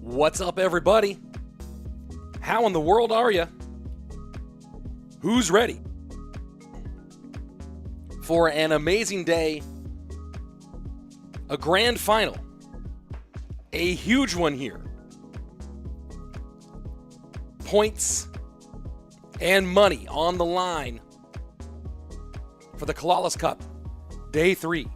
What's up, everybody? How in the world are you? Who's ready for an amazing day, a grand final, a huge one here? Points and money on the line for the Calalas Cup, Day 3.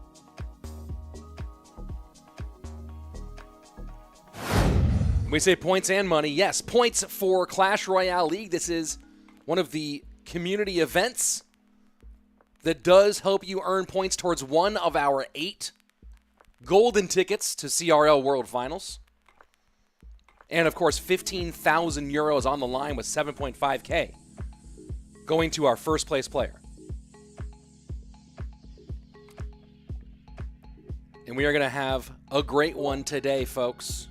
We say points and money. Yes, points for Clash Royale League. This is one of the community events that does help you earn points towards one of our 8 golden tickets to CRL World Finals. And, of course, 15,000 euros on the line with 7.5K going to our first place player. And we are going to have a great one today, folks.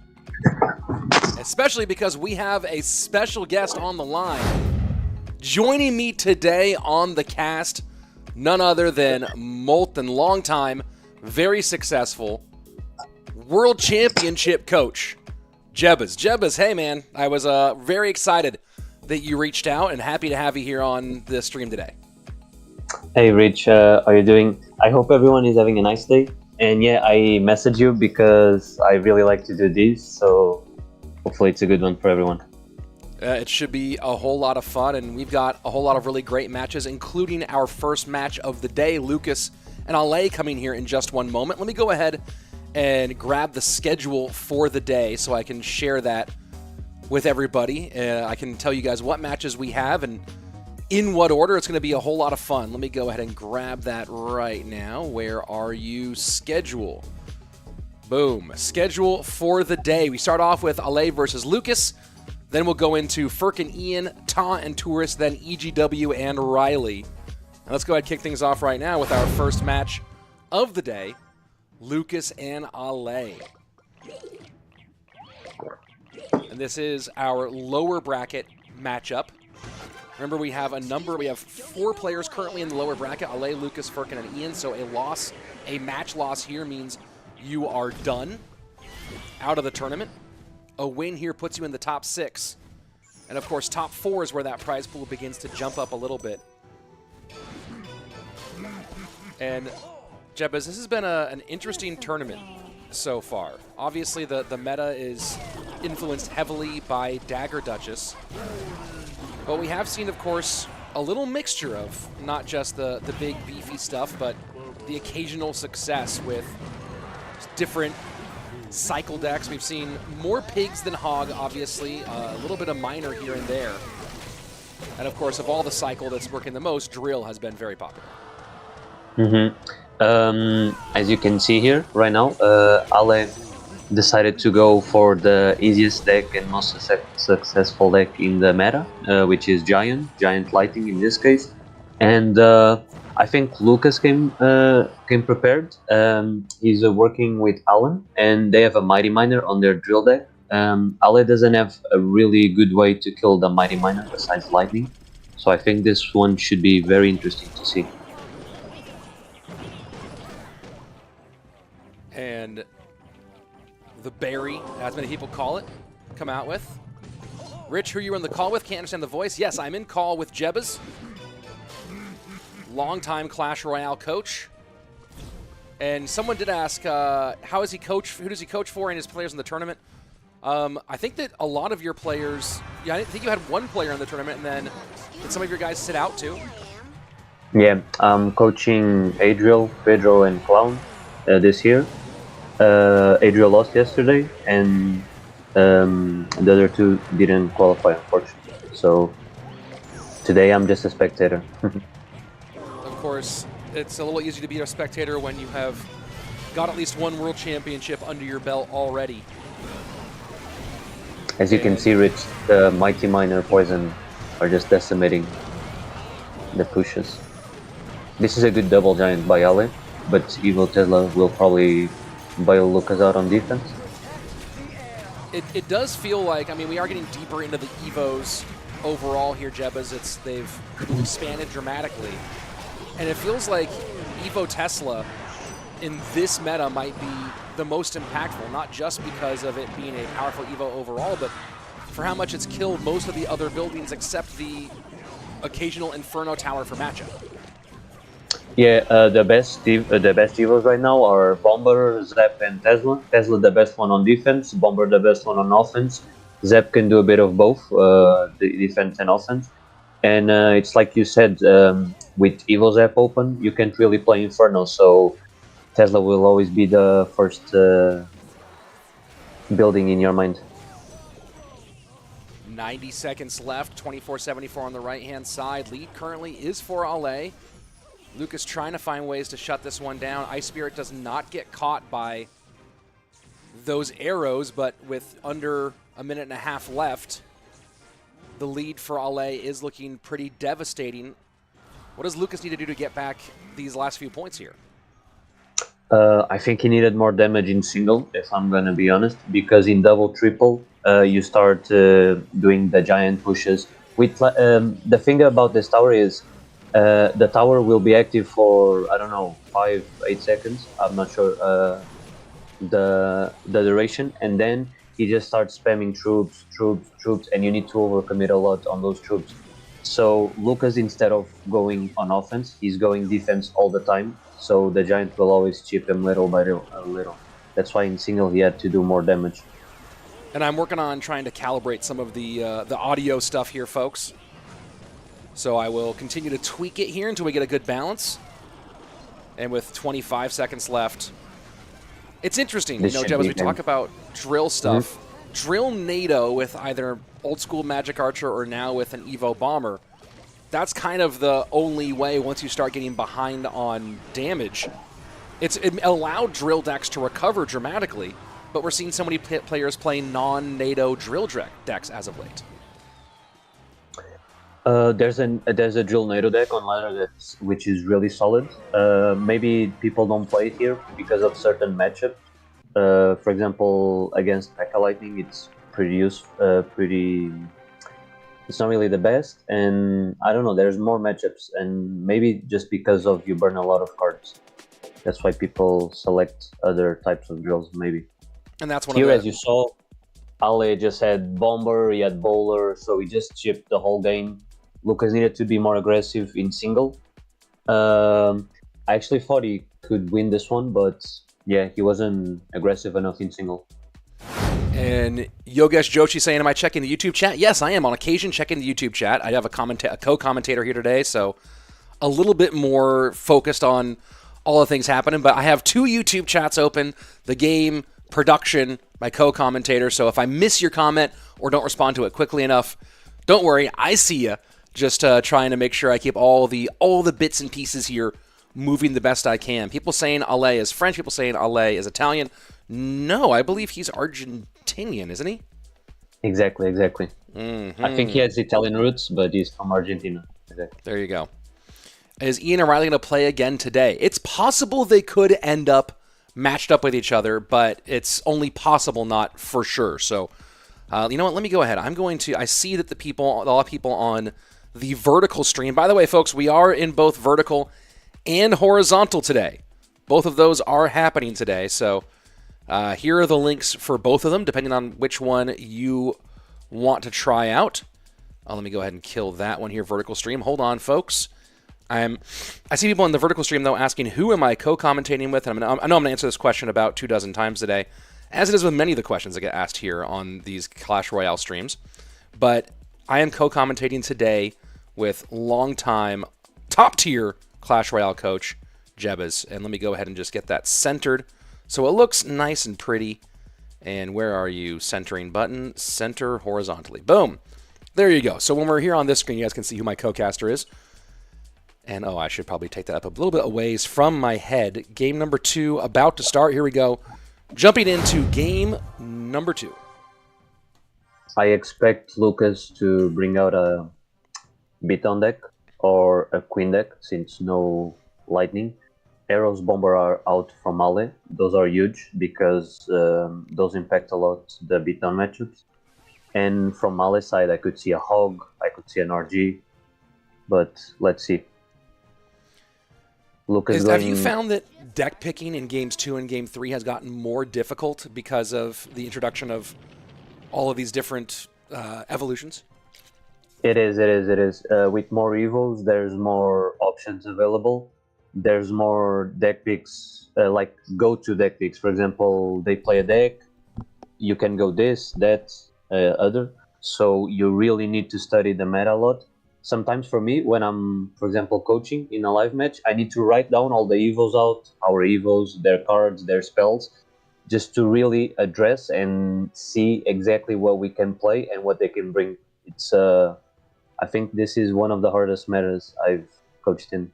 Especially because we have a special guest on the line. Joining me today on the cast, none other than Molten, longtime, very successful World Championship coach, Jebas. Jebas, hey man, I was very excited that you reached out and happy to have you here on the stream today. Hey Rich, how are you doing? I hope everyone is having a nice day. And yeah, I messaged you because I really like to do this, so hopefully it's a good one for everyone. It should be a whole lot of fun, and we've got a whole lot of really great matches, including our first match of the day, Lucas and Alay coming here in just one moment. Let me go ahead and grab the schedule for the day so I can share that with everybody. I can tell you guys what matches we have and in what order. It's going to be a whole lot of fun. Let me go ahead and grab that right now. Where are you? Schedule. Boom. Schedule for the day. We start off with Alay versus Lucas. Then we'll go into Furk and Ian, Ta and Tourist, then EGW and Riley. Now let's go ahead and kick things off right now with our first match of the day, Lucas and Alay. And this is our lower bracket matchup. Remember, we have 4 players currently in the lower bracket, Alay, Lucas, Furkin, and Ian, so a match loss here means you are done, out of the tournament. A win here puts you in the top 6. And of course, top 4 is where that prize pool begins to jump up a little bit. And Jebas, this has been an interesting tournament so far. Obviously, the meta is influenced heavily by Dagger Duchess. But we have seen, of course, a little mixture of not just the big beefy stuff, but the occasional success with different cycle decks. We've seen more pigs than hog, obviously, a little bit of miner here and there. And of course, of all the cycle that's working the most, drill has been very popular. As you can see here right now, Ale decided to go for the easiest deck and most successful deck in the meta, which is Giant Lighting in this case. And I think Lucas came prepared. He's working with Alan, and they have a Mighty Miner on their drill deck. Ale doesn't have a really good way to kill the Mighty Miner besides Lightning, so I think this one should be very interesting to see. And the berry, as many people call it, come out with. Rich, who you on the call with? Can't understand the voice. Yes, I'm in call with Jebas, longtime Clash Royale coach. And someone did ask, how is he coach? Who does he coach for and his players in the tournament? I think that a lot of your players, I think you had 1 player in the tournament, and then did some of your guys sit out too? Yeah, I'm coaching Adriel, Pedro, and Clown this year. Adriel lost yesterday, and the other 2 didn't qualify, unfortunately. So today I'm just a spectator. Of course, it's a little easy to be a spectator when you have got at least 1 world championship under your belt already. As you can see, Rich, the Mighty Miner Poison are just decimating the pushes. This is a good double giant by Ale, but Evil Tesla will probably bail Lucas out on defense. It does feel like, I mean, we are getting deeper into the Evos overall here, Jebas. They've expanded dramatically. And it feels like Evo Tesla in this meta might be the most impactful, not just because of it being a powerful Evo overall, but for how much it's killed most of the other buildings except the occasional Inferno Tower for matchup. Yeah, the best Evos right now are Bomber, Zep, and Tesla. Tesla the best one on defense, Bomber the best one on offense. Zep can do a bit of both, the defense and offense. And it's like you said, with Evo Zep open, you can't really play Inferno, so Tesla will always be the first building in your mind. 90 seconds left, 24-74 on the right-hand side. Lead currently is for Alay. Lucas trying to find ways to shut this one down. Ice Spirit does not get caught by those arrows, but with under a minute and a half left, the lead for Alay is looking pretty devastating. What does Lucas need to do to get back these last few points here? I think he needed more damage in single, if I'm gonna be honest, because in double, triple, you start doing the giant pushes. With the thing about this tower is the tower will be active for, I don't know, 5-8 seconds. I'm not sure the duration, and then he just starts spamming troops, and you need to overcommit a lot on those troops. So Lucas, instead of going on offense, he's going defense all the time. So the giant will always chip him little by little. That's why in single he had to do more damage. And I'm working on trying to calibrate some of the audio stuff here, folks. So I will continue to tweak it here until we get a good balance. And with 25 seconds left, it's interesting, Jeb, as we talk about drill stuff. Drill NATO with either old school Magic Archer or now with an Evo Bomber. That's kind of the only way once you start getting behind on damage. It allowed drill decks to recover dramatically, but we're seeing so many players playing non-NATO drill decks as of late. There's a drill NATO deck on ladder which is really solid. Maybe people don't play it here because of certain matchups. For example, against P.E.K.K.A. Lightning, it's it's not really the best, and I don't know, there's more matchups, and maybe just because of you burn a lot of cards. That's why people select other types of drills, maybe. And that's one here, of the... as you saw, Alay just had Bomber, he had Bowler, so he just chipped the whole game. Lucas needed to be more aggressive in single. I actually thought he could win this one, but yeah, he wasn't aggressive enough in single. And Yogesh Joshi saying, am I checking the YouTube chat? Yes, I am on occasion checking the YouTube chat. I have a co-commentator here today, so a little bit more focused on all the things happening. But I have 2 YouTube chats open, the game, production, my co-commentator. So if I miss your comment or don't respond to it quickly enough, don't worry, I see you. Just trying to make sure I keep all the bits and pieces here moving the best I can. People saying Alay is French, people saying Alay is Italian. No, I believe he's Argentinian, isn't he? Exactly. I think he has Italian roots, but he's from Argentina. Exactly. There you go. Is Ian and Riley going to play again today? It's possible they could end up matched up with each other, but it's only possible, not for sure. So, you know what? Let me go ahead. I see that a lot of people on the vertical stream. By the way, folks, we are in both vertical and horizontal today. Both of those are happening today. So here are the links for both of them, depending on which one you want to try out. Let me go ahead and kill that one here, vertical stream. Hold on, folks. I see people in the vertical stream, though, asking who am I co-commentating with? And I know I'm going to answer this question about 24 times today, as it is with many of the questions that get asked here on these Clash Royale streams. But I am co-commentating today with longtime, top-tier Clash Royale coach, Jebas. And let me go ahead and just get that centered so it looks nice and pretty. And where are you? Centering button. Center horizontally. Boom. There you go. So when we're here on this screen, you guys can see who my co-caster is. And, I should probably take that up a little bit a ways from my head. Game number 2 about to start. Here we go. Jumping into game number 2. I expect Lucas to bring out a Beaton deck or a Queen deck, since no Lightning. Arrows Bomber are out from Alay. Those are huge because those impact a lot the Beaton matchups. And from Alay's side, I could see a Hog, I could see an RG, but let's see. Lucas Have you going. found that deck picking in games 2 and game 3 has gotten more difficult because of the introduction of all of these different evolutions? It is, it is, it is. With more evils, there's more options available. There's more deck picks, like go-to deck picks. For example, they play a deck, you can go this, that, other. So you really need to study the meta a lot. Sometimes for me, when I'm, for example, coaching in a live match, I need to write down all the evils out, our evils, their cards, their spells, just to really address and see exactly what we can play and what they can bring. It's I think this is one of the hardest metas I've coached in.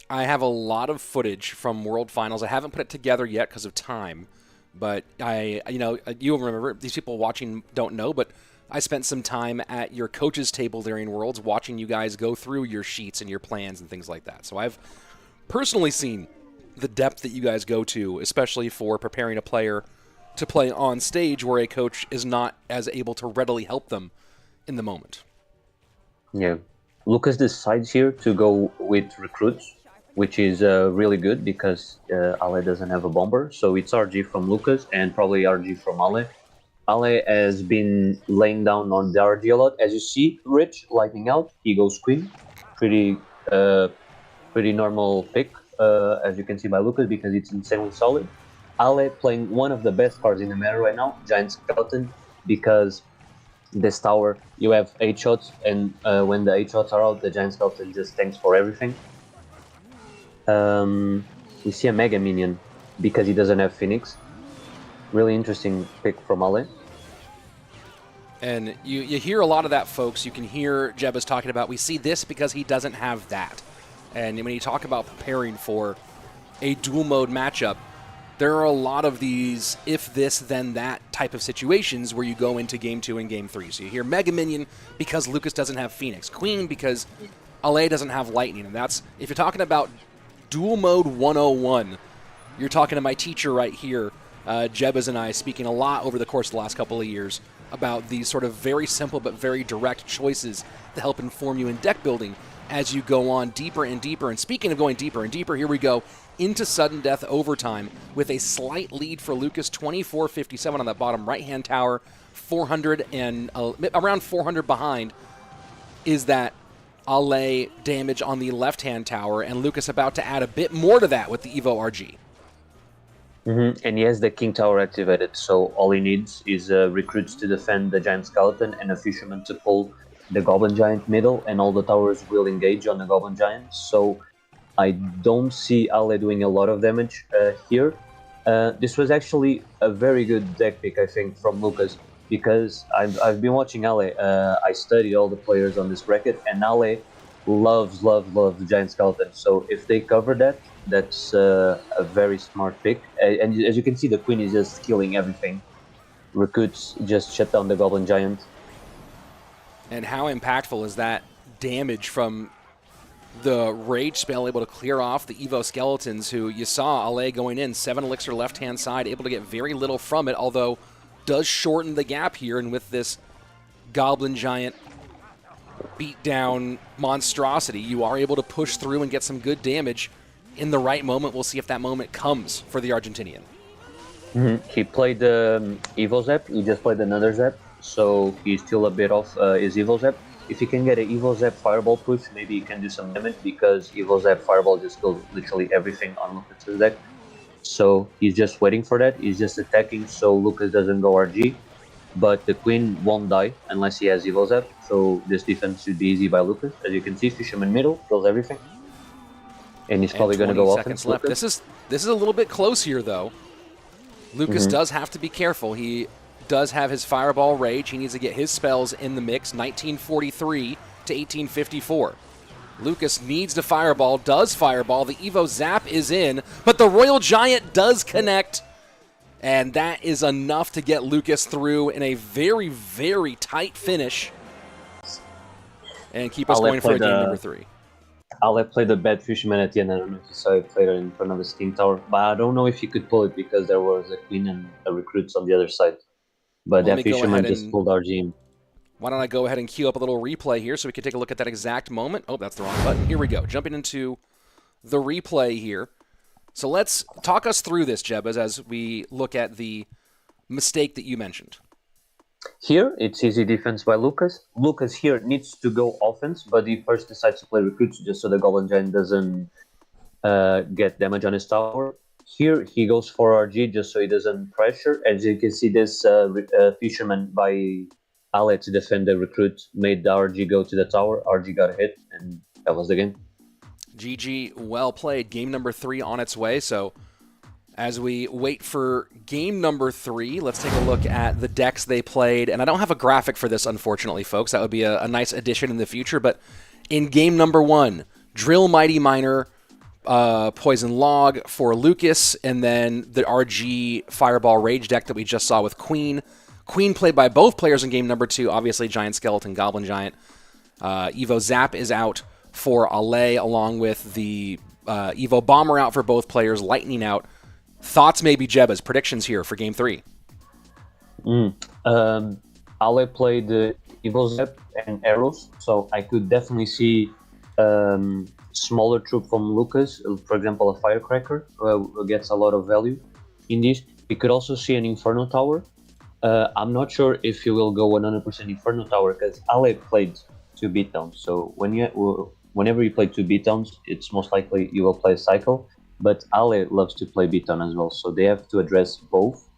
I have a lot of footage from World Finals. I haven't put it together yet because of time, but you'll remember. These people watching don't know, but I spent some time at your coaches' table during Worlds watching you guys go through your sheets and your plans and things like that. So I've personally seen the depth that you guys go to, especially for preparing a player to play on stage where a coach is not as able to readily help them in the moment. Yeah, Lucas decides here to go with recruits, which is really good because Ale doesn't have a bomber, so it's RG from Lucas and probably RG from Ale. Ale has been laying down on the RG a lot. As you see, Rich lightning out, he goes Queen, pretty pretty normal pick, as you can see by Lucas, because it's insanely solid. Ale playing one of the best cards in the meta right now, Giant Skeleton, because this tower, you have 8 shots, and when the 8 shots are out, the Giant Skeleton just tanks for everything. We see a Mega Minion, because he doesn't have Phoenix. Really interesting pick from Ale. And you hear a lot of that, folks. You can hear Jeba's talking about, we see this because he doesn't have that. And when you talk about preparing for a dual mode matchup, there are a lot of these if this, then that type of situations where you go into game 2 and game 3. So you hear Mega Minion because Lucas doesn't have Phoenix, Queen because Alay doesn't have Lightning. And that's, if you're talking about dual mode 101, you're talking to my teacher right here, Jebas and I, speaking a lot over the course of the last couple of years about these sort of very simple but very direct choices to help inform you in deck building as you go on deeper and deeper. And speaking of going deeper and deeper, here we go into sudden death overtime with a slight lead for Lucas, 24-57 on that bottom right-hand tower, 400 and around 400 behind is that Alay damage on the left-hand tower, and Lucas about to add a bit more to that with the Evo RG. And he has the King Tower activated, so all he needs is recruits to defend the Giant Skeleton and a Fisherman to pull the Goblin Giant middle, and all the towers will engage on the Goblin Giant. So I don't see Ale doing a lot of damage here. This was actually a very good deck pick, I think, from Lucas, because I've been watching Ale. I studied all the players on this bracket, and Ale loves the Giant Skeleton. So if they cover that, that's a very smart pick. And as you can see, the Queen is just killing everything. Recruits just shut down the Goblin Giant. And how impactful is that damage from the Rage spell able to clear off the Evo Skeletons, who you saw Alay going in, 7 elixir left-hand side, able to get very little from it, although does shorten the gap here, and with this Goblin Giant beat-down monstrosity, you are able to push through and get some good damage in the right moment. We'll see if that moment comes for the Argentinian. He played Evo Zap, he just played another Zap, so he's still a bit off his Evo Zap. If he can get an Evo Zap Fireball push, maybe he can do some damage, because Evo Zap Fireball just kills literally everything on Lucas' deck. So he's just waiting for that, he's just attacking so Lucas doesn't go RG. But the Queen won't die unless he has Evo Zap, so this defense should be easy by Lucas. As you can see, Fisherman middle, kills everything. And he's probably going to go offense. Left. This is a little bit close here, though. Lucas does have to be careful. He does have his Fireball Rage. He needs to get his spells in the mix, 1943 to 1854. Lucas needs to Fireball, does Fireball. The Evo Zap is in, but the Royal Giant does connect, and that is enough to get Lucas through in a very, very tight finish and keep us going for game number 3. Ale played the bad Fisherman at the end. I don't know if you saw it later in front of the Steam Tower, but I don't know if he could pull it because there was a Queen and a Recruits on the other side. But that Fisherman just pulled RG in. Why don't I go ahead and queue up a little replay here so we can take a look at that exact moment. Oh, that's the wrong button. Here we go. Jumping into the replay here. So let's talk us through this, Jebas, as we look at the mistake that you mentioned. Here, it's easy defense by Lucas. Lucas here needs to go offense, but he first decides to play recruits just so the Golden Giant doesn't get damage on his tower. Here, he goes for RG just so he doesn't pressure. As you can see, this Fisherman by Alay to defend the recruit made the RG go to the tower. RG got hit, and that was the game. GG, well played. Game number 3 on its way. So as we wait for game number 3, let's take a look at the decks they played. And I don't have a graphic for this, unfortunately, folks. That would be a nice addition in the future. But in game number 1, Drill Mighty Miner, Poison Log for Lucas, and then the RG Fireball Rage deck that we just saw with Queen. Queen played by both players in game number 2, obviously Giant Skeleton, Goblin Giant. Evo Zap is out for Alay, along with the Evo Bomber out for both players, Lightning out. Thoughts maybe, Jebas, predictions here for game 3. Alay played Evo Zap and Arrows, so I could definitely see smaller troop from Lucas, for example, a Firecracker, gets a lot of value in this. We could also see an Inferno Tower. I'm not sure if he will go 100% Inferno Tower, because Alay played 2 beatdowns, so whenever you play 2 beatdowns, it's most likely you will play a cycle, but Alay loves to play beatdown as well, so they have to address both.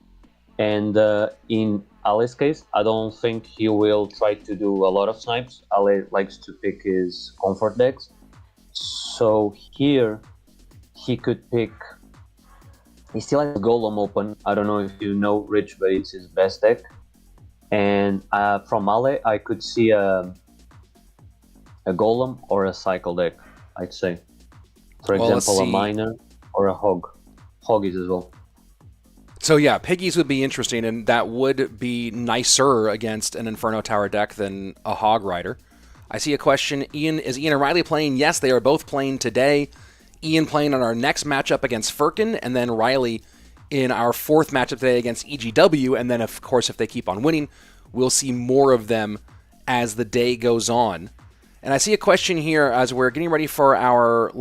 And in Alay's case, I don't think he will try to do a lot of snipes. Alay likes to pick his comfort decks. So here, he could pick... He still has Golem open. I don't know if you know Rich, but it's his best deck. And from Alay, I could see a Golem or a Cycle deck, I'd say. For example, a Miner or a Hog. Hoggies as well. So yeah, Piggies would be interesting, and that would be nicer against an Inferno Tower deck than a Hog Rider. I see a question. Is Ian and Riley playing? Yes, they are both playing today. Ian playing on our next matchup against Furin, and then Riley in our 4th matchup today against EGW, and then, of course, if they keep on winning, we'll see more of them as the day goes on. And I see a question here as we're getting ready for our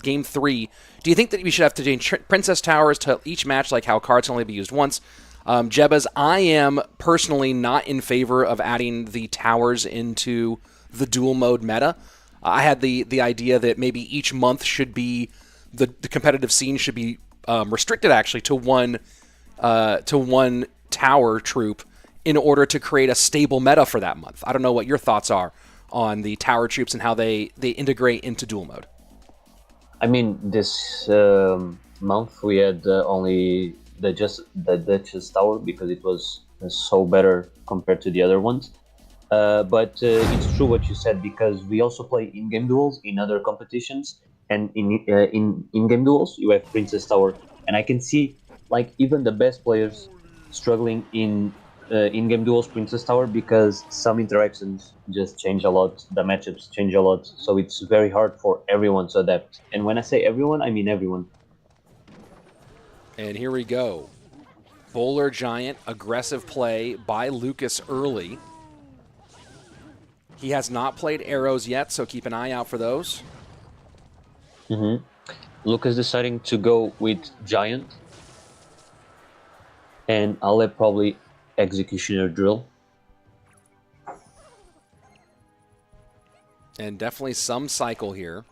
game 3. Do you think that we should have to change Princess Towers to each match, like how cards can only be used once? Jebas, I am personally not in favor of adding the towers into the dual mode meta. I had the idea that maybe each month should be the competitive scene should be restricted actually to one tower troop in order to create a stable meta for that month. I don't know what your thoughts are on the tower troops and how they integrate into dual mode. I mean, this month we had only the Duchess Tower because it was so better compared to the other ones. But it's true what you said, because we also play in-game duels in other competitions, and in-game duels you have Princess Tower, and I can see like even the best players struggling in-game duels Princess Tower, because some interactions just change a lot, the matchups change a lot, so it's very hard for everyone to adapt. And when I say everyone, I mean everyone. And here we go. Bowler Giant, aggressive play by Lucas early. He has not played arrows yet, so keep an eye out for those. Lucas deciding to go with Giant. And Alay probably Executioner Drill. And definitely some cycle here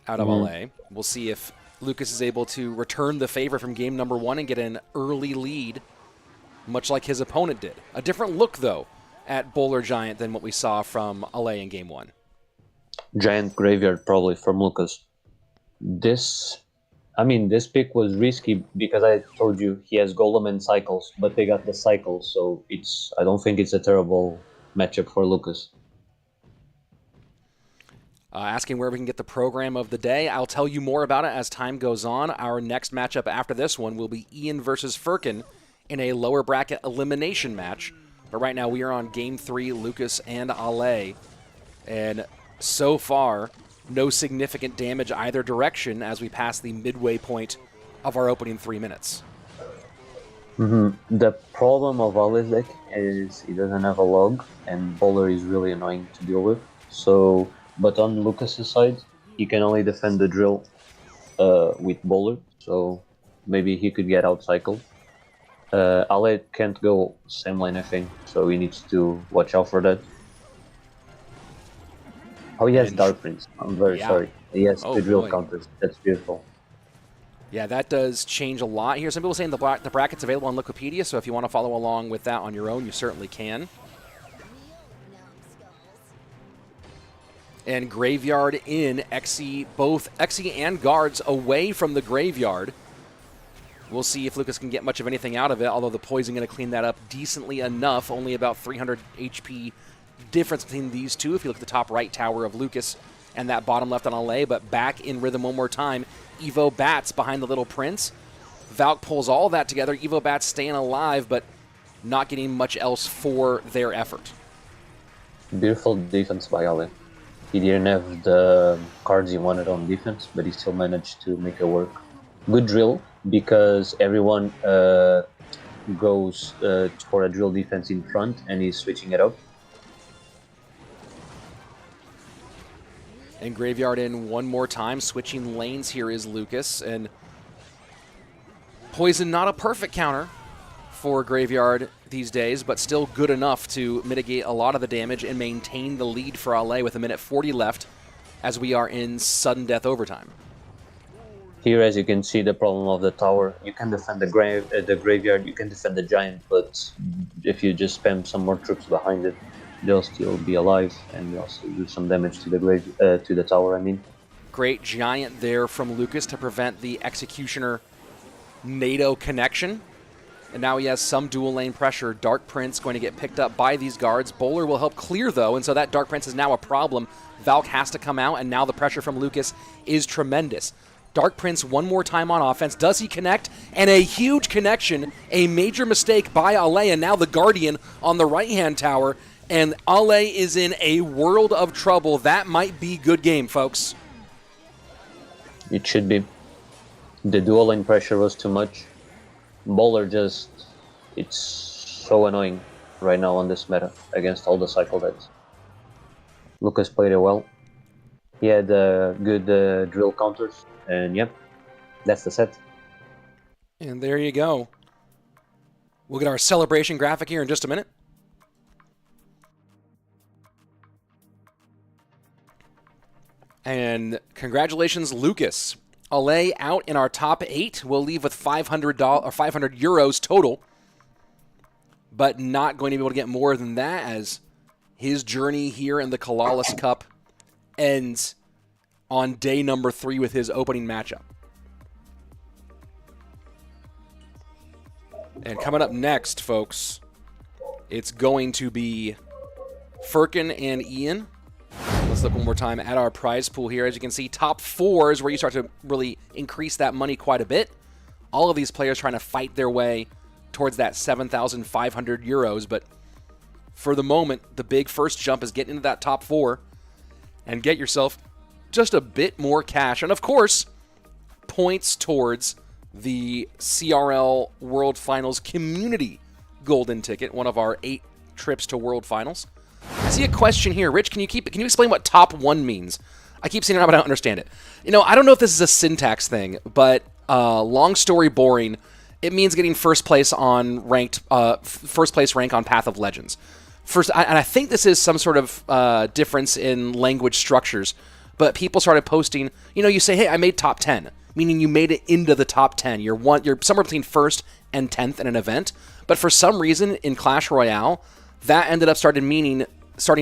out of Alay. We'll see if Lucas is able to return the favor from game number 1 and get an early lead, much like his opponent did. A different look, though, at Bowler Giant than what we saw from Alay in game 1. Giant Graveyard probably from Lucas. This pick was risky because I told you he has Golem and Cycles, but they got the Cycles, so I don't think it's a terrible matchup for Lucas. Asking where we can get the program of the day. I'll tell you more about it as time goes on. Our next matchup after this one will be Ian versus Furin in a lower bracket elimination match. But right now we are on game 3, Lucas and Alay. And so far, no significant damage either direction as we pass the midway point of our opening 3 minutes. The problem of Alay's deck is he doesn't have a log, and Bowler is really annoying to deal with. So, but on Lucas's side, he can only defend the drill with bowler, so maybe he could get out cycled. Alay can't go same lane, I think, so he needs to watch out for that. Oh, he has And Dark Prince. I'm very sorry. He has Oh, two drill boy. counters. That's beautiful. Yeah, that does change a lot here. Some people saying the bracket's available on Wikipedia, so if you want to follow along with that on your own, you certainly can. And Graveyard in, Xe, both Xe and guards away from the Graveyard. We'll see if Lucas can get much of anything out of it, although the Poison going to clean that up decently enough. Only about 300 HP difference between these two if you look at the top right tower of Lucas and that bottom left on Alay. But back in rhythm one more time. Evo Bats behind the Little Prince. Valk pulls all that together. Evo Bats staying alive, but not getting much else for their effort. Beautiful defense by Alay. He didn't have the cards he wanted on defense, but he still managed to make it work. Good drill, because everyone goes for a drill defense in front, and he's switching it up. And Graveyard in one more time. Switching lanes here is Lucas. And Poison not a perfect counter for Graveyard these days, but still good enough to mitigate a lot of the damage and maintain the lead for Alay with 1:40 left as we are in sudden death overtime. Here, as you can see, the problem of the tower. You can defend the graveyard, you can defend the giant, but if you just spam some more troops behind it, they'll still be alive, and you also do some damage to the tower. I mean, Great giant there from Lucas to prevent the Executioner NATO connection. And now he has some dual lane pressure. Dark Prince going to get picked up by these guards. Bowler will help clear, though, and so that Dark Prince is now a problem. Valk has to come out, and now the pressure from Lucas is tremendous. Dark Prince one more time on offense. Does he connect? And a huge connection. A major mistake by Alay, and now the Guardian on the right-hand tower. And Alay is in a world of trouble. That might be good game, folks. it should be. The dual lane pressure was too much. Bowler just, it's so annoying right now on this meta against all the cycle decks. Lucas played it well. He had good drill counters, and yep, that's the set. And there you go. We'll get our celebration graphic here in just a minute. And congratulations, Lucas. Alay out in our top 8. We'll leave with $500 or 500 euros total, but not going to be able to get more than that as his journey here in the Calalas Cup ends on day number 3 with his opening matchup. And coming up next, folks, it's going to be Furin and Ian. Let's look one more time at our prize pool here. As you can see, top 4 is where you start to really increase that money quite a bit. All of these players trying to fight their way towards that 7,500 euros. But for the moment, the big first jump is getting into that top 4 and get yourself just a bit more cash. And of course, points towards the CRL World Finals community golden ticket, one of our 8 trips to World Finals. I see a question here. Rich, can you explain what top 1 means? I keep seeing it, but I don't understand it. You know, I don't know if this is a syntax thing, but long story boring, it means getting first place on ranked, first place rank on Path of Legends. And I think this is some sort of difference in language structures, but people started posting, you know, you say, hey, I made top 10, meaning you made it into the top 10. You're somewhere between 1st and 10th in an event, but for some reason in Clash Royale, that ended up starting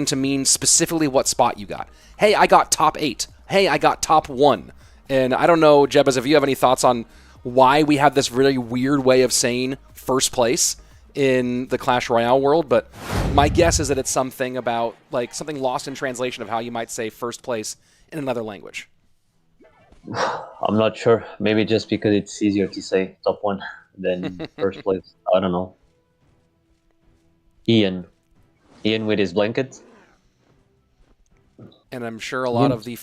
to mean specifically what spot you got. Hey, I got top 8. Hey, I got top 1. And I don't know, Jebas, if you have any thoughts on why we have this really weird way of saying first place in the Clash Royale world, but my guess is that it's something about, like, something lost in translation of how you might say first place in another language. I'm not sure. Maybe just because it's easier to say top 1 than first place. I don't know. Ian with his blanket. And I'm sure a lot of the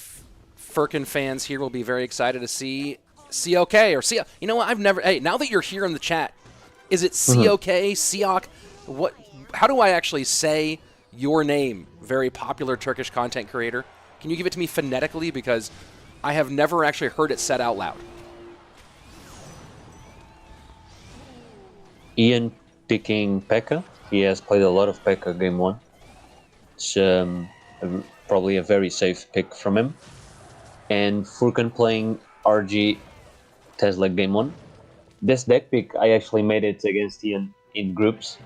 Furin fans here will be very excited to see COK or COK. You know what? Hey, now that you're here in the chat, is it COK, Siok? What? How do I actually say your name? Very popular Turkish content creator. Can you give it to me phonetically? Because I have never actually heard it said out loud. Ian picking P.E.K.K.A. He has played a lot of P.E.K.K.A. game 1. It's probably a very safe pick from him. And Furkan playing RG Tesla game 1. This deck pick, I actually made it against Ian in groups.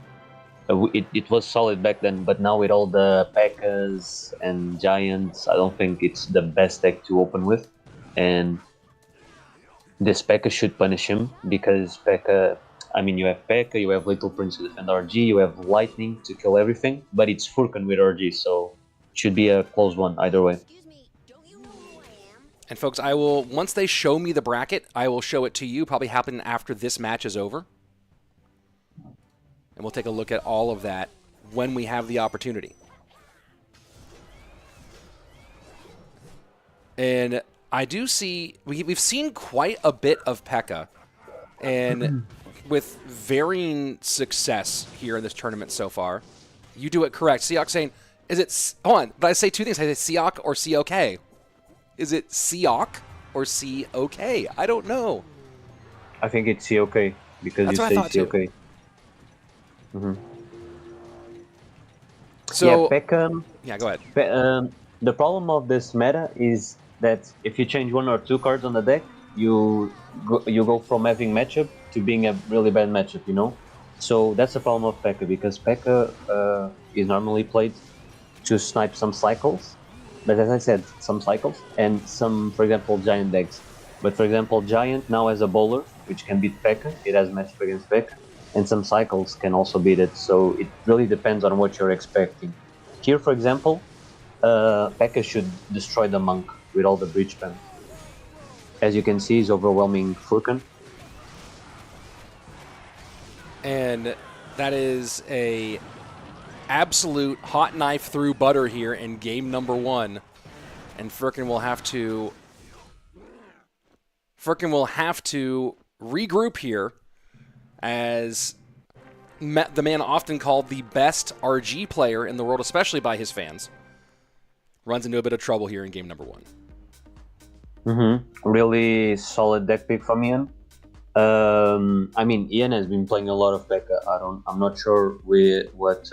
It was solid back then, but now with all the P.E.K.K.A.s and Giants, I don't think it's the best deck to open with. And this P.E.K.K.A. should punish him, because P.E.K.K.A. I mean, you have P.E.K.K.A., you have Little Prince to defend RG, you have Lightning to kill everything, but it's Furkan with RG, so it should be a close one either way. And folks, I will, once they show me the bracket, I will show it to you, probably happen after this match is over. And we'll take a look at all of that when we have the opportunity. And I do see, we've seen quite a bit of P.E.K.K.A. and with varying success here in this tournament so far. You do it correct. Siok saying, is it, hold on, but I say two things. I say Siok or C-O-K. Is it Siok or C-O-K? I don't know. I think it's C-O-K, because That's you say C-O-K. So, yeah, P.E.K.K.A. yeah, go ahead. The problem of this meta is that if you change 1 or 2 cards on the deck, you go from having matchup to being a really bad matchup, you know? So that's the problem of P.E.K.K.A, because P.E.K.K.A is normally played to snipe some cycles, but as I said, some cycles, and some, for example, Giant decks. But for example, Giant now has a bowler, which can beat P.E.K.K.A, it has matchup against P.E.K.K.A, and some cycles can also beat it, so it really depends on what you're expecting. Here, for example, P.E.K.K.A should destroy the Monk with all the breach spam. As you can see, he's overwhelming Furkan. And that is a absolute hot knife through butter here in game number 1. And Furkan will have to regroup here, as the man often called the best RG player in the world, especially by his fans, runs into a bit of trouble here in game number 1. Really solid deck pick from Ian. I mean, Ian has been playing a lot of P.E.K.K.A. I'm not sure what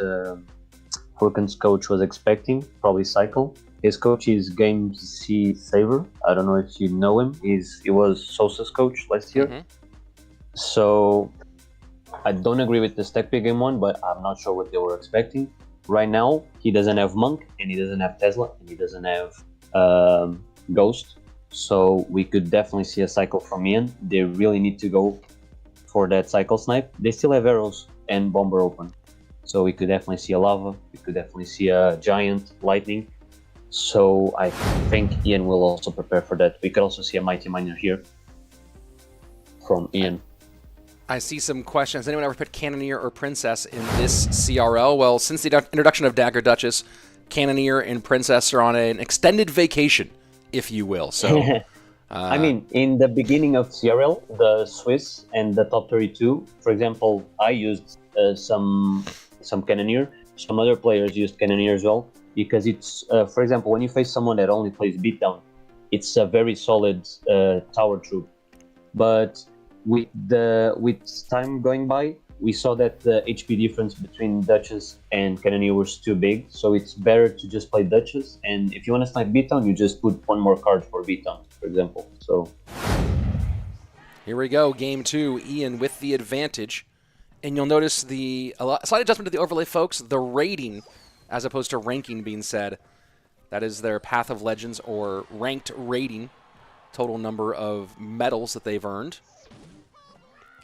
Furkan's coach was expecting. Probably cycle. His coach is Game C Saver. I don't know if you know him. He was Sosa's coach last year. So I don't agree with the deck pick game 1, but I'm not sure what they were expecting. Right now, he doesn't have Monk, and he doesn't have Tesla, and he doesn't have Ghost. So we could definitely see a cycle from Ian. They really need to go for that cycle snipe. They still have arrows and bomber open. So we could definitely see a lava. We could definitely see a giant lightning. So I think Ian will also prepare for that. We could also see a mighty miner here from Ian. I see some questions. Anyone ever picked Cannoneer or Princess in this CRL? Well, since the introduction of Dagger Duchess, Cannoneer and Princess are on an extended vacation, if you will. So, I mean, in the beginning of CRL, the Swiss and the top 32, for example, I used some Cannoneer. Some other players used Cannoneer as well, because it's, for example, when you face someone that only plays beatdown, it's a very solid tower troop. But with time going by, we saw that the HP difference between Duchess and Cannoneer was too big, so it's better to just play Duchess, and if you want to snipe beatdown, you just put 1 more card for beatdown, for example. So here we go, game 2, Ian with the advantage. And you'll notice a slight adjustment to the overlay, folks, the rating as opposed to ranking being said. That is their Path of Legends or ranked rating, total number of medals that they've earned.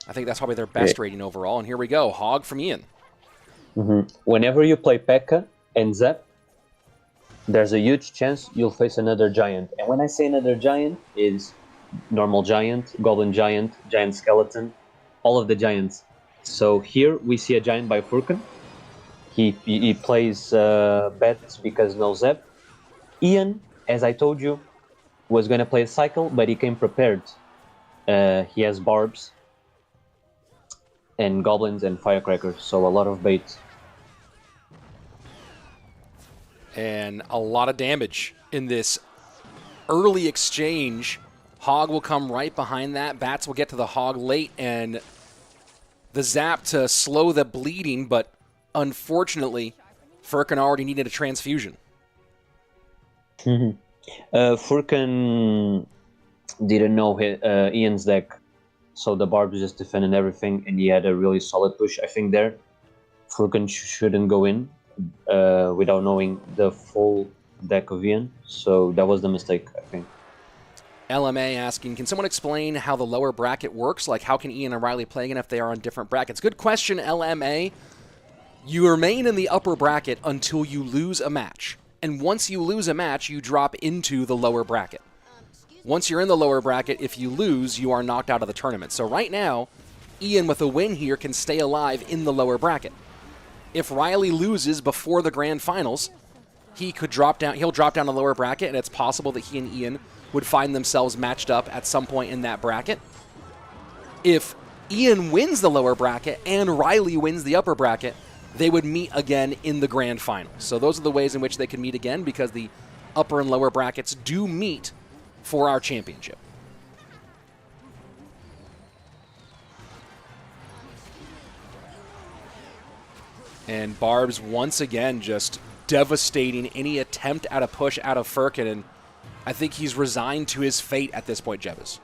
I think that's probably their best rating overall. And here we go, Hog from Ian. Whenever you play P.E.K.K.A and Zep, there's a huge chance you'll face another giant. And when I say another giant, is normal giant, goblin giant, giant skeleton, all of the giants. So here we see a giant by Furkan. He plays bets because no Zep. Ian, as I told you, was going to play a cycle, but he came prepared. He has barbs and goblins and firecrackers, so a lot of bait. And a lot of damage in this early exchange. Hog will come right behind that. Bats will get to the Hog late, and the zap to slow the bleeding, but unfortunately, Furkan already needed a transfusion. Furkan didn't know Ian's deck, so the Barbs just defended everything, and he had a really solid push, I think, there. Furkan shouldn't go in without knowing the full deck of Ian, so that was the mistake, I think. LMA asking, can someone explain how the lower bracket works? Like, how can Ian and Riley play again if they are on different brackets? Good question, LMA. You remain in the upper bracket until you lose a match. And once you lose a match, you drop into the lower bracket. Once you're in the lower bracket, if you lose, you are knocked out of the tournament. So right now, Ian with a win here can stay alive in the lower bracket. If Riley loses before the grand finals, he could drop down. He'll drop down the lower bracket, and it's possible that he and Ian would find themselves matched up at some point in that bracket. If Ian wins the lower bracket and Riley wins the upper bracket, they would meet again in the grand final. So those are the ways in which they can meet again, because the upper and lower brackets do meet for our championship. And Barbs once again just devastating any attempt at a push out of Furkan, and I think he's resigned to his fate at this point, Jebus.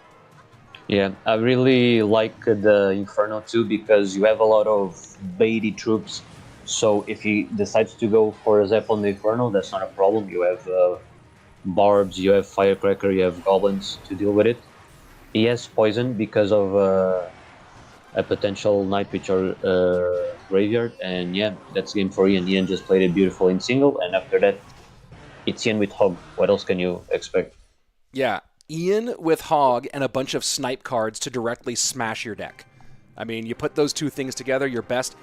Yeah, I really like the Inferno too, because you have a lot of baity troops. So if he decides to go for a Zap on the Inferno, that's not a problem. You have Barbs, you have Firecracker, you have Goblins to deal with it. He has Poison because of a potential Night Witch or Graveyard. And yeah, that's game for Ian. Ian just played it beautiful in single, and after that, it's Ian with Hog. What else can you expect? Yeah, Ian with Hog and a bunch of snipe cards to directly smash your deck. I mean, you put those two things together, your best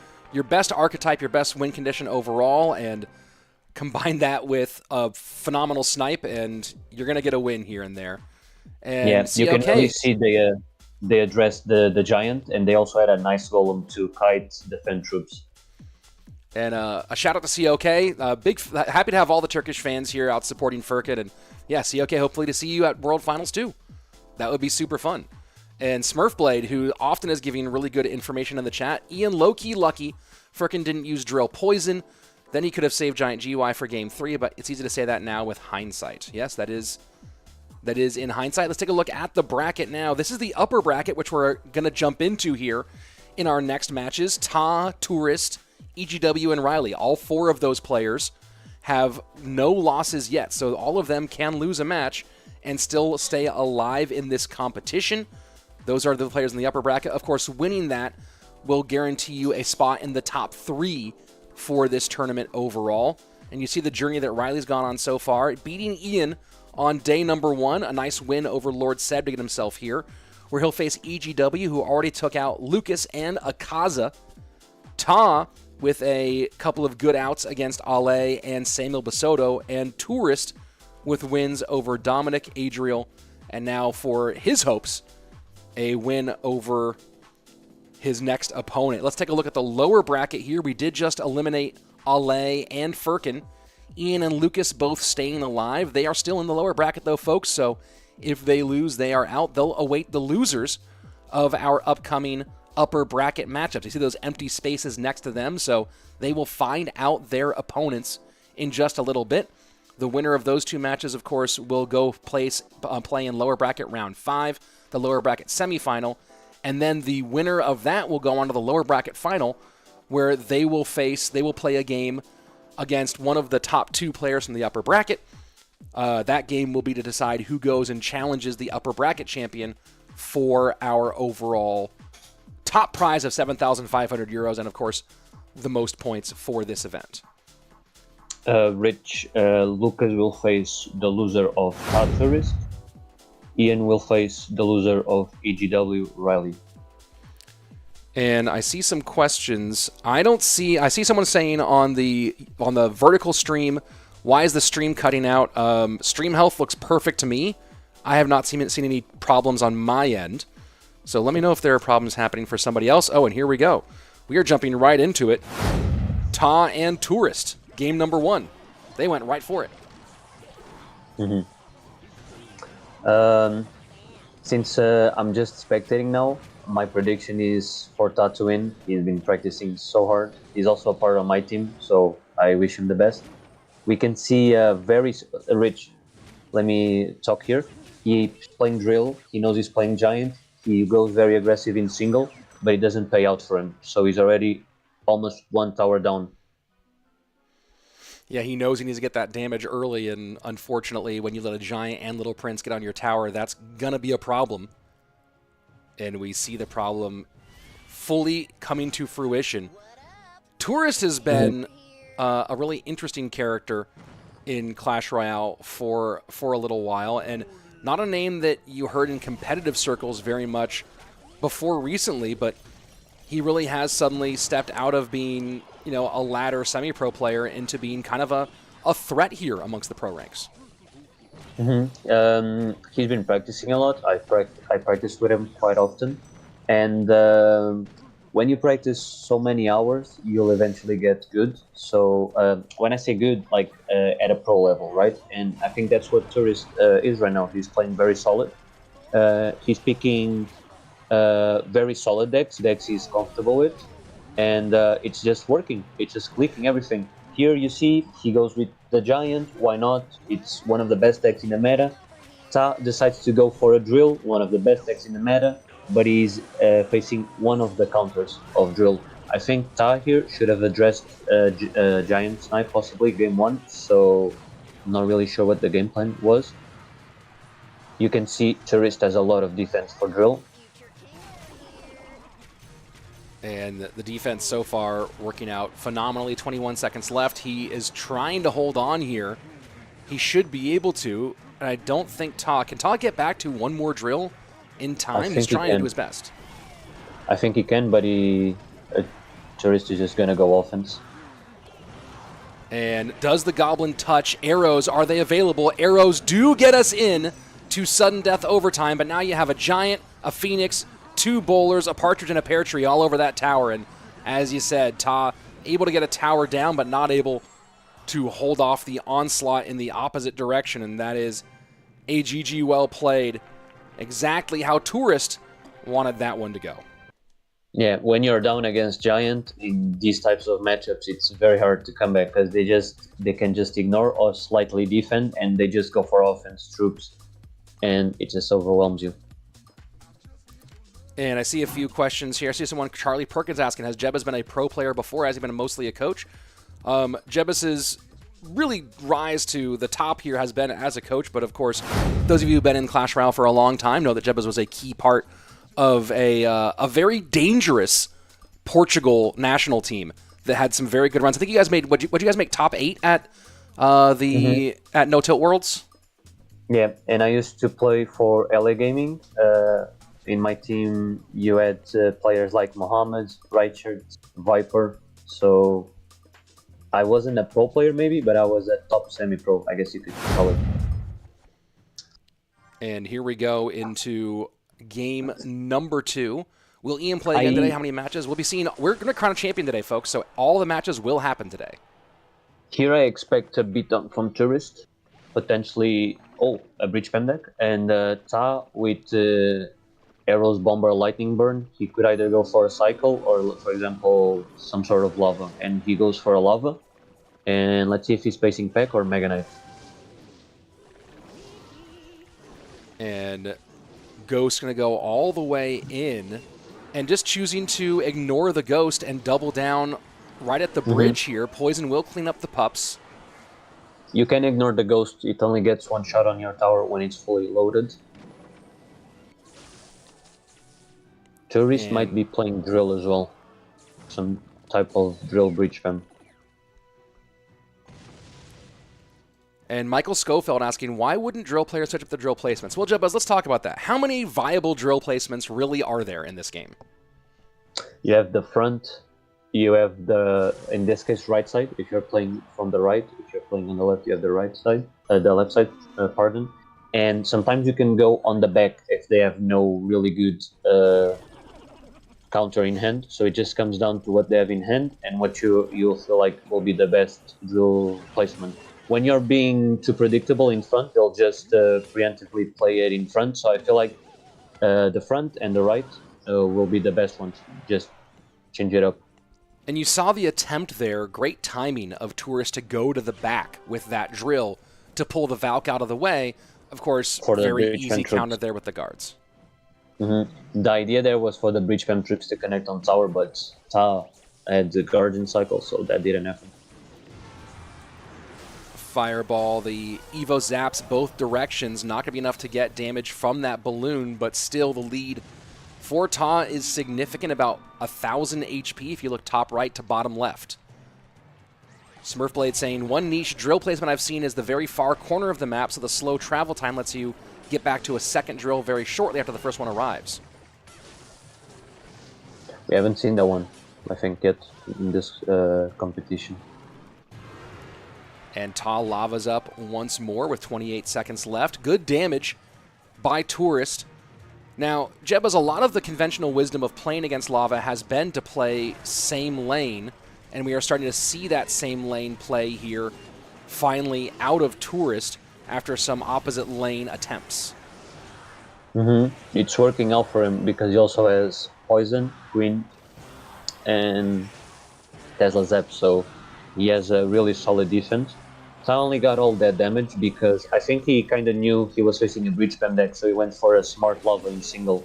archetype, your best win condition overall, and combine that with a phenomenal snipe, and you're going to get a win here and there. And yeah, CLK, you can really see they addressed the Giant, and they also had a nice Golem to kite defend troops. And a shout out to COK. Happy to have all the Turkish fans here out supporting Furkan. And yeah, COK, hopefully to see you at World Finals too. That would be super fun. And Smurfblade, who often is giving really good information in the chat. Ian, low-key lucky. Furkan didn't use Drill Poison. Then he could have saved Giant GY for Game 3, but it's easy to say that now with hindsight. Yes, that is in hindsight. Let's take a look at the bracket now. This is the upper bracket, which we're going to jump into here in our next matches. Ta, Tourist, EGW, and Riley. All four of those players have no losses yet, so all of them can lose a match and still stay alive in this competition. Those are the players in the upper bracket. Of course, winning that will guarantee you a spot in the top 3 for this tournament overall. And you see the journey that Riley's gone on so far, beating Ian on day number 1, a nice win over Lord Seb to get himself here, where he'll face EGW, who already took out Lucas and Akaza. Ta with a couple of good outs against Alay and Samuel Basoto, and Tourist with wins over Dominic, Adriel, and now for his hopes, a win over his next opponent. Let's take a look at the lower bracket here. We did just eliminate Alay and Furkan. Ian and Lucas both staying alive. They are still in the lower bracket though, folks, so if they lose, they are out. They'll await the losers of our upcoming upper bracket matchups. You see those empty spaces next to them, so they will find out their opponents in just a little bit. The winner of those two matches, of course, will go play in lower bracket round 5, the lower bracket semifinal, and then the winner of that will go on to the lower bracket final, where they will play a game against one of the top 2 players from the upper bracket. That game will be to decide who goes and challenges the upper bracket champion for our overall top prize of 7,500 euros, and of course, the most points for this event. Rich, Lucas will face the loser of Tourist. Ian will face the loser of EGW, Riley. And I see some questions. I see someone saying on the vertical stream, why is the stream cutting out? Stream health looks perfect to me. I have not seen any problems on my end. So let me know if there are problems happening for somebody else. Oh, and here we go. We are jumping right into it. Ta and Tourist, game number 1. They went right for it. Mm-hmm. Um, since I'm just spectating now, my prediction is for Ta to win. He's been practicing so hard. He's also a part of my team, so I wish him the best. We can see Rich. Let me talk here. He's playing drill. He knows he's playing giant. He goes very aggressive in single, but it doesn't pay out for him. So he's already almost one tower down. Yeah, he knows he needs to get that damage early, and unfortunately, when you let a giant and little prince get on your tower, that's gonna be a problem. And we see the problem fully coming to fruition. Tourist has been a really interesting character in Clash Royale for a little while, and not a name that you heard in competitive circles very much before recently, but he really has suddenly stepped out of being, a ladder semi-pro player into being kind of a threat here amongst the pro ranks. He's been practicing a lot. I practice with him quite often, and when you practice so many hours, you'll eventually get good. So when I say good, like at a pro level, right? And I think that's what Tourist is right now. He's playing very solid. He's picking very solid decks he's comfortable with, and it's just working. It's just clicking everything. Here you see he goes with the giant. Why not? It's one of the best decks in the meta. Ta decides to go for a drill, one of the best decks in the meta, but he's facing one of the counters of drill. I think Ta here should have addressed giant snipe possibly game one, so I'm not really sure what the game plan was. You can see Tourist has a lot of defense for drill. And the defense so far working out phenomenally. 21 seconds left. He is trying to hold on here. He should be able to. And I don't think can Ta get back to one more drill in time? He's trying to do his best. I think he can, but Tourist is just going to go offense. And does the Goblin touch? Arrows, are they available? Arrows do get us in to sudden death overtime, but now you have a giant, a phoenix, two bowlers, a partridge, and a pear tree all over that tower. And as you said, Ta able to get a tower down, but not able to hold off the onslaught in the opposite direction. And that is a GG well played. Exactly how Tourist wanted that one to go. Yeah, when you're down against Giant in these types of matchups, it's very hard to come back because they can just ignore or slightly defend, and they just go for offense troops, and it just overwhelms you. And I see a few questions here. I see someone, Charlie Perkins, asking, has Jebus been a pro player before? Has he been mostly a coach? Jebus's really rise to the top here has been as a coach, but of course, those of you who've been in Clash Royale for a long time know that Jebus was a key part of a very dangerous Portugal national team that had some very good runs. I think you guys made, what you guys make top 8 at at No Tilt Worlds? Yeah, and I used to play for Alay Gaming. In my team, you had players like Mohammed, Richard, Viper. So I wasn't a pro player maybe, but I was a top semi-pro, I guess you could call it. And here we go into game number 2. Will Ian play again today? How many matches? We'll be seeing. We're going to crown a champion today, folks, so all the matches will happen today. Here I expect a beatdown from Tourist, potentially, a Breach Pem deck, and Ta with Arrows, Bomber, Lightning Burn. He could either go for a cycle or, for example, some sort of lava, and he goes for a lava. And let's see if he's facing Peck or Mega Knight. And Ghost going to go all the way in, and just choosing to ignore the Ghost and double down right at the bridge here. Poison will clean up the pups. You can ignore the Ghost. It only gets one shot on your tower when it's fully loaded. Tourist might be playing Drill as well. Some type of Drill Breach Pem. And Michael Schofield asking, why wouldn't drill players touch up the drill placements? Well, Jebuz, let's talk about that. How many viable drill placements really are there in this game? You have the front, you have the, in this case, right side. If you're playing from the right, if you're playing on the left, you have the right side, the left side, pardon. And sometimes you can go on the back if they have no really good counter in hand. So it just comes down to what they have in hand and what you'll feel like will be the best drill placement. when you're being too predictable in front, they'll just preemptively play it in front. So I feel like the front and the right will be the best ones. Just change it up. And you saw the attempt there, great timing of Tourist to go to the back with that drill to pull the Valk out of the way. Of course, very easy counter there with the guards. Mm-hmm. The idea there was for the Breach Pam troops to connect on tower, but Ta had the Guardian cycle, so that didn't happen. Fireball, the Evo zaps both directions, not going to be enough to get damage from that balloon, but still the lead for Ta is significant, about 1,000 HP if you look top right to bottom left. Smurfblade saying, one niche drill placement I've seen is the very far corner of the map, so the slow travel time lets you get back to a second drill very shortly after the first one arrives. We haven't seen that one, I think, yet in this competition. And Ta lavas up once more with 28 seconds left. Good damage by Tourist. Now, Jebba's, a lot of the conventional wisdom of playing against lava has been to play same lane, and we are starting to see that same lane play here finally out of Tourist after some opposite lane attempts. Mm-hmm. It's working out for him because he also has Poison, Green, and Tesla Zap, so he has a really solid defense. So I only got all that damage because I think he kind of knew he was facing a Breach Spam deck, so he went for a smart lava in single.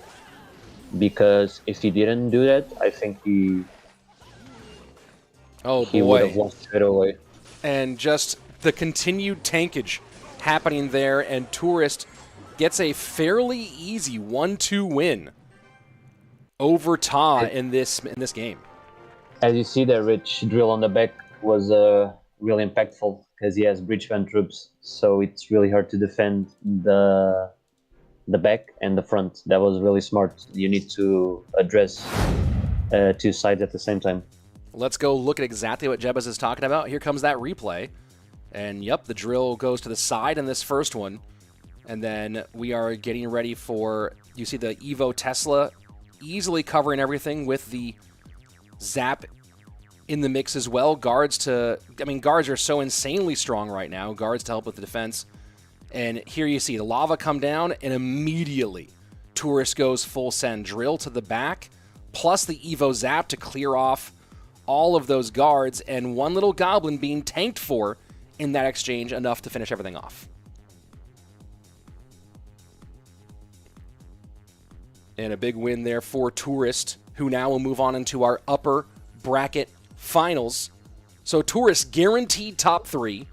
Because if he didn't do that, I think he would have lost straight away. And just the continued tankage happening there, and Tourist gets a fairly easy 1-2 win over Ta in this game. As you see, the Rich drill on the back was really impactful because he has Breach Fan troops, so it's really hard to defend the back and the front. That was really smart. You need to address two sides at the same time. Let's go look at exactly what Jebas is talking about. Here comes that replay. And yep, the drill goes to the side in this first one. And then we are getting ready for, you see the Evo Tesla easily covering everything with the Zap in the mix as well. Guards are so insanely strong right now. Guards to help with the defense. And here you see the lava come down, and immediately Tourist goes full send. Drill to the back, plus the Evo Zap to clear off all of those guards, and one little goblin being tanked for in that exchange, enough to finish everything off. And a big win there for Tourist, who now will move on into our upper bracket finals. So Tourist guaranteed top 3.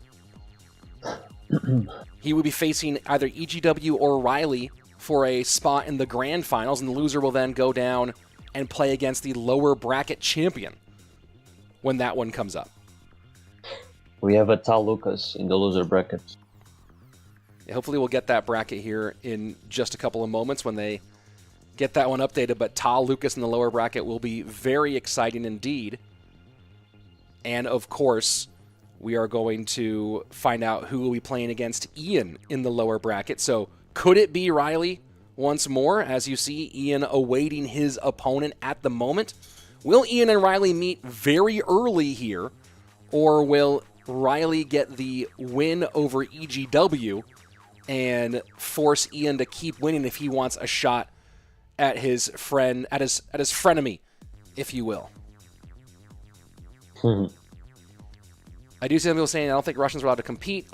He will be facing either EGW or Riley for a spot in the grand finals, and the loser will then go down and play against the lower bracket champion when that one comes up. We have a Tal Lucas in the loser bracket. Hopefully we'll get that bracket here in just a couple of moments when they get that one updated, but Tal Lucas in the lower bracket will be very exciting indeed. And of course, we are going to find out who will be playing against Ian in the lower bracket. So could it be Riley once more? As you see, Ian awaiting his opponent at the moment. Will Ian and Riley meet very early here, or will Riley get the win over EGW and force Ian to keep winning if he wants a shot at his friend, at his frenemy, if you will? I do see some people saying I don't think Russians are allowed to compete.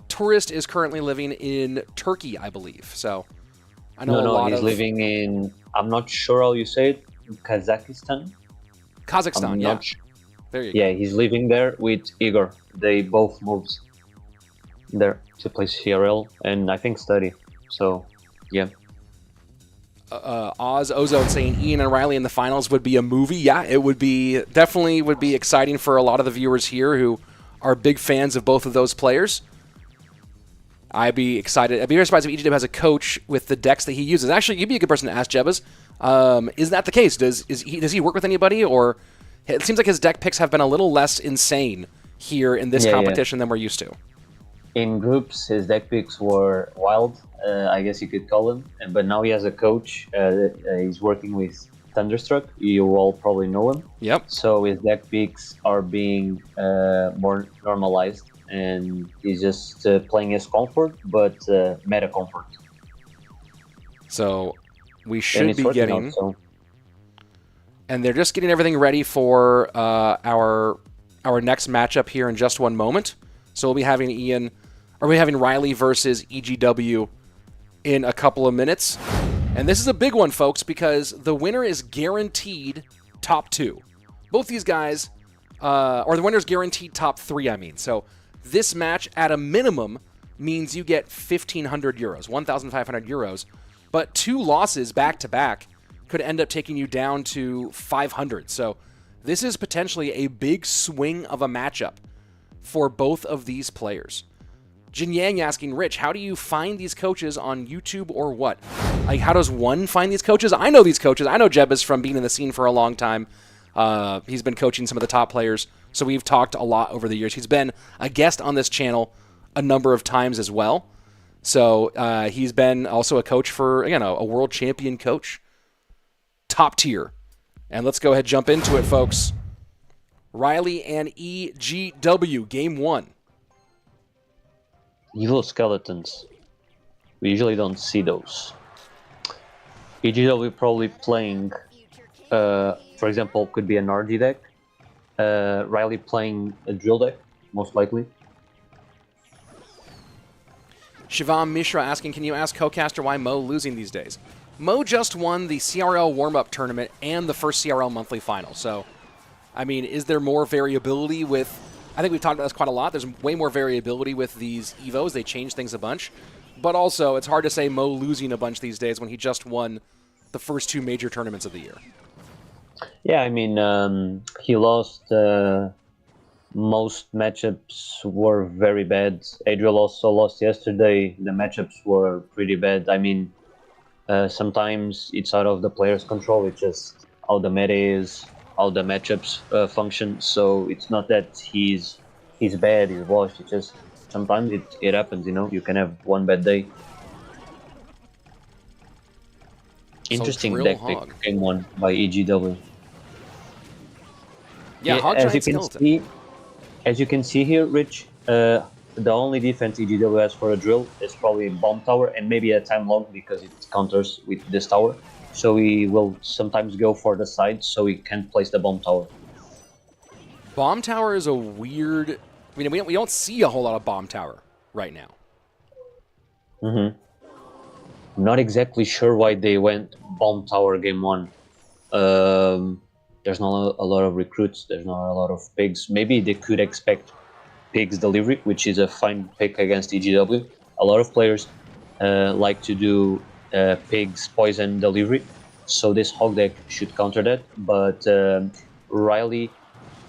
Tourist is currently living in Turkey, I believe. So I know a lot he's living in, I'm not sure how you say it, Kazakhstan? Kazakhstan, yeah. There you go. Yeah, he's living there with Igor. They both moved there to play CRL and I think study. So, yeah. Oz Ozone saying Ian and Riley in the finals would be a movie. Yeah, it would be, definitely would be exciting for a lot of the viewers here who are big fans of both of those players. I'd be excited. I'd be very surprised if EGW has a coach with the decks that he uses. Actually, you'd be a good person to ask, Jebas. Is that the case? Does he work with anybody, or it seems like his deck picks have been a little less insane here in this competition than we're used to. In groups, his deck picks were wild, I guess you could call him. But now he has a coach. He's working with Thunderstruck. You all probably know him. Yep. So his deck picks are being more normalized. and he's just playing as comfort, but meta comfort. So we And should it's be working getting, out, so and they're just getting everything ready for our next matchup here in just one moment. So we'll be having Riley versus EGW in a couple of minutes. And this is a big one, folks, because the winner is guaranteed top 2. Both these guys, or the winner's guaranteed top 3, I mean. So this match, at a minimum, means you get 1,500 euros, 1,500 euros. But 2 losses back-to-back could end up taking you down to 500. So this is potentially a big swing of a matchup for both of these players. Jin Yang asking, Rich, how do you find these coaches on YouTube or what? Like, how does one find these coaches? I know these coaches. I know Jebas from being in the scene for a long time. He's been coaching some of the top players, so we've talked a lot over the years. He's been a guest on this channel a number of times as well. So he's been also a coach for, again, a world champion coach. Top tier. And let's go ahead and jump into it, folks. Riley and EGW, game 1. evil skeletons. We usually don't see those. EGW probably playing, for example, could be an RG deck. Riley playing a drill deck, most likely. Shivam Mishra asking, can you ask CoCaster why Mo losing these days? Mo just won the CRL warm-up tournament and the first CRL monthly final. So, I mean, is there more variability with... I think we've talked about this quite a lot. There's way more variability with these EVOs. They change things a bunch. But also, it's hard to say Mo losing a bunch these days when he just won the first 2 major tournaments of the year. Yeah, I mean, he lost... most matchups were very bad. Adriel also lost yesterday. The matchups were pretty bad. I mean, sometimes it's out of the player's control. It's just how the meta is, how the matchups function. So it's not that he's bad, he's washed. It's just sometimes it happens. You know, you can have one bad day. Interesting deck pick, game 1 by EGW. Yeah, Hog Giant Skeleton. As you can see here, Rich, the only defense EGW has for a drill is probably Bomb Tower and maybe a Time Long because it counters with this tower. So we will sometimes go for the side so we can place the Bomb Tower. Bomb Tower is a weird... I mean, we don't see a whole lot of Bomb Tower right now. Mm-hmm. Not exactly sure why they went Bomb Tower game 1. There's not a lot of recruits, there's not a lot of pigs. Maybe they could expect pigs delivery, which is a fine pick against EGW. A lot of players like to do pigs poison delivery, so this hog deck should counter that. But Riley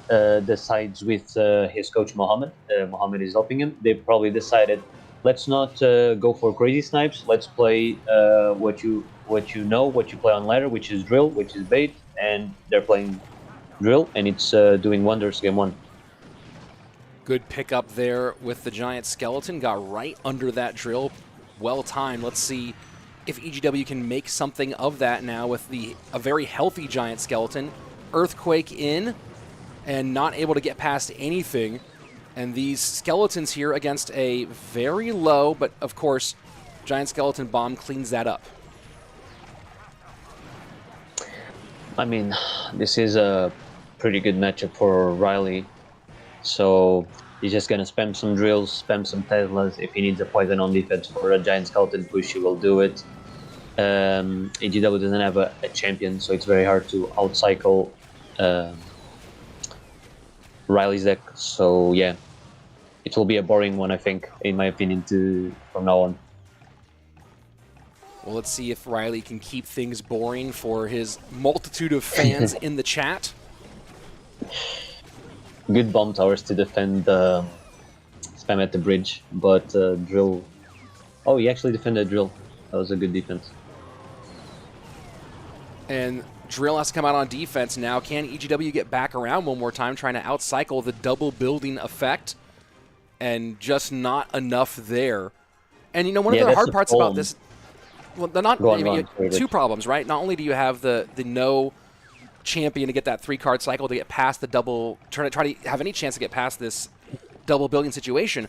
decides with his coach Mohammed. Mohammed is helping him. They probably decided, let's not go for crazy snipes. Let's play what you play on ladder, which is drill, which is bait. And they're playing drill, and it's doing wonders game 1. Good pickup there with the giant skeleton. Got right under that drill. Well timed. Let's see if EGW can make something of that now with a very healthy giant skeleton. Earthquake in, and not able to get past anything. And these skeletons here against a very low, but of course, giant skeleton bomb cleans that up. I mean, this is a pretty good matchup for Riley. So he's just gonna spam some drills, spam some Teslas. If he needs a poison on defense for a giant skeleton push, he will do it. EGW doesn't have a champion, so it's very hard to outcycle Riley's deck. So yeah, it will be a boring one, I think, in my opinion, from now on. Well, let's see if Riley can keep things boring for his multitude of fans in the chat. Good bomb towers to defend spam at the bridge, but drill... Oh, he actually defended drill. That was a good defense. And drill has to come out on defense now. Can EGW get back around one more time, trying to outcycle the double building effect? And just not enough there. And, you know, one of the hard parts about this... Well, they're not two problems, right? Not only do you have the no champion to get that 3-card cycle to get past the double, try to have any chance to get past this double building situation.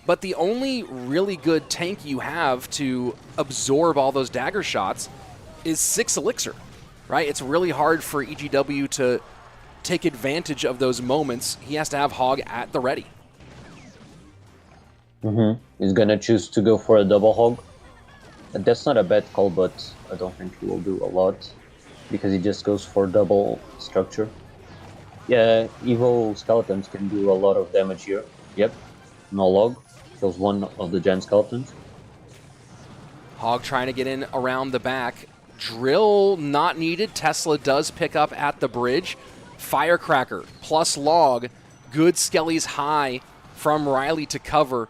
But the only really good tank you have to absorb all those dagger shots is 6 Elixir, right? It's really hard for EGW to take advantage of those moments. He has to have Hog at the ready. He's gonna choose to go for a double Hog. That's not a bad call, but I don't think he will do a lot because he just goes for double structure. Yeah, Evo skeletons can do a lot of damage here. Yep, no log. Kills one of the Gen skeletons. Hog trying to get in around the back. Drill not needed. Tesla does pick up at the bridge. Firecracker plus log. Good Skelly's high from Riley to cover.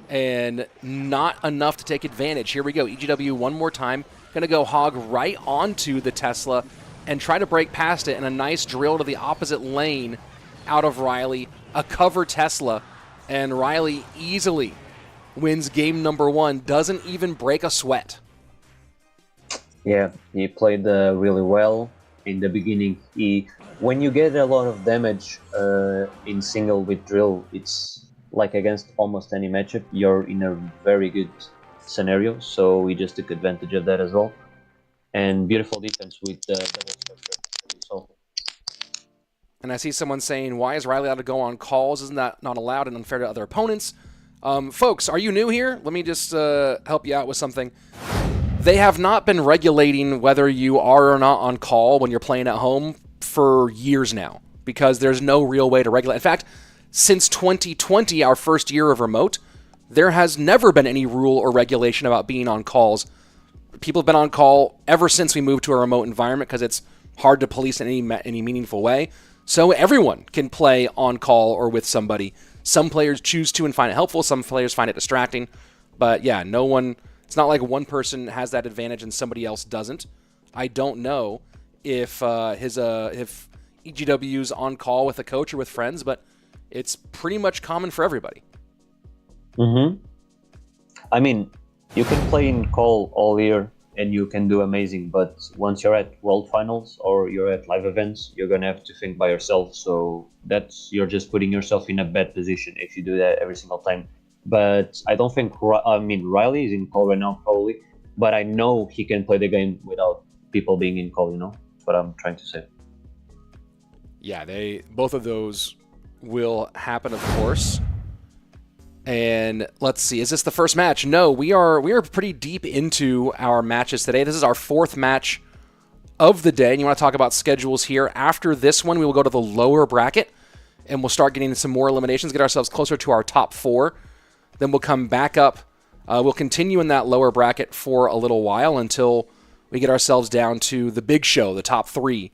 And not enough to take advantage. Here we go. EGW one more time. Going to go Hog right onto the Tesla and try to break past it. And a nice drill to the opposite lane out of Riley. A cover Tesla. And Riley easily wins game number 1. Doesn't even break a sweat. Yeah, he played really well in the beginning. When you get a lot of damage in single with drill, it's like against almost any matchup, you're in a very good scenario. So we just took advantage of that as well. And beautiful defense with the double structure. So. And I see someone saying, why is Riley allowed to go on calls? Isn't that not allowed and unfair to other opponents? Folks, are you new here? Let me just help you out with something. They have not been regulating whether you are or not on call when you're playing at home for years now, because there's no real way to regulate. In fact, since 2020, our first year of remote, there has never been any rule or regulation about being on calls. People have been on call ever since we moved to a remote environment because it's hard to police in any meaningful way. So everyone can play on call or with somebody. Some players choose to and find it helpful. Some players find it distracting. But yeah, no one. It's not like one person has that advantage and somebody else doesn't. I don't know if EGW's on call with a coach or with friends, but it's pretty much common for everybody. I mean, you can play in call all year and you can do amazing, but once you're at World Finals or you're at live events, you're gonna have to think by yourself. So you're just putting yourself in a bad position if you do that every single time. But I don't think, Riley is in call right now probably, but I know he can play the game without people being in call, That's what I'm trying to say. Yeah, both of those will happen, of course. And let's see, is this the first match? No, we are pretty deep into our matches today. This is our 4th match of the day. And you want to talk about schedules here. After this one, we will go to the lower bracket and we'll start getting some more eliminations, get ourselves closer to our top 4. Then we'll come back up. We'll continue in that lower bracket for a little while until we get ourselves down to the big show, the top 3,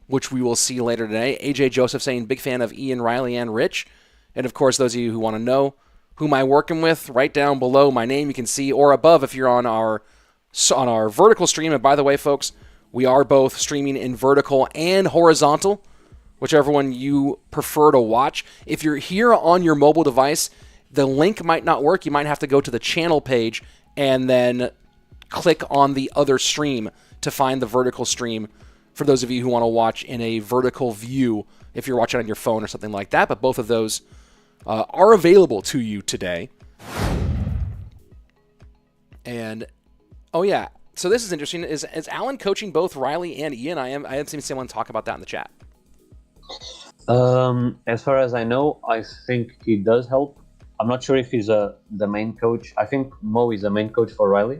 which we will see later today. AJ Joseph saying, big fan of Ian, Riley, and Rich. And of course, those of you who want to know who am I working with, right down below my name you can see, or above if you're on our vertical stream. And by the way, folks, we are both streaming in vertical and horizontal, whichever one you prefer to watch. If you're here on your mobile device, the link might not work. You might have to go to the channel page and then click on the other stream to find the vertical stream for those of you who want to watch in a vertical view if you're watching on your phone or something like that. But both of those are available to you today. And, oh yeah, so this is interesting. Is Alan coaching both Riley and Ian? I haven't seen someone talk about that in the chat. As far as I know, I think he does help. I'm not sure if he's the main coach. I think Mo is the main coach for Riley,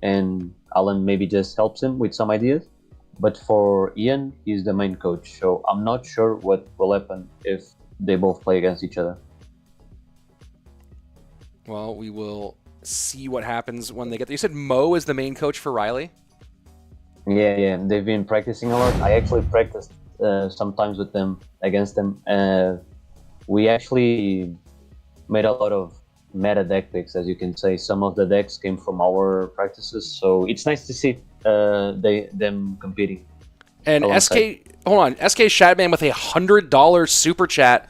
and Alan maybe just helps him with some ideas. But for Ian, he's the main coach. So I'm not sure what will happen if they both play against each other. Well, we will see what happens when they get there. You said Mo is the main coach for Riley? Yeah. They've been practicing a lot. I actually practiced sometimes with them, against them. We actually made a lot of meta deck picks, as you can say. Some of the decks came from our practices, so it's nice to see them competing. And SK Shadman with $100 super chat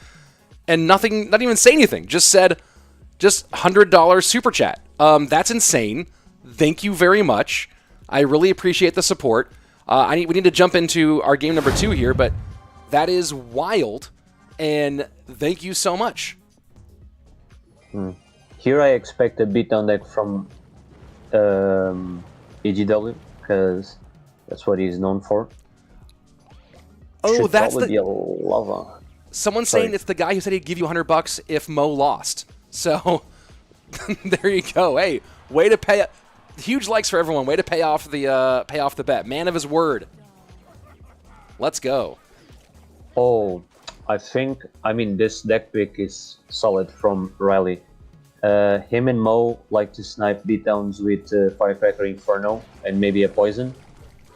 and not even say anything. Just said, just $100 super chat. That's insane. Thank you very much. I really appreciate the support. We need to jump into our game number 2 here, but that is wild, and thank you so much. Here I expect a beatdown deck from EGW, because that's what he's known for. Oh, Should that's probably be a lava. Someone's Sorry. saying it's the guy who said he'd give you $100 if Mo lost. So there you go. Hey, way to pay. Huge likes for everyone. Way to pay off the bet. Man of his word. Let's go. Oh, I mean, this deck pick is solid from Riley. Him and Mo like to snipe beatdowns with Firecracker Inferno and maybe a Poison.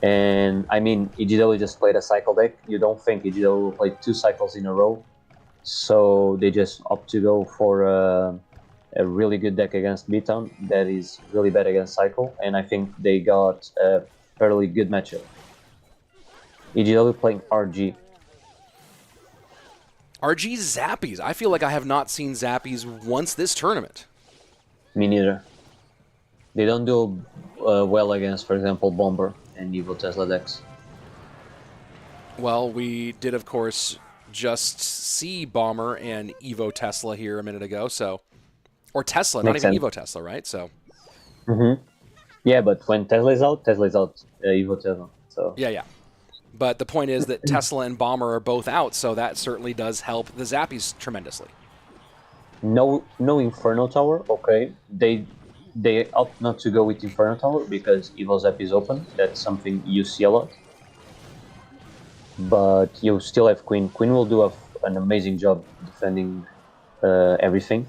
And I mean, EGW just played a cycle deck. You don't think EGW will play 2 cycles in a row. So they just opt to go for a really good deck against beatdown that is really bad against cycle. And I think they got a fairly good matchup. EGW playing RG. RG Zappies. I feel like I have not seen Zappies once this tournament. Me neither. They don't do well against, for example, Bomber and Evo Tesla decks. Well, we did, of course, just see Bomber and Evo Tesla here a minute ago, so... Or Tesla, not even Evo Tesla, right? So... Yeah, but when Tesla is out, Evo Tesla. So Yeah. But the point is that Tesla and Bomber are both out, so that certainly does help the Zappies tremendously. no Inferno Tower, okay. They opt not to go with Inferno Tower because Evo Zap is open. That's something you see a lot. But you still have Queen. Queen will do an amazing job defending everything.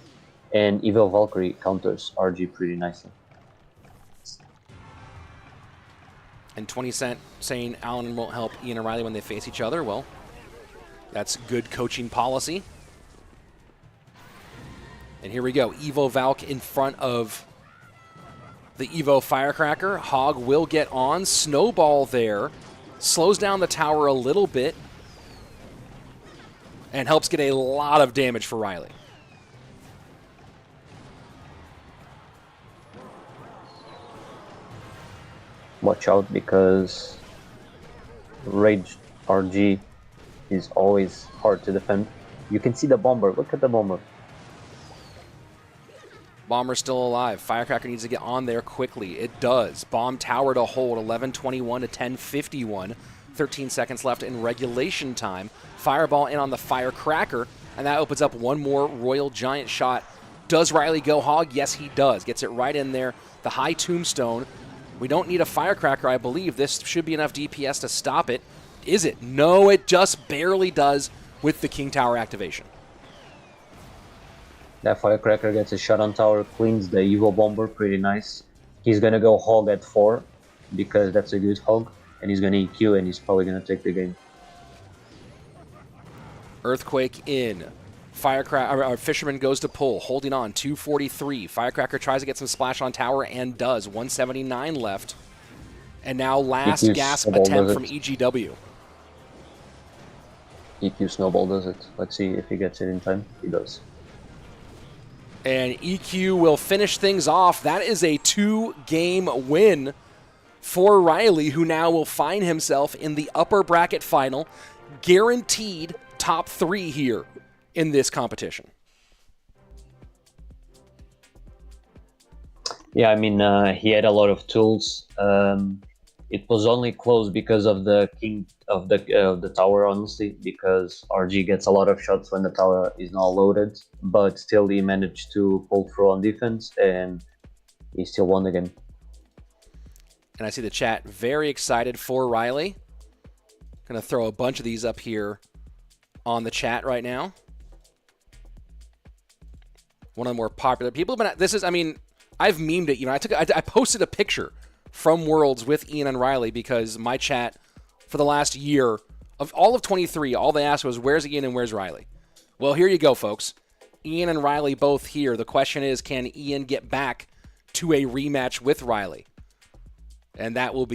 And Evo Valkyrie counters RG pretty nicely. And 20 Cent saying Allen won't help Ian and Riley when they face each other. Well, that's good coaching policy. And here we go. Evo Valk in front of the Evo Firecracker. Hog will get on. Snowball there. Slows down the tower a little bit. And helps get a lot of damage for Riley. Watch out, because Rage RG is always hard to defend. You can see the Bomber. Look at the Bomber. Bomber's still alive. Firecracker needs to get on there quickly. It does. Bomb tower to hold. 11:21 to 10:51. 13 seconds left in regulation time. Fireball in on the Firecracker, and that opens up one more Royal Giant shot. Does Riley go hog? Yes, he does. Gets it right in there. The high tombstone. We don't need a Firecracker, I believe. This should be enough DPS to stop it. Is it? No, it just barely does with the King Tower activation. That Firecracker gets a shot on tower, cleans the Evo Bomber pretty nice. He's gonna go hog at 4 because that's a good hog, and he's gonna EQ and he's probably gonna take the game. Earthquake in. Firecracker, Fisherman goes to pull, holding on, 243. Firecracker tries to get some splash on tower and does. 179 left. And now last gasp attempt from EGW. EQ Snowball does it. Let's see if he gets it in time. He does. And EQ will finish things off. That is a 2-game win for Riley, who now will find himself in the upper bracket final. Guaranteed top 3 here in this competition. Yeah, I mean, he had a lot of tools. It was only close because of the king of the tower, honestly, because RG gets a lot of shots when the tower is not loaded. But still, he managed to pull through on defense, and he still won the game. And I see the chat very excited for Riley. Going to throw a bunch of these up here on the chat right now. One of the more popular people. But this is, I mean, I've memed it. You know, I posted a picture from Worlds with Ian and Riley because my chat for the last year of all of 23, all they asked was, where's Ian and where's Riley? Well, here you go, folks. Ian and Riley both here. The question is, can Ian get back to a rematch with Riley? And that will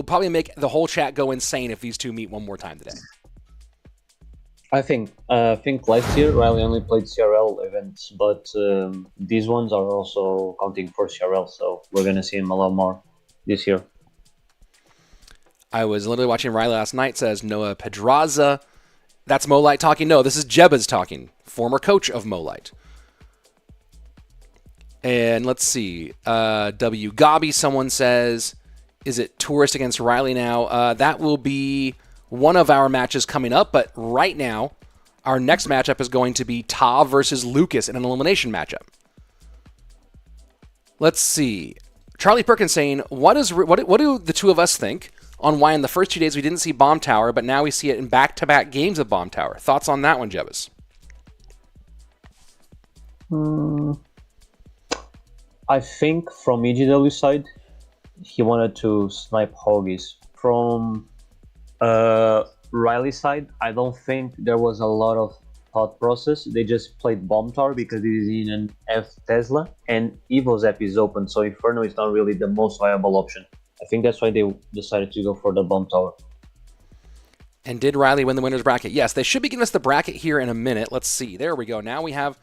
probably make the whole chat go insane if these two meet one more time today. I think last year Riley only played CRL events, but these ones are also counting for CRL, so we're gonna see him a lot more this year. I was literally watching Riley last night. Says Noah Pedraza. That's Molite talking. No, this is Jeba's talking, former coach of Molite. And let's see. W. Gobby, someone says, is it Tourist against Riley now? That will be one of our matches coming up, but right now, our next matchup is going to be Ta versus Lucas in an elimination matchup. Let's see. Charlie Perkins saying, what do the two of us think on why in the first 2 days we didn't see Bomb Tower, but now we see it in back-to-back games of Bomb Tower? Thoughts on that one, Jebbas? I think from EGW's side, he wanted to snipe Hoggies. From Riley's side, I don't think there was a lot of thought process. They just played Bomb Tower because it is in an F Tesla, and Evo's app is open, so Inferno is not really the most viable option. I think that's why they decided to go for the Bomb Tower. And did Riley win the winner's bracket? Yes, they should be giving us the bracket here in a minute. Let's see. There we go. Now we have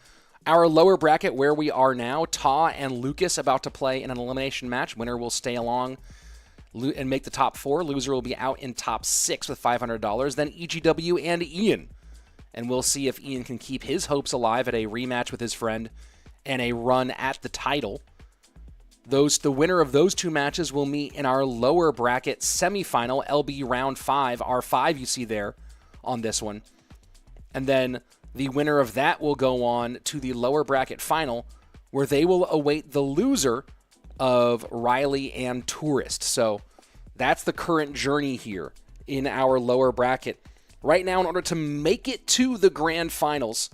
our lower bracket where we are now. Ta and Lucas about to play in an elimination match. Winner will stay along and make the top 4. Loser will be out in top 6 with $500. Then EGW and Ian. And we'll see if Ian can keep his hopes alive at a rematch with his friend and a run at the title. The winner of those 2 matches will meet in our lower bracket semifinal, LB round 5, R5 you see there on this one. And then the winner of that will go on to the lower bracket final, where they will await the loser of Riley and Tourist. So that's the current journey here in our lower bracket. Right now, in order to make it to the grand finals,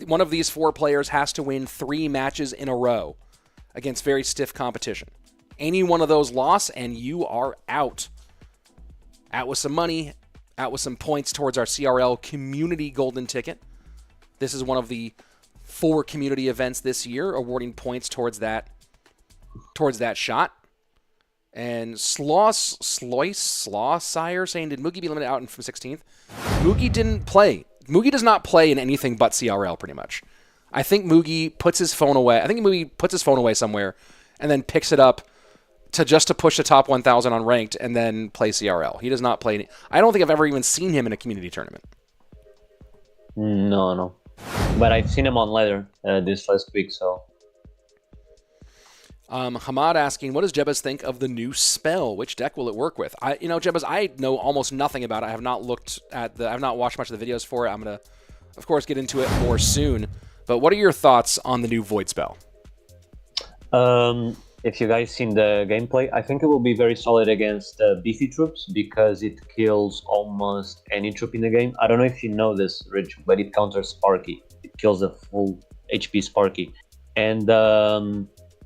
one of these 4 players has to win 3 matches in a row against very stiff competition. Any one of those lost, and you are out. Out with some money, out with some points towards our CRL community golden ticket. This is one of the 4 community events this year, awarding points towards that shot. And Slawsire saying, did Moogie be limited out from 16th? Moogie didn't play. Moogie does not play in anything but CRL, pretty much. I think Moogie puts his phone away. I think Moogie puts his phone away somewhere and then picks it up to push the top 1,000 on ranked and then play CRL. He does not play any. I don't think I've ever even seen him in a community tournament. No. But I've seen him on ladder this last week, so... Hamad asking, what does Jebbas think of the new spell? Which deck will it work with? Jebbas, I know almost nothing about it. I have not I've not watched much of the videos for it. I'm going to, of course, get into it more soon. But what are your thoughts on the new Void spell? If you guys seen the gameplay, I think it will be very solid against beefy troops because it kills almost any troop in the game. I don't know if you know this, Rich, but it counters Sparky. It kills the full HP Sparky. And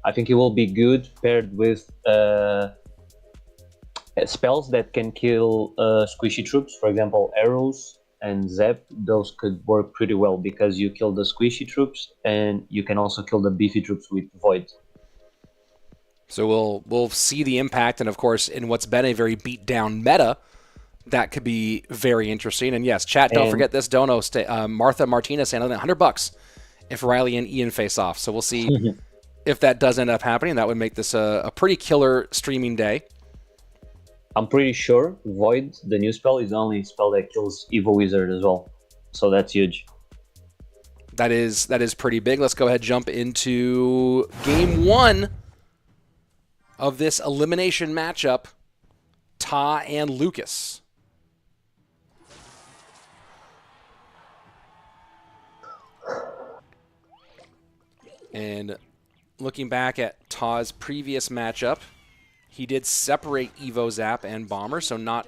I think it will be good paired with spells that can kill squishy troops. For example, arrows and zap. Those could work pretty well because you kill the squishy troops and you can also kill the beefy troops with Void. So we'll see the impact, and of course, in what's been a very beat down meta, that could be very interesting. And yes, chat, don't forget this dono. Martha Martinez saying $100 if Riley and Ian face off. So we'll see if that does end up happening. That would make this a pretty killer streaming day. I'm pretty sure Void, the new spell, is the only spell that kills Evil Wizard as well. So that's huge. That is pretty big. Let's go ahead and jump into game 1 of this elimination matchup, Ta and Lucas. And looking back at Ta's previous matchup, he did separate Evo Zap and Bomber, so not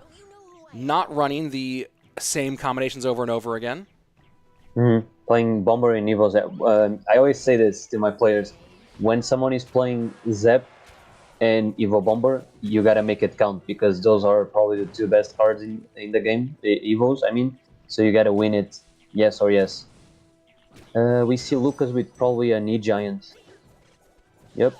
running the same combinations over and over again. Playing Bomber and Evo Zap. I always say this to my players. When someone is playing Zap and Evo Bomber, you gotta make it count because those are probably the 2 best cards in the game, the Evos, I mean. So you gotta win it, yes or yes. We see Lucas with probably a knee giant. Yep.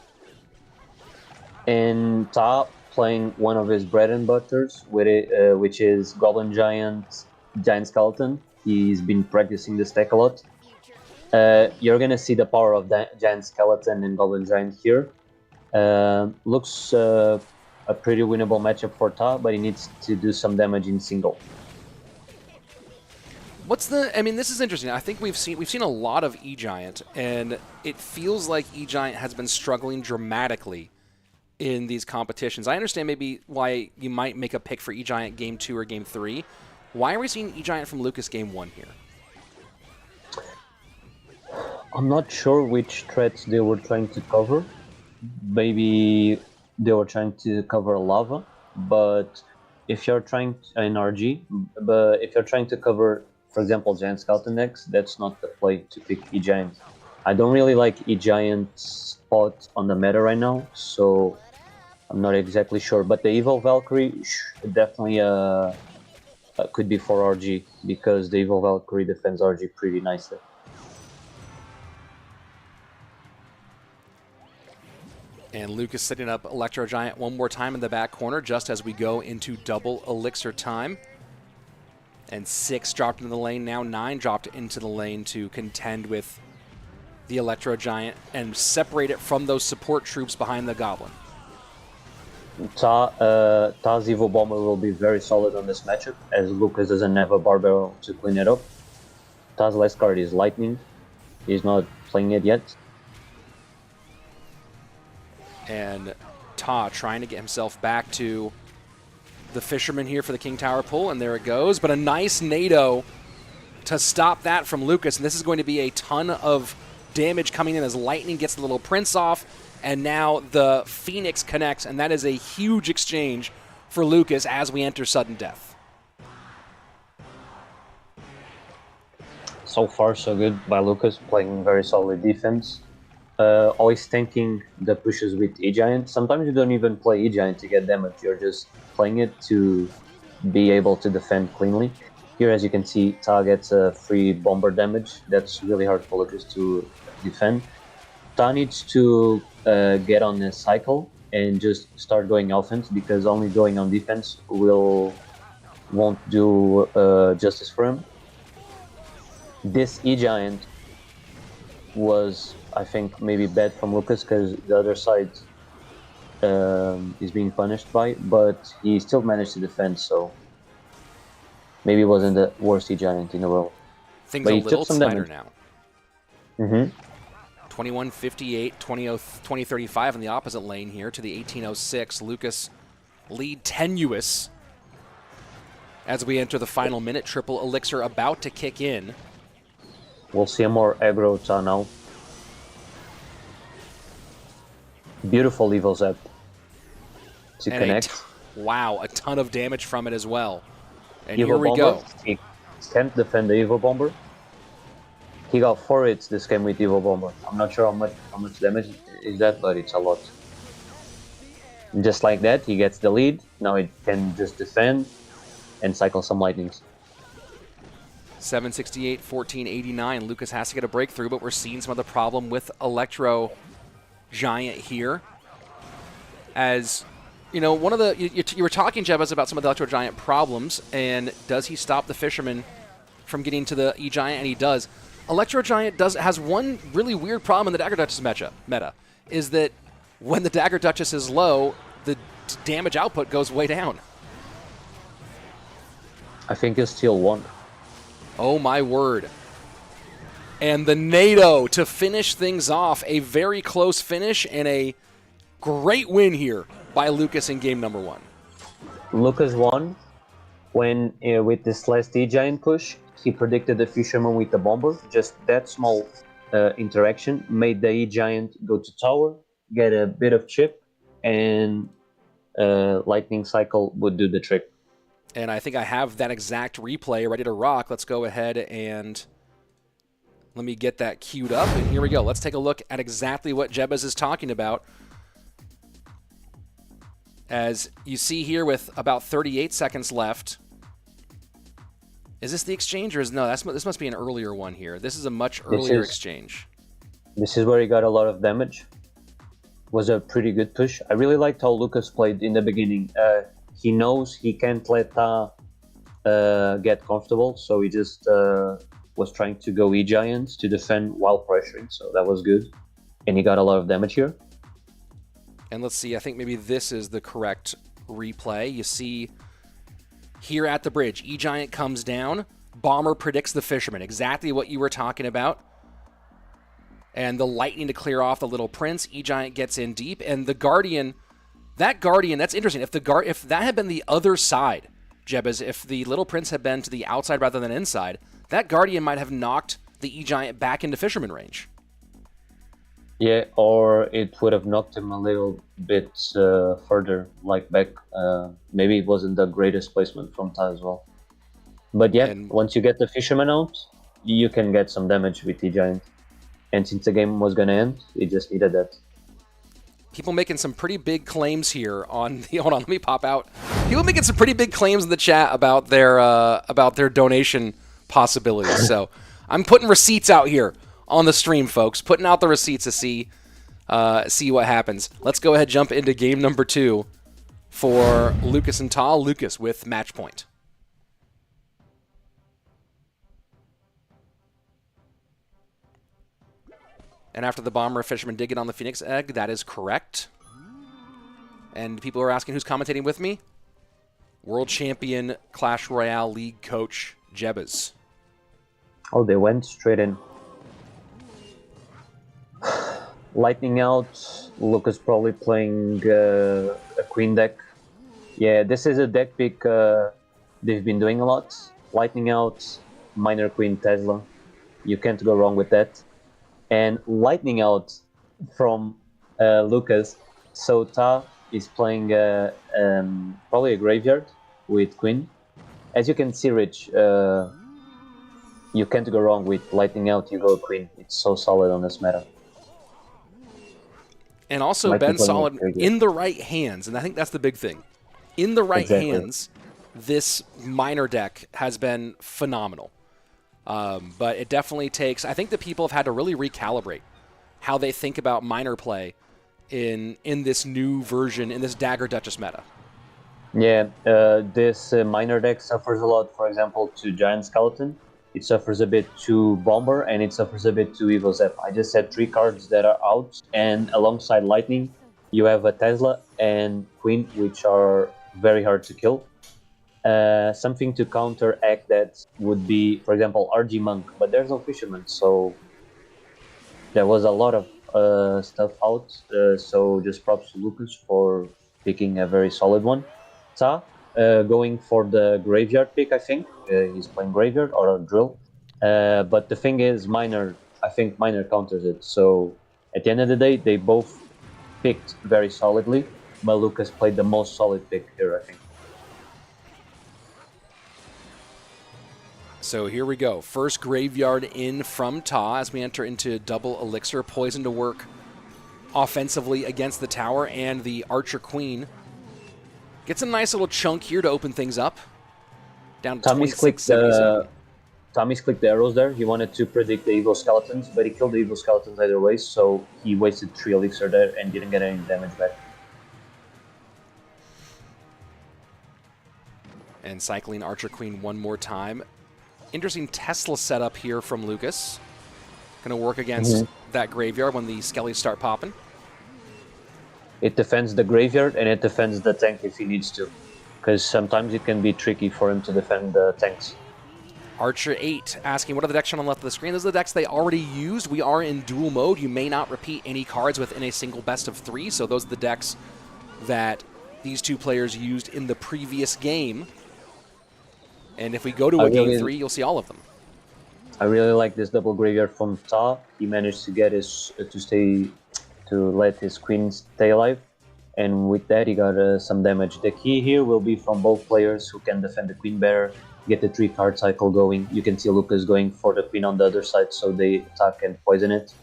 And Ta playing one of his bread and butters, with it, which is Goblin Giant, Giant Skeleton. He's been practicing this deck a lot. You're gonna see the power of Giant Skeleton and Goblin Giant here. Looks a pretty winnable matchup for Ta, but he needs to do some damage in single. I mean, this is interesting. I think we've seen a lot of E-Giant, and it feels like E-Giant has been struggling dramatically in these competitions. I understand maybe why you might make a pick for E-Giant Game 2 or Game 3. Why are we seeing E-Giant from Lucas Game 1 here? I'm not sure which threats they were trying to cover. Maybe they were trying to cover lava, but if you're trying in RG, but if you're trying to cover, for example, Giant Skeleton X, that's not the play to pick E-Giant. I don't really like E-Giant's spot on the meta right now, so I'm not exactly sure. But the Evil Valkyrie definitely could be for RG, because the Evil Valkyrie defends RG pretty nicely. And Lucas setting up Electro Giant one more time in the back corner just as we go into double elixir time. And 6 dropped into the lane, now 9 dropped into the lane to contend with the Electro Giant and separate it from those support troops behind the Goblin. Ta's Evo Bomber will be very solid on this matchup, as Lucas doesn't have a Barbaro to clean it up. Ta's last card is Lightning. He's not playing it yet. And Ta trying to get himself back to the Fisherman here for the King Tower pull, and there it goes. But a nice NATO to stop that from Lucas, and this is going to be a ton of damage coming in as Lightning gets the little Prince off, and now the Phoenix connects, and that is a huge exchange for Lucas as we enter sudden death. So far, so good by Lucas, playing very solid defense. Always tanking the pushes with E-Giant. Sometimes you don't even play E-Giant to get damage, you're just playing it to be able to defend cleanly. Here, as you can see, Ta gets a free bomber damage. That's really hard for Lucas to defend. Ta needs to get on the cycle and just start going offense, because only going on defense won't do justice for him. This E-Giant was, I think, maybe bad from Lucas, because the other side is being punished by, but he still managed to defend, so maybe it wasn't the worst E-Giant in the world. Things but a little tighter now. Mm-hmm. 21:58, 20:35 in the opposite lane here to the 18:06. Lucas lead tenuous as we enter the final minute. Triple elixir about to kick in. We'll see a more aggro Ta now. Beautiful Evil Zap to And connect. Wow, a ton of damage from it as well. And Evo here we Bomber. go. He can't defend the Evo Bomber. He got 4 hits this game with Evo Bomber. I'm not sure how much damage is that, but it's a lot. And just like that, he gets the lead. Now he can just defend and cycle some lightnings. 768, 1489. Lucas has to get a breakthrough, but we're seeing some of the problem with Electro Giant here. As you know, one of the you were talking, Jebas, about some of the Electro Giant problems, and does he stop the Fisherman from getting to the E-Giant? And he does. Electro Giant has one really weird problem in the Dagger Duchess meta, is that when the Dagger Duchess is low, the damage output goes way down. I think he'll steal 1. Oh my word. And the NATO to finish things off. A very close finish and a great win here by Lucas in game number 1. Lucas won when, with this last E-Giant push, he predicted the Fisherman with the Bomber. Just that small interaction made the E-Giant go to tower, get a bit of chip, and Lightning Cycle would do the trick. And I think I have that exact replay ready to rock. Let's go ahead and let me get that queued up. And here we go. Let's take a look at exactly what Jebas is talking about. As you see here with about 38 seconds left. Is this the exchange or is no? This must be an earlier one here. This is a much earlier exchange. This is where he got a lot of damage. Was a pretty good push. I really liked how Lucas played in the beginning. He knows he can't let Ta get comfortable, so he just was trying to go E-Giants to defend while pressuring, so that was good. And he got a lot of damage here. And let's see, I think maybe this is the correct replay. You see here at the bridge, E-Giant comes down, Bomber predicts the Fisherman, exactly what you were talking about. And the Lightning to clear off the Little Prince. E-Giant gets in deep, and the Guardian, that's interesting. If that had been the other side, Jebas, if the Little Prince had been to the outside rather than inside, that Guardian might have knocked the E-Giant back into Fisherman range. Yeah, or it would have knocked him a little bit further, like back. Maybe it wasn't the greatest placement from Ta as well. But yeah, once you get the Fisherman out, you can get some damage with E-Giant. And since the game was going to end, it just needed that. People making some pretty big claims here on the... Hold on, let me pop out. People making some pretty big claims in the chat about their donation possibilities. So I'm putting receipts out here on the stream, folks. Putting out the receipts to see what happens. Let's go ahead and jump into game number 2 for Lucas and Ta. Lucas with match point. And after the Bomber, Fisherman did get on the Phoenix Egg. That is correct. And people are asking who's commentating with me. World Champion Clash Royale League coach Jebas. Oh, they went straight in. Lightning out. Lucas probably playing a Queen deck. Yeah, this is a deck pick they've been doing a lot. Lightning out, Minor Queen Tesla. You can't go wrong with that. And Lightning out from Lucas. So Ta is playing probably a Graveyard with Queen. As you can see, Rich, you can't go wrong with Lightning out, you go Queen. It's so solid on this meta. And also been solid in the right hands, and I think that's the big thing. In the right hands, this Minor deck has been phenomenal. But it definitely takes... I think that people have had to really recalibrate how they think about Minor play in this new version, in this Dagger Duchess meta. Yeah, this Minor deck suffers a lot, for example, to Giant Skeleton. It suffers a bit to Bomber, and it suffers a bit to Evo Zep. I just said 3 cards that are out, and alongside Lightning, you have a Tesla and Queen, which are very hard to kill. Something to counteract that would be, for example, RG Monk, but there's no Fisherman, so there was a lot of stuff out, so just props to Lucas for picking a very solid one. Ta, going for the Graveyard pick, I think. He's playing Graveyard or a Drill. But the thing is, I think Minor counters it, so at the end of the day, they both picked very solidly, but Lucas played the most solid pick here, I think. So here we go. First Graveyard in from Ta as we enter into double Elixir. Poison to work offensively against the tower, and the Archer Queen gets a nice little chunk here to open things up. Down to Tommy's clicked the arrows there. He wanted to predict the Evil Skeletons, but he killed the Evil Skeletons either way, so he wasted 3 Elixir there and didn't get any damage back. And cycling Archer Queen one more time. Interesting Tesla setup here from Lucas. Going to work against that Graveyard when the Skellies start popping. It defends the Graveyard and it defends the tank if he needs to, because sometimes it can be tricky for him to defend the tanks. Archer 8 asking, what are the decks shown on the left of the screen? Those are the decks they already used. We are in dual mode. You may not repeat any cards within a single best of 3, so those are the decks that these two players used in the previous game. And if we go to a game 3, you'll see all of them. I really like this double Graveyard from Ta. He managed to get his to let his Queen stay alive, and with that he got some damage. The key here will be from both players who can defend the Queen better, get the 3-card cycle going. You can see Lucas going for the Queen on the other side, so they attack and poison it.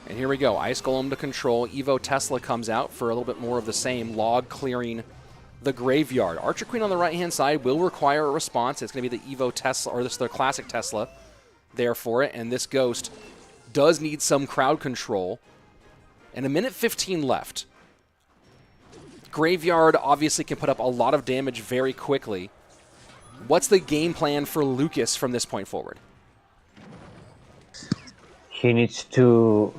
And here we go. Ice Golem to control. Evo Tesla comes out for a little bit more of the same. Log clearing the Graveyard. Archer Queen on the right-hand side will require a response. It's going to be the Evo Tesla, or this is their classic Tesla there for it. And this Ghost does need some crowd control. And 1:15 left. Graveyard obviously can put up a lot of damage very quickly. What's the game plan for Lucas from this point forward? He needs to,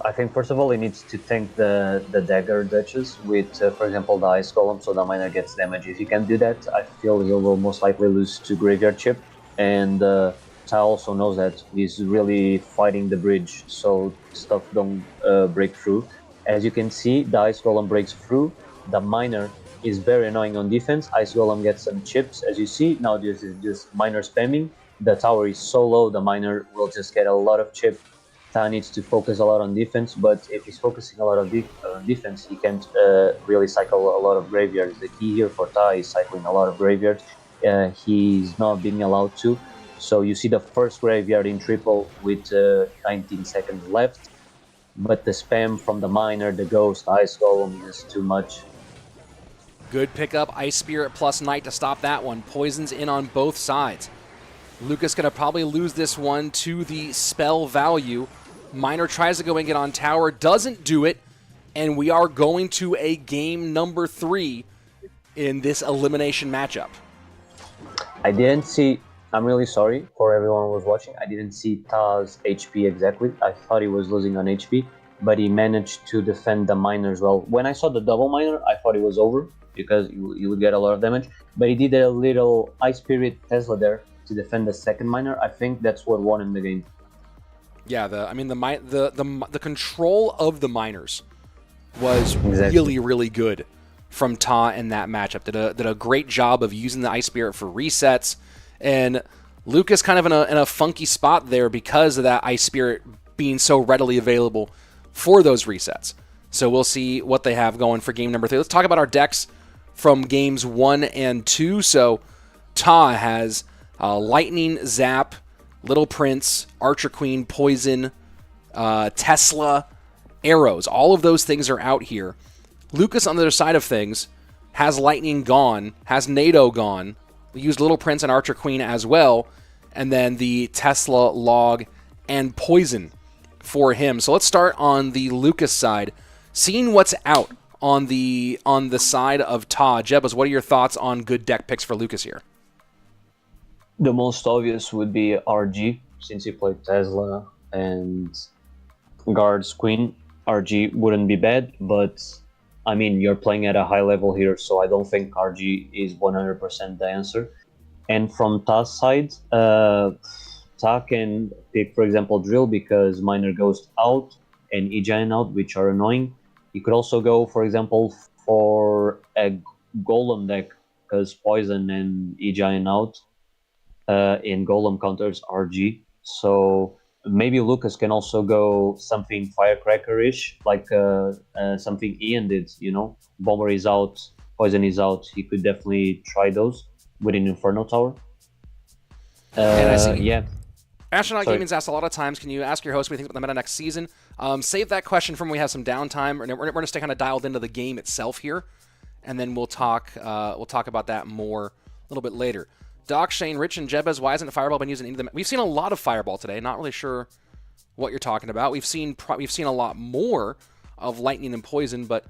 I think, first of all, he needs to tank the dagger duchess with, for example, the ice golem, so the miner gets damage. If he can do that, I feel he will most likely lose to graveyard chip. And Ta also knows that he's really fighting the bridge, so stuff don't break through. As you can see, the ice golem breaks through. The miner is very annoying on defense. Ice golem gets some chips, as you see. Now this is just miner spamming. The tower is so low, the miner will just get a lot of chip. Ta needs to focus a lot on defense, but if he's focusing a lot of defense, he can't really cycle a lot of graveyards. The key here for Ta is cycling a lot of graveyards. He's not being allowed to. So you see the first graveyard in triple with 19 seconds left, but the spam from the miner, the ghost, ice golem is too much. Good pickup, Ice Spirit plus Knight to stop that one. Poison's in on both sides. Lucas going to probably lose this one to the spell value. Miner tries to go and get on tower, doesn't do it, and we are going to a game number 3 in this elimination matchup. I didn't see, I'm really sorry for everyone who was watching, I didn't see Ta's HP exactly. I thought he was losing on HP, but he managed to defend the miner as well. When I saw the double miner, I thought it was over because you would get a lot of damage, but he did a little Ice Spirit Tesla there to defend the second miner. I think that's what won in the game. Yeah, the control of the miners was really good from Ta in that matchup. Did a great job of using the Ice Spirit for resets, and Lucas kind of in a funky spot there because of that Ice Spirit being so readily available for those resets. So we'll see what they have going for game number 3. Let's talk about our decks from games 1 and 2. So Ta has Lightning, Zap, Little Prince, Archer Queen, Poison, Tesla, Arrows. All of those things are out here. Lucas, on the other side of things, has Lightning gone, has NATO gone. We used Little Prince and Archer Queen as well, and then the Tesla, Log, and Poison for him. So let's start on the Lucas side. Seeing what's out on the side of Ta. Jebas, what are your thoughts on good deck picks for Lucas here? The most obvious would be RG, since he played Tesla and guards Queen. RG wouldn't be bad, but I mean, you're playing at a high level here, so I don't think RG is 100% the answer. And from Ta's side, Ta can pick, for example, Drill, because Miner goes out and E-Giant out, which are annoying. You could also go, for example, for a Golem deck, because Poison and E-Giant out. In Golem counters RG, so maybe Lucas can also go something Firecracker-ish, like something Ian did, you know? Bomber is out, Poison is out, he could definitely try those with an Inferno Tower. And I see. Yeah. Astronaut Gaming's asked a lot of times, can you ask your host what you think about the meta next season? Save that question from when we have some downtime. We're going to stay kind of dialed into the game itself here, and then we'll talk about that more a little bit later. Doc, Shane, Rich, and Jebez, why hasn't Fireball been used in any of them? We've seen a lot of Fireball today. Not really sure what you're talking about. We've seen a lot more of Lightning and Poison, but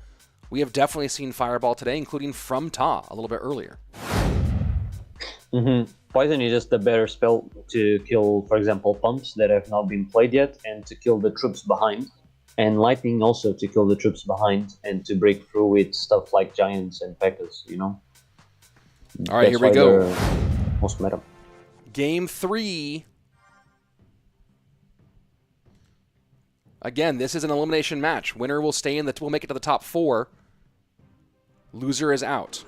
we have definitely seen Fireball today, including from Ta a little bit earlier. Poison is just a better spell to kill, for example, pumps that have not been played yet, and to kill the troops behind. And Lightning also to kill the troops behind and to break through with stuff like Giants and P.E.K.K.A.s, you know? All right, here we go. Most meta. Game 3. Again, this is an elimination match. Winner will stay in will make it to the top 4. Loser is out.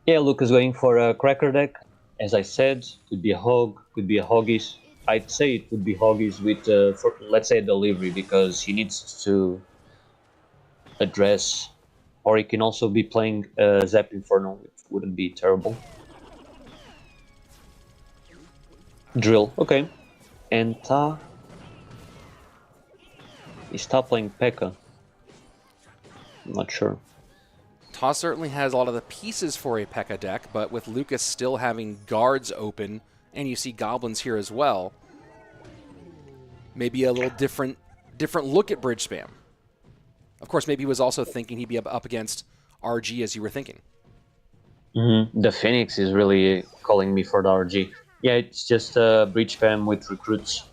Yeah, Luke is going for a Cracker deck. As I said, could be a Hog, could be a Hoggies. I'd say it would be Hoggies with, let's say, a delivery, because he needs to address. Or he can also be playing Zap Inferno, which wouldn't be terrible. Drill, okay. And Ta. Is Ta playing P.E.K.K.A.? I'm not sure. Ta certainly has a lot of the pieces for a P.E.K.K.A. deck, but with Lucas still having guards open, and you see goblins here as well, maybe a little different look at bridge spam. Of course, maybe he was also thinking he'd be up against RG as you were thinking. The Phoenix is really calling me for the RG. Yeah, it's just a breach spam with recruits,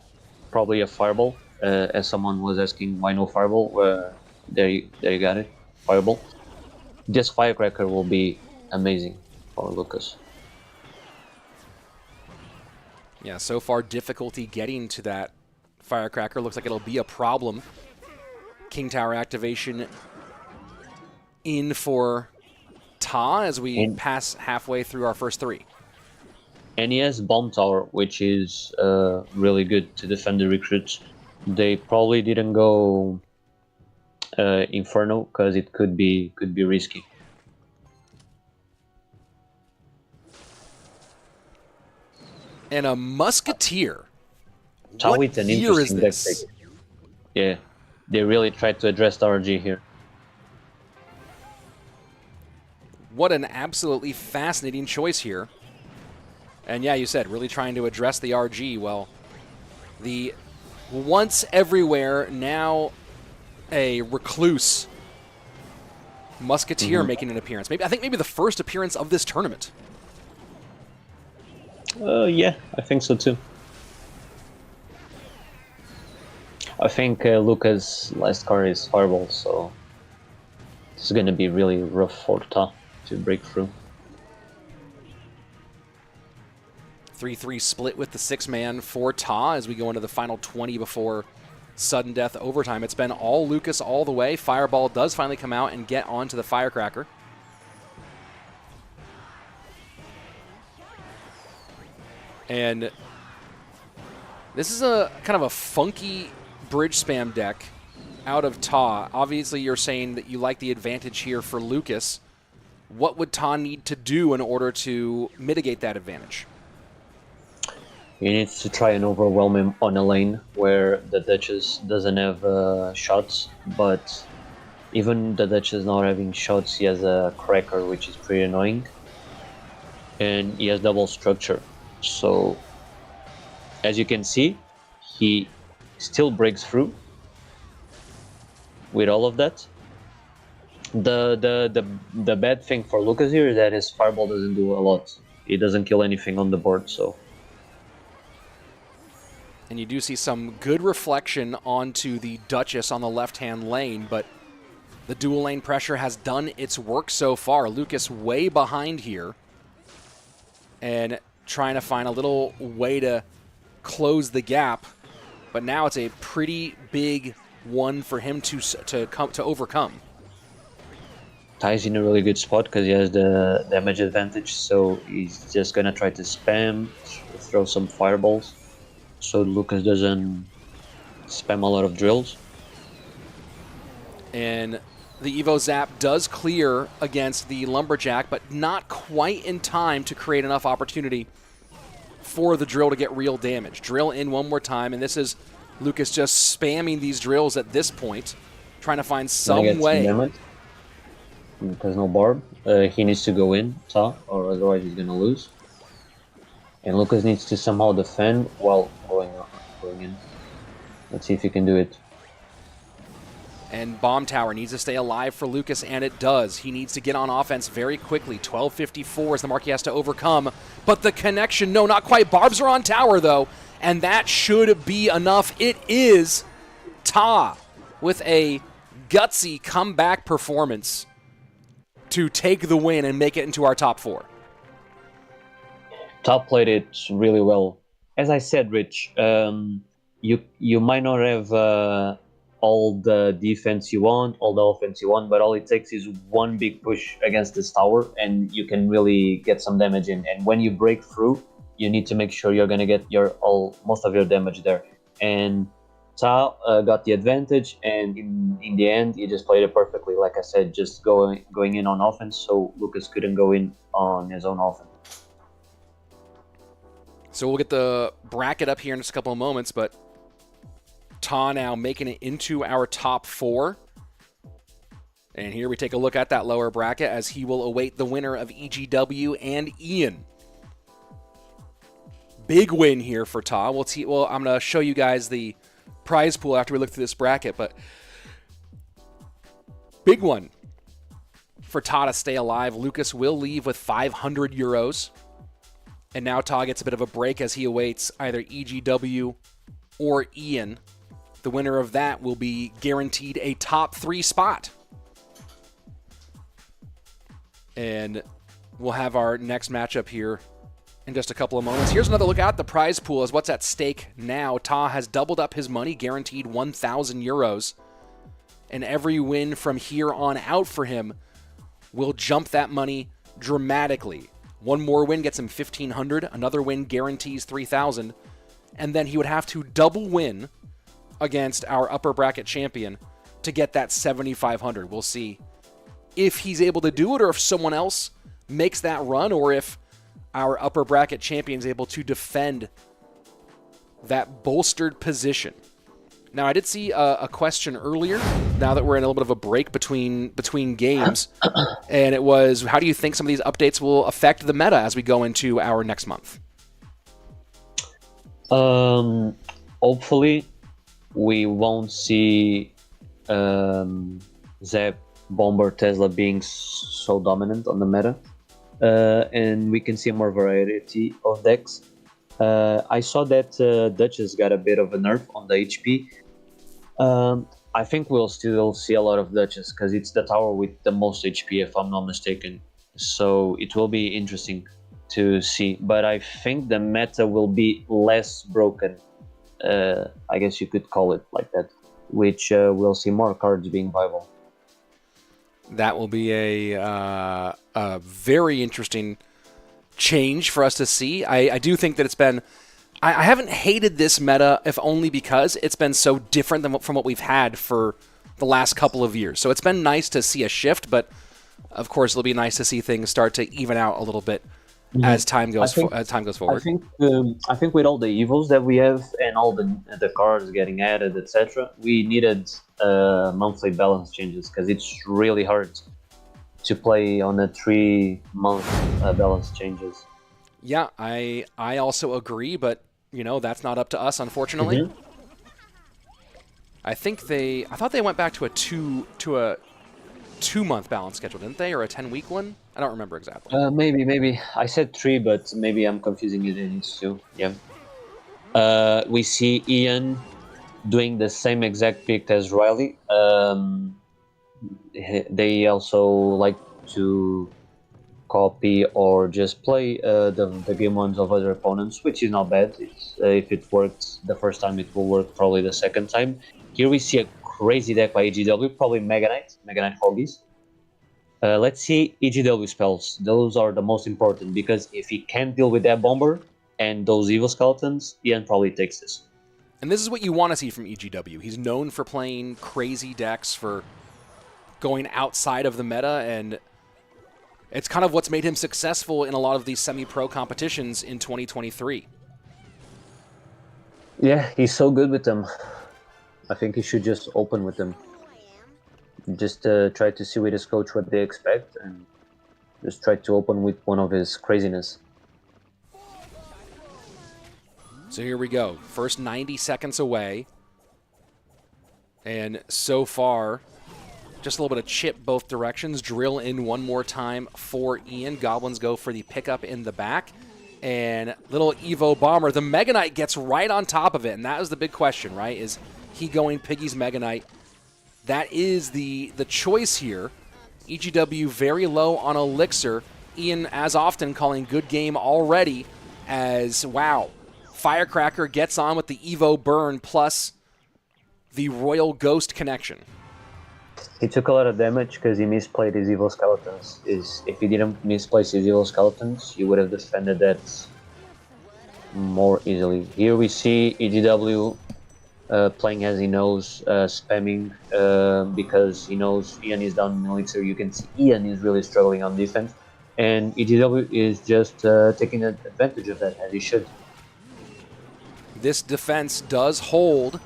probably a fireball. As someone was asking, why no fireball? There you got it, fireball. This firecracker will be amazing for Lucas. Yeah, so far difficulty getting to that firecracker. Looks like it'll be a problem. King Tower activation in for Ta as we pass halfway through our first 3. And he has bomb tower, which is really good to defend the recruits. They probably didn't go Inferno because it could be risky. And a Musketeer. Ta What with an year is interesting this? deck pick. Yeah, they really tried to address the RG here. What an absolutely fascinating choice here. And yeah, you said, really trying to address the RG. Well, the once everywhere, now a recluse Musketeer making an appearance. I think maybe the first appearance of this tournament. Yeah, I think so too. I think Lucas' last card is Fireball, so it's going to be really rough for Ta to break through. 3-3 split with the 6-man for Ta as we go into the final 20 before sudden death overtime. It's been all Lucas all the way. Fireball does finally come out and get onto the firecracker. And this is a kind of a funky bridge spam deck out of Ta. Obviously, you're saying that you like the advantage here for Lucas. What would Ta need to do in order to mitigate that advantage? He needs to try and overwhelm him on a lane where the Duchess doesn't have shots, but even the Duchess not having shots, he has a Cracker, which is pretty annoying. And he has double structure. So, as you can see, he still breaks through with all of that. The bad thing for Lucas here is that his Fireball doesn't do a lot. He doesn't kill anything on the board, so... And you do see some good reflection onto the Duchess on the left-hand lane, but the dual lane pressure has done its work so far. Lucas way behind here and trying to find a little way to close the gap, but now it's a pretty big one for him to overcome. Ty's in a really good spot because he has the damage advantage, so he's just gonna try to spam, throw some fireballs, so Lucas doesn't spam a lot of drills. And the Evo Zap does clear against the Lumberjack, but not quite in time to create enough opportunity for the drill to get real damage. Drill in one more time, and this is Lucas just spamming these drills at this point, trying to find some way. There's no barb. He needs to go in, Ta, or otherwise he's gonna lose. And Lucas needs to somehow defend while going in. Let's see if he can do it. And Bomb Tower needs to stay alive for Lucas, and it does. He needs to get on offense very quickly. 12:54 is the mark he has to overcome. But the connection, no, not quite. Barbs are on tower, though, and that should be enough. It is Ta with a gutsy comeback performance to take the win and make it into our top 4. Ta played it really well. As I said, Rich, you might not have all the defense you want, all the offense you want, but all it takes is one big push against this tower, and you can really get some damage in. And when you break through, you need to make sure you're gonna get most of your damage there. And Ta got the advantage, and in the end, he just played it perfectly. Like I said, just going in on offense, so Lucas couldn't go in on his own offense. So we'll get the bracket up here in just a couple of moments, but Ta now making it into our top 4. And here we take a look at that lower bracket as he will await the winner of EGW and Ian. Big win here for Ta. Well, I'm going to show you guys the prize pool after we look through this bracket, but big one for Ta to stay alive. Lucas will leave with 500 euros. And now Ta gets a bit of a break as he awaits either EGW or Ian. The winner of that will be guaranteed a top 3 spot. And we'll have our next matchup here in just a couple of moments. Here's another look at the prize pool as what's at stake now. Ta has doubled up his money, guaranteed 1,000 euros. And every win from here on out for him will jump that money dramatically. One more win gets him 1,500. Another win guarantees 3,000. And then he would have to double win against our upper bracket champion to get that 7,500. We'll see if he's able to do it or if someone else makes that run or if our upper bracket champion is able to defend that bolstered position. Now, I did see a question earlier, now that we're in a little bit of a break between games, and it was, how do you think some of these updates will affect the meta as we go into our next month? Hopefully, we won't see Zep, Bomber, Tesla being so dominant on the meta, and we can see more variety of decks. I saw that Duchess got a bit of a nerf on the HP. I think we'll still see a lot of Duchess because it's the tower with the most HP, if I'm not mistaken. So it will be interesting to see. But I think the meta will be less broken. I guess you could call it like that, which we'll see more cards being viable. That will be a very interesting change for us to see. I do think that it's been... I haven't hated this meta, if only because it's been so different than from what we've had for the last couple of years. So it's been nice to see a shift, but of course it'll be nice to see things start to even out a little bit as time goes forward. I think with all the evils that we have and all the cards getting added, etc., we needed monthly balance changes because it's really hard to play on a 3-month balance changes. Yeah, I also agree, but you know that's not up to us, unfortunately. Mm-hmm. I thought they went back to a 2-month balance schedule, didn't they, or a 10-week one? I don't remember exactly. Maybe I said 3, but maybe I'm confusing it into 2. Yeah. We see Ian doing the same exact pick as Riley. They also like to copy or just play the game ones of other opponents, which is not bad. It's, if it worked the first time, it will work probably the second time. Here we see a crazy deck by EGW, probably Mega Knight Hoggies. Let's see EGW spells. Those are the most important because if he can't deal with that Bomber and those Evil Skeletons, Ian probably takes this. And this is what you want to see from EGW. He's known for playing crazy decks, for going outside of the meta, and it's kind of what's made him successful in a lot of these semi-pro competitions in 2023. Yeah, he's so good with them. I think he should just open with them. Just try to see with his coach what they expect and just try to open with one of his craziness. So here we go. First 90 seconds away. And so far, just a little bit of chip both directions. Drill in one more time for Ian. Goblins go for the pickup in the back. And little Evo Bomber, the Mega Knight gets right on top of it. And that was the big question, right? Is he going Piggy's Mega Knight? That is the choice here. EGW very low on Elixir. Ian, as often, calling good game already as, wow, Firecracker gets on with the Evo Burn plus the Royal Ghost connection. He took a lot of damage because he misplayed his Evil Skeletons. If he didn't misplace his Evil Skeletons, he would have defended that more easily. Here we see EGW playing as he knows, spamming because he knows Ian is down in Elixir. You can see Ian is really struggling on defense, and EGW is just taking advantage of that, as he should. This defense does hold,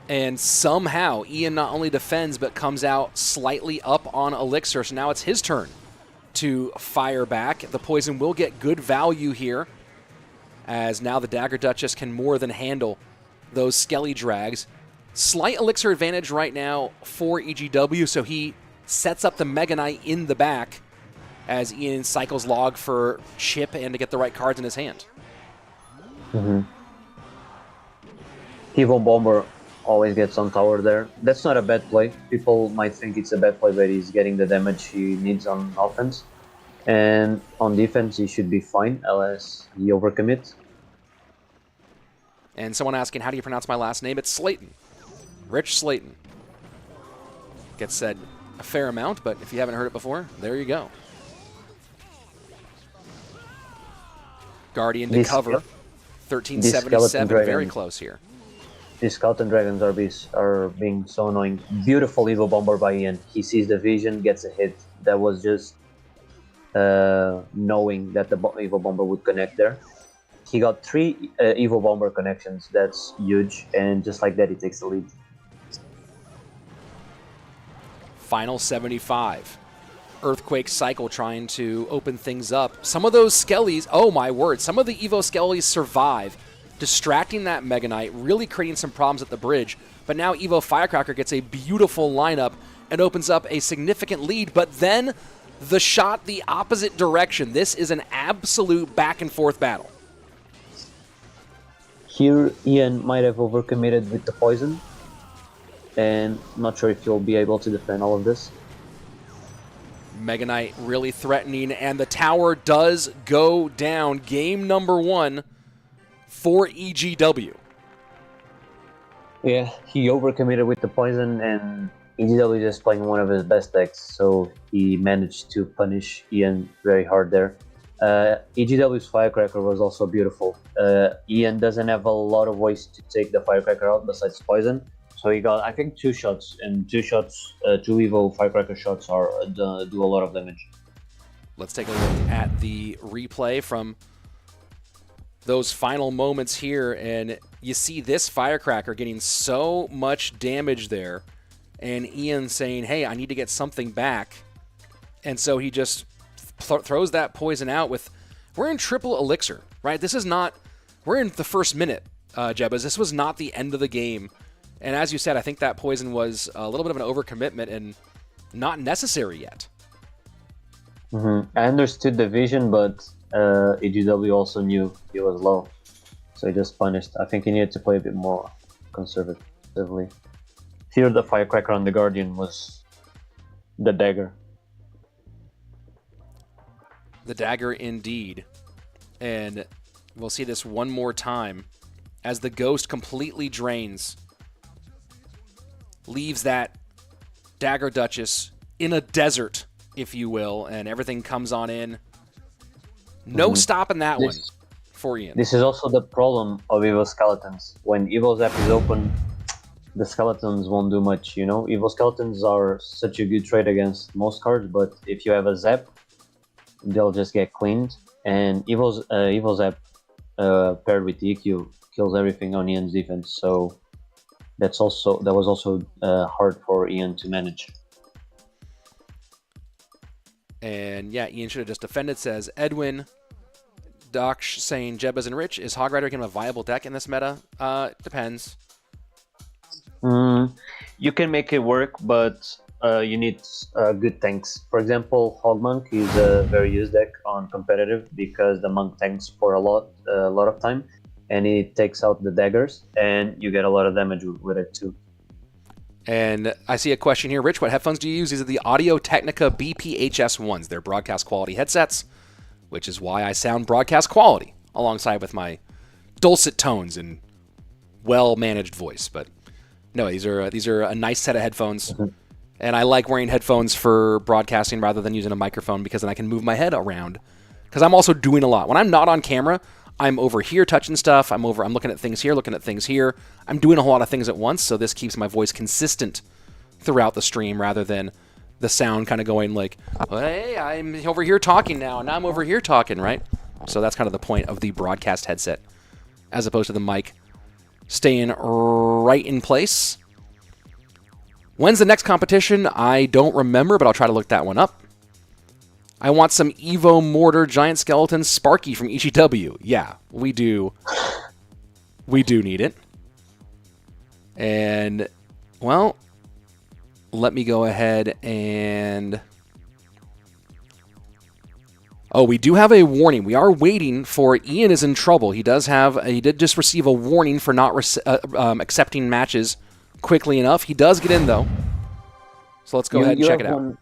and somehow Ian not only defends but comes out slightly up on Elixir, so now it's his turn to fire back. The poison will get good value here, as now the Dagger Duchess can more than handle those Skelly drags. Slight Elixir advantage right now for EGW, so he sets up the Mega Knight in the back as Ian cycles log for chip and to get the right cards in his hand. Evo Bomber always gets on tower there. That's not a bad play. People might think it's a bad play, but he's getting the damage he needs on offense. And on defense, he should be fine, unless he overcommits. And someone asking, how do you pronounce my last name? It's Slayton. Rich Slayton. Gets said a fair amount, but if you haven't heard it before, there you go. Guardian to cover. 1377, very close here. These Skeleton Dragons are being so annoying. Beautiful Evo Bomber by Ian. He sees the vision, gets a hit. That was just knowing that the Evo Bomber would connect there. He got 3 Evo Bomber connections. That's huge. And just like that, he takes the lead. Final 75. Earthquake Cycle trying to open things up. Some of those Skellies, oh my word, some of the Evo Skellies survive, distracting that Mega Knight, really creating some problems at the bridge. But now Evo Firecracker gets a beautiful lineup and opens up a significant lead. But then the shot the opposite direction. This is an absolute back and forth battle. Here, Ian might have overcommitted with the poison. And I'm not sure if he'll be able to defend all of this. Mega Knight really threatening, and the tower does go down. Game number 1 for EGW. Yeah, he overcommitted with the poison, and EGW is just playing one of his best decks, so he managed to punish Ian very hard there. EGW's Firecracker was also beautiful. Ian doesn't have a lot of ways to take the Firecracker out besides poison. So he got, I think, 2 shots, and 2 Evo Firecracker shots do a lot of damage. Let's take a look at the replay from those final moments here, and you see this Firecracker getting so much damage there, and Ian saying, hey, I need to get something back. And so he just throws that poison out with, we're in triple elixir, right? This is not, we're in the first minute, Jebbas. This was not the end of the game. And as you said, I think that poison was a little bit of an overcommitment and not necessary yet. I understood the vision, but EGW also knew he was low. So he just punished. I think he needed to play a bit more conservatively. Here the Firecracker on the Guardian was the dagger. The dagger indeed. And we'll see this one more time as the Ghost completely drains. Leaves that Dagger Duchess in a desert, if you will, and everything comes on in. No stopping that one for Ian. This is also the problem of Evo Skeletons. When Evo Zap is open, the Skeletons won't do much, you know? Evo Skeletons are such a good trade against most cards, but if you have a Zap, they'll just get cleaned. And Evo Zap paired with EQ kills everything on Ian's defense, so that was also hard for Ian to manage. And yeah, Ian should have just defended, says Edwin. Doc saying Jebbas and Rich, is Hog Rider going to be a viable deck in this meta? Depends. You can make it work, but you need good tanks. For example, Hog Monk is a very used deck on competitive because the Monk tanks for a lot of time. And it takes out the daggers, and you get a lot of damage with it too. And I see a question here. Rich, what headphones do you use? These are the Audio Technica BPHS1s. They're broadcast quality headsets, which is why I sound broadcast quality, alongside with my dulcet tones and well-managed voice. But no, these are a nice set of headphones. And I like wearing headphones for broadcasting rather than using a microphone because then I can move my head around. Because I'm also doing a lot. When I'm not on camera, I'm over here touching stuff. I'm looking at things here, looking at things here. I'm doing a whole lot of things at once, so this keeps my voice consistent throughout the stream rather than the sound kind of going like, hey, I'm over here talking now, and now I'm over here talking, right? So that's kind of the point of the broadcast headset, as opposed to the mic staying right in place. When's the next competition? I don't remember, but I'll try to look that one up. I want some Evo Mortar Giant Skeleton Sparky from EGW. Yeah, we do. We do need it. And, well, let me go ahead and... Oh, we do have a warning. We are waiting for Ian is in trouble. He did just receive a warning for not accepting matches quickly enough. He does get in, though. So let's go ahead and check it out.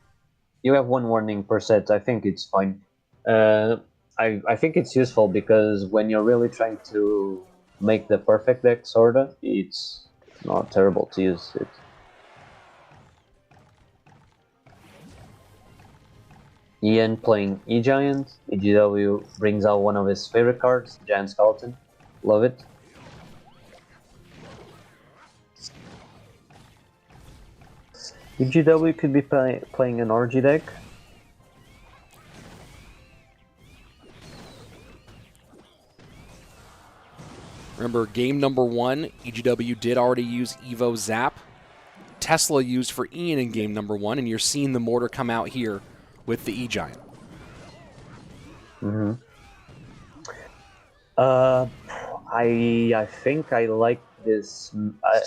You have one warning per set. I think it's fine. I think it's useful because when you're really trying to make the perfect deck, sorta, it's not terrible to use it. Ian playing E-Giant. EGW brings out one of his favorite cards, Giant Skeleton. Love it. EGW could be playing an RG deck. Remember, game number 1, EGW did already use Evo Zap. Tesla used for Ian in game number 1, and you're seeing the mortar come out here with the E-Giant. Mm-hmm. I think I like this.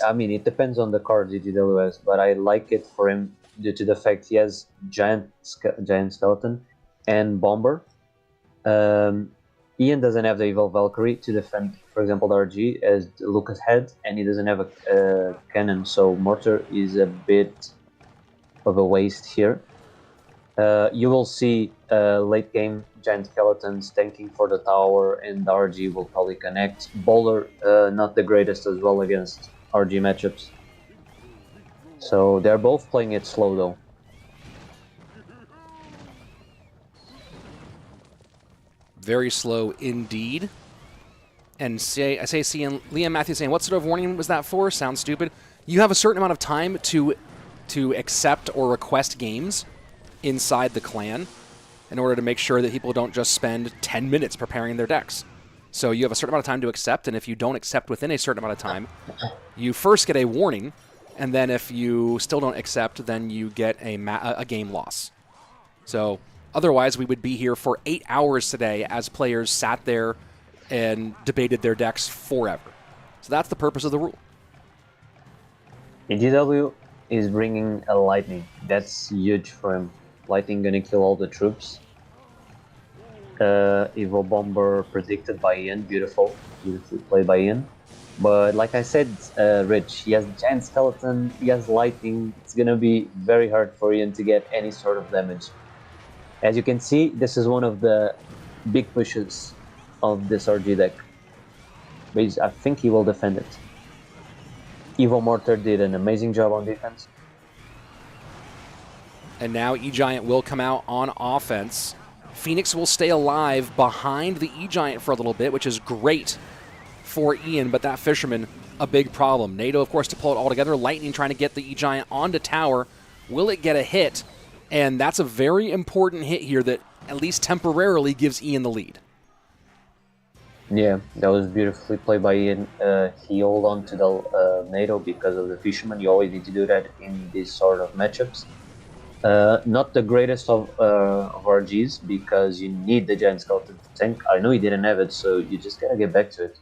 I mean, it depends on the cards EGW has, but I like it for him due to the fact he has Giant Skeleton and Bomber. Ian doesn't have the Evil Valkyrie to defend, for example, the RG as Lucas had, and he doesn't have a cannon, so Mortar is a bit of a waste here. You will see late game Giant Skeletons tanking for the tower, and the RG will probably connect. Bowler, not the greatest as well against RG matchups. So they're both playing it slow though. Very slow indeed. And I see Liam Matthews saying, what sort of warning was that for? Sounds stupid. You have a certain amount of time to accept or request games inside the clan in order to make sure that people don't just spend 10 minutes preparing their decks. So you have a certain amount of time to accept, and if you don't accept within a certain amount of time, you first get a warning, and then if you still don't accept, then you get a game loss. So otherwise, we would be here for 8 hours today as players sat there and debated their decks forever. So that's the purpose of the rule. EGW is bringing a Lightning. That's huge for him. Lightning gonna kill all the troops. Evo Bomber predicted by Ian. Beautifully played by Ian. But like I said, Rich, he has Giant Skeleton, he has Lightning. It's gonna be very hard for Ian to get any sort of damage. As you can see, this is one of the big pushes of this RG deck. But I think he will defend it. Evo Mortar did an amazing job on defense. And now E-Giant will come out on offense. Phoenix will stay alive behind the E-Giant for a little bit, which is great for Ian, but that Fisherman, a big problem. NATO, of course, to pull it all together. Lightning trying to get the E-Giant onto tower. Will it get a hit? And that's a very important hit here that at least temporarily gives Ian the lead. Yeah, that was beautifully played by Ian. He held on to the NATO because of the Fisherman. You always need to do that in these sort of matchups. Not the greatest of RGs because you need the Giant Skeleton to tank. I know he didn't have it, so you just gotta get back to it.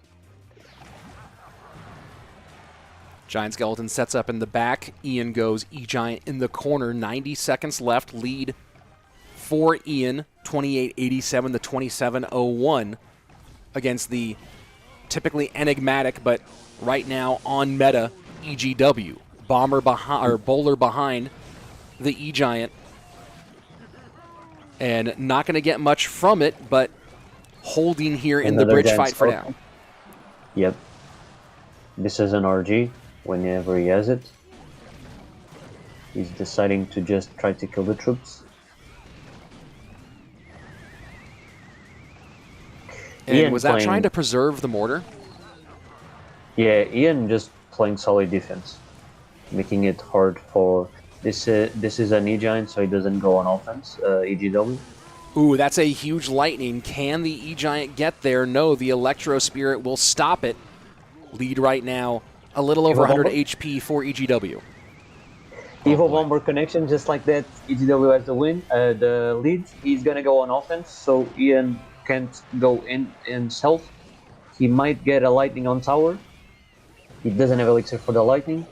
Giant Skeleton sets up in the back. Ian goes E-Giant in the corner. 90 seconds left. Lead for Ian, 28-87 to 27-01 against the typically enigmatic, but right now on meta, EGW. Bowler behind the E-Giant. And not going to get much from it, but holding here in the bridge fight for now. Yep. This is an RG. Whenever he has it, he's deciding to just try to kill the troops. And Ian was that trying to preserve the mortar? Yeah, Ian just playing solid defense, making it hard for this. This is an E-Giant, so he doesn't go on offense. EGW. Ooh, that's a huge lightning. Can the E-Giant get there? No, the Electro Spirit will stop it. Lead right now. A little over 100 HP for EGW. Evo Bomber connection, just like that. EGW has the win, the lead. He's gonna go on offense, so Ian can't go in himself. He might get a lightning on tower. He doesn't have elixir for the lightning.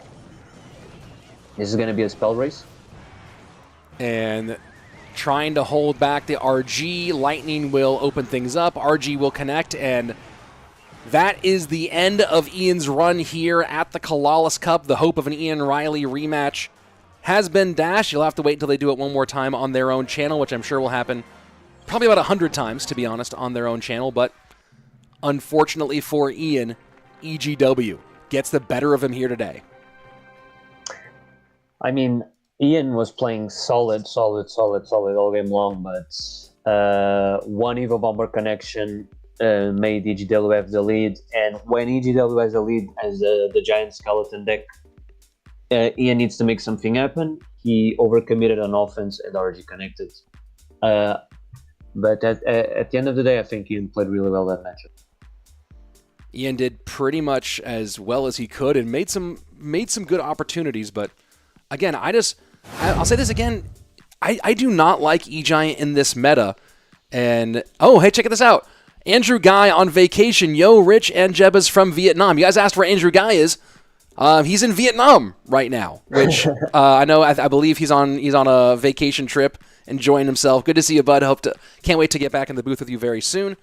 This is going to be a spell race. And trying to hold back the RG. Lightning will open things up. RG will connect, and that is the end of Ian's run here at the Calalas Cup. The hope of an Ian Riley rematch has been dashed. You'll have to wait until they do it one more time on their own channel, which I'm sure will happen probably about 100 times, to be honest, on their own channel. But unfortunately for Ian, EGW gets the better of him here today. I mean, Ian was playing solid all game long, but one Evo Bomber connection made EGW have the lead, and when EGW has the lead as the giant skeleton deck, Ian needs to make something happen. He overcommitted on offense and RG connected. But at the end of the day, I think Ian played really well that matchup. Ian did pretty much as well as he could and made some good opportunities, but again, I'll say this again, I do not like E-Giant in this meta. And, oh, hey, check this out. Andrew Guy on vacation. Yo, Rich and Jebba's from Vietnam. You guys asked where Andrew Guy is. He's in Vietnam right now, which I know. I believe he's on a vacation trip, enjoying himself. Good to see you, bud. Can't wait to get back in the booth with you very soon.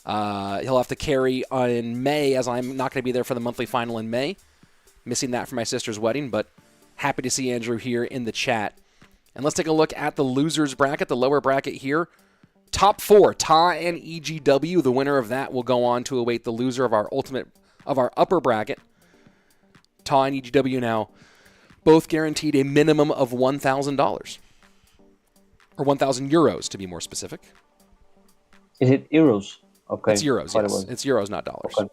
He'll have to carry in May, as I'm not going to be there for the monthly final in May. Missing that for my sister's wedding, but happy to see Andrew here in the chat. And let's take a look at the losers bracket, the lower bracket here. Top 4, Ta and EGW. The winner of that will go on to await the loser of our upper bracket. Ta and EGW now both guaranteed a minimum of $1,000. Or 1,000 euros, to be more specific. Is it euros? Okay. It's euros, yes. It's euros, not dollars. Okay.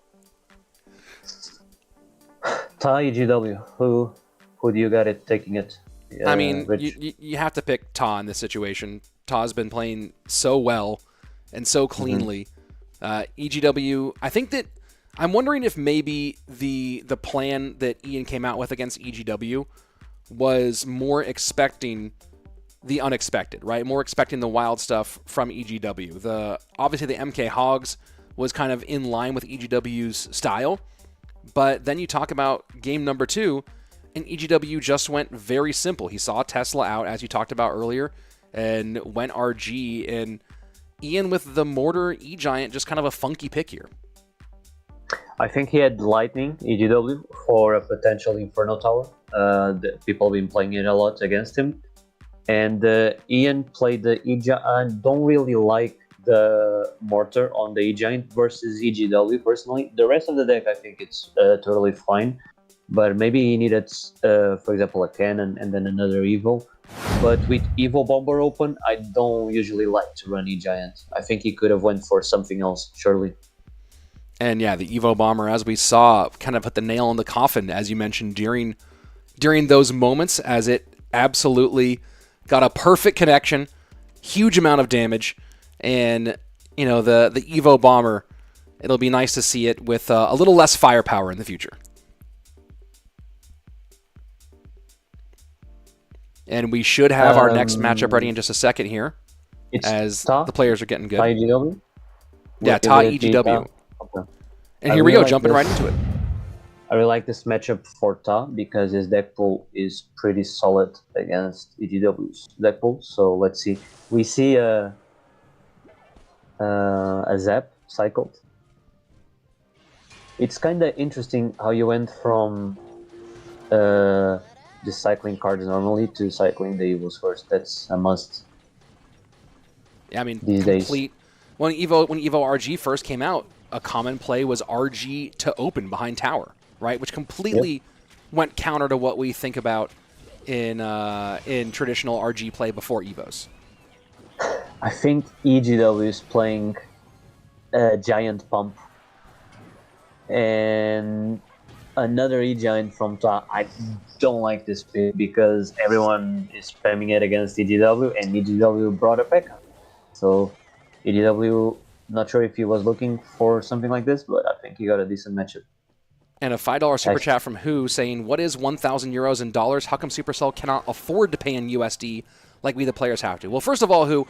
Ta, EGW. Who do you got it taking it? I mean, you have to pick Ta in this situation. Ta's been playing so well and so cleanly. EGW, I think that I'm wondering if maybe the plan that Ian came out with against EGW was more expecting the unexpected, right? More expecting the wild stuff from EGW. Obviously the MK Hogs was kind of in line with EGW's style, but then you talk about game number 2, and EGW just went very simple. He saw Tesla out, as you talked about earlier, and went RG, and Ian with the Mortar E-Giant, just kind of a funky pick here. I think he had Lightning, EGW, for a potential Inferno Tower. People have been playing it a lot against him. And Ian played the E-Giant. I don't really like the Mortar on the E-Giant versus EGW, personally. The rest of the deck, I think it's totally fine. But maybe he needed, for example, a cannon and then another Evo. But with Evo Bomber open, I don't usually like to run E-Giant. I think he could have went for something else, surely. And yeah, the Evo Bomber, as we saw, kind of put the nail in the coffin, as you mentioned, during those moments, as it absolutely got a perfect connection, huge amount of damage, and the Evo Bomber, it'll be nice to see it with a little less firepower in the future. And we should have our next matchup ready in just a second here, as the players are getting good. EGW? Yeah, Ta EGW. Okay. And here we go, jumping right into it. I really like this matchup for Ta because his deck pool is pretty solid against EGW's deck pool. So let's see. We see a Zap cycled. It's kind of interesting how you went from just cycling cards normally to cycling the Evos first. That's a must. Yeah, I mean, these days. When Evo RG first came out, a common play was RG to open behind tower, right? Which completely went counter to what we think about in traditional RG play before Evos. I think EGW is playing a Giant Pump and another E-Giant from Ta. I don't like this pick because everyone is spamming it against EGW, and EGW brought it back. So EGW, not sure if he was looking for something like this, but I think he got a decent matchup. And a $5 super chat from Who saying, what is 1,000 euros in dollars? How come Supercell cannot afford to pay in USD like we the players have to? Well, first of all, Who,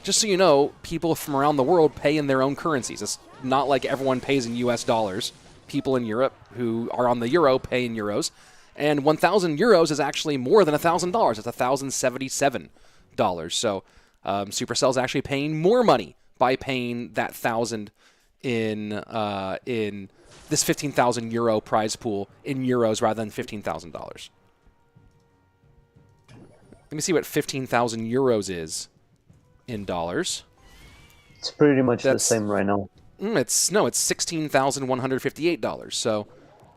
just so you know, people from around the world pay in their own currencies. It's not like everyone pays in US dollars. People in Europe who are on the euro pay in euros. And 1,000 euros is actually more than $1,000. It's $1,077. So Supercell's actually paying more money by paying that 1,000 in this 15,000 euro prize pool in euros rather than $15,000. Let me see what 15,000 euros is in dollars. It's pretty much the same right now. It's $16,158. So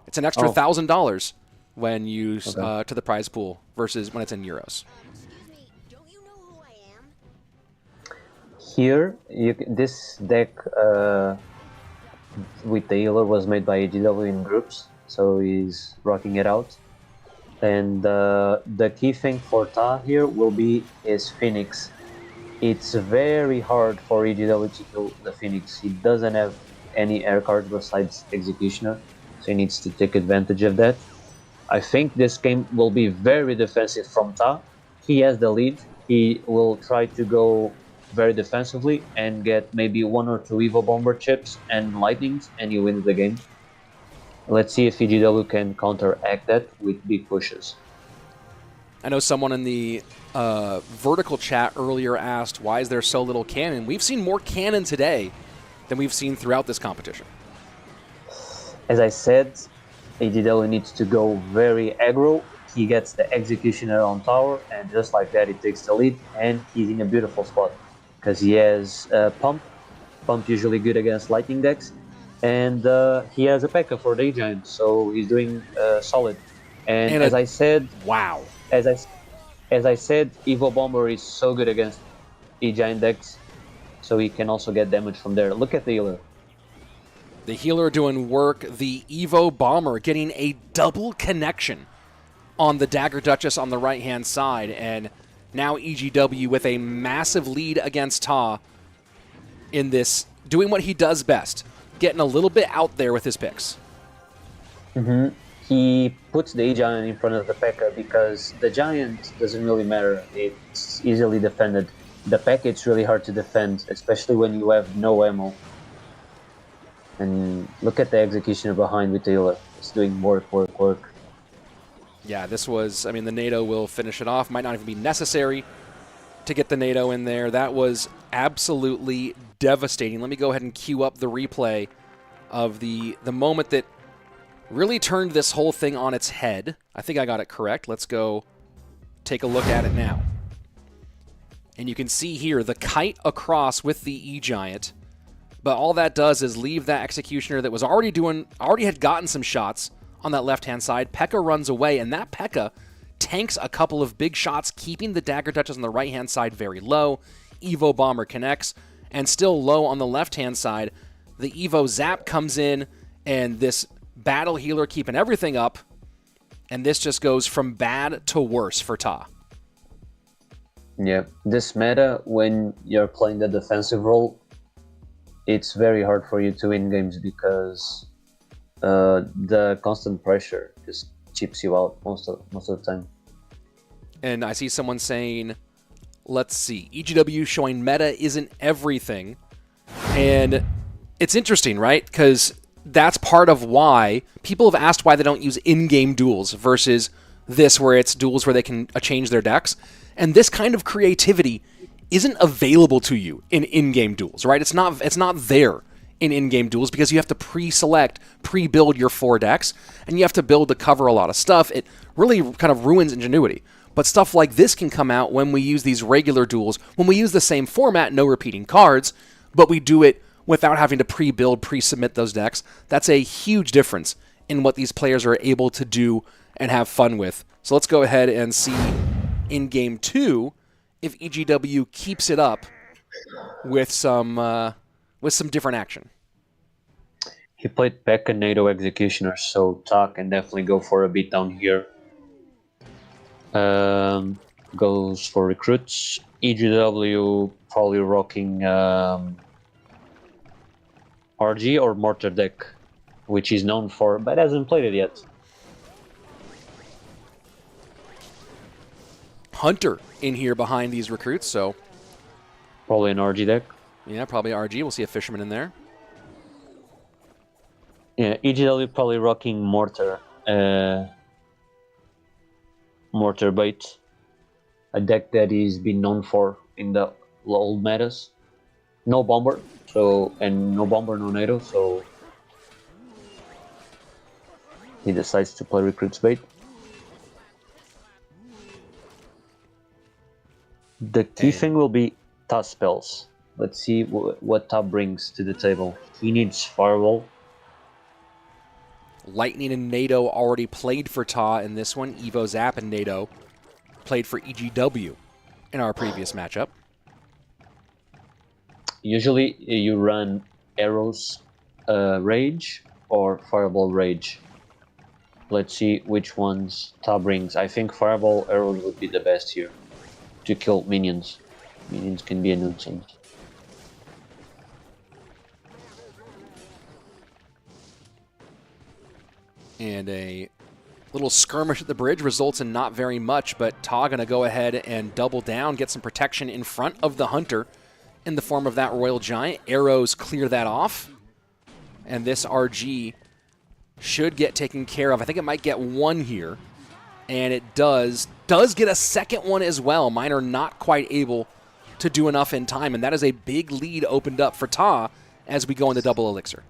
it's an extra $1,000 when you to the prize pool versus when it's in euros. Excuse me, don't you know who I am? Here, this deck with the healer was made by AGW in groups, so he's rocking it out. And the key thing for Ta here will be his Phoenix. It's very hard for EGW to kill the Phoenix. He doesn't have any air cards besides Executioner, so he needs to take advantage of that. I think this game will be very defensive from Ta. He has the lead. He will try to go very defensively and get maybe 1 or 2 Evo Bomber chips and lightnings, and he wins the game. Let's see if EGW can counteract that with big pushes. I know someone in the vertical chat earlier asked, why is there so little cannon? We've seen more cannon today than we've seen throughout this competition. As I said, AGW needs to go very aggro. He gets the Executioner on tower, and just like that, he takes the lead, and he's in a beautiful spot because he has Pump. Pump usually good against lightning decks, and he has a P.E.K.K.A for the E-Giant, so he's doing solid. And as I said, wow. As I said, Evo Bomber is so good against E-Giant decks, so he can also get damage from there. Look at the healer. The healer doing work. The Evo Bomber getting a double connection on the Dagger Duchess on the right-hand side. And now EGW with a massive lead against Ta in this, doing what he does best, getting a little bit out there with his picks. He puts the E-Giant in front of the P.E.K.K.A because the Giant doesn't really matter. It's easily defended. The P.E.K.K.A it's really hard to defend, especially when you have no ammo. And look at the Executioner behind with the healer. It's doing work. Yeah, this was, I mean, the NATO will finish it off. Might not even be necessary to get the NATO in there. That was absolutely devastating. Let me go ahead and queue up the replay of the moment that really turned this whole thing on its head. I think I got it correct. Let's go take a look at it now. And you can see here the kite across with the E-Giant. But all that does is leave that Executioner that was already had gotten some shots on that left-hand side. P.E.K.K.A runs away, and that P.E.K.K.A tanks a couple of big shots, keeping the Dagger Duchess on the right-hand side very low. Evo Bomber connects, and still low on the left-hand side. The Evo Zap comes in, and this Battle Healer keeping everything up, and this just goes from bad to worse for Ta. Yeah, this meta, when you're playing the defensive role, it's very hard for you to win games because the constant pressure just chips you out most of the time. And I see someone saying, let's see, EGW showing meta isn't everything. And it's interesting, right? Because that's part of why people have asked why they don't use in-game duels versus this where it's duels where they can change their decks. And this kind of creativity isn't available to you in in-game duels, right? It's not there in in-game duels because you have to pre-select, pre-build your 4 decks, and you have to build to cover a lot of stuff. It really kind of ruins ingenuity. But stuff like this can come out when we use these regular duels, when we use the same format, no repeating cards, but we do it without having to pre-build, pre-submit those decks. That's a huge difference in what these players are able to do and have fun with. So let's go ahead and see in Game 2 if EGW keeps it up with some different action. He played P.E.K.K.A NATO Executioner, so Ta can definitely go for a beatdown here. Goes for recruits. EGW probably rocking RG or Mortar deck, which he's known for, but hasn't played it yet. Hunter in here behind these recruits, so Probably an RG deck. yeah, probably RG. We'll see a Fisherman in there. Yeah, EGW probably rocking Mortar. Mortar Bait, a deck that he's been known for in the old metas. No Bomber, no Bomber, no NATO, so he decides to play Recruit's Bait. The key thing will be Ta spells. Let's see what Ta brings to the table. He needs Firewall. Lightning and NATO already played for Ta in this one. Evo Zap and NATO played for EGW in our previous matchup. Usually you run Arrows Rage or Fireball Rage. Let's see which ones Ta brings. I think Fireball Arrows would be the best here to kill minions. Minions can be a nuisance. And a little skirmish at the bridge results in not very much, but Ta gonna go ahead and double down, get some protection in front of the Hunter in the form of that Royal Giant. Arrows clear that off, and this RG should get taken care of. I think it might get one here, and it does get a second one as well. Miner not quite able to do enough in time, and that is a big lead opened up for Ta as we go into double elixir.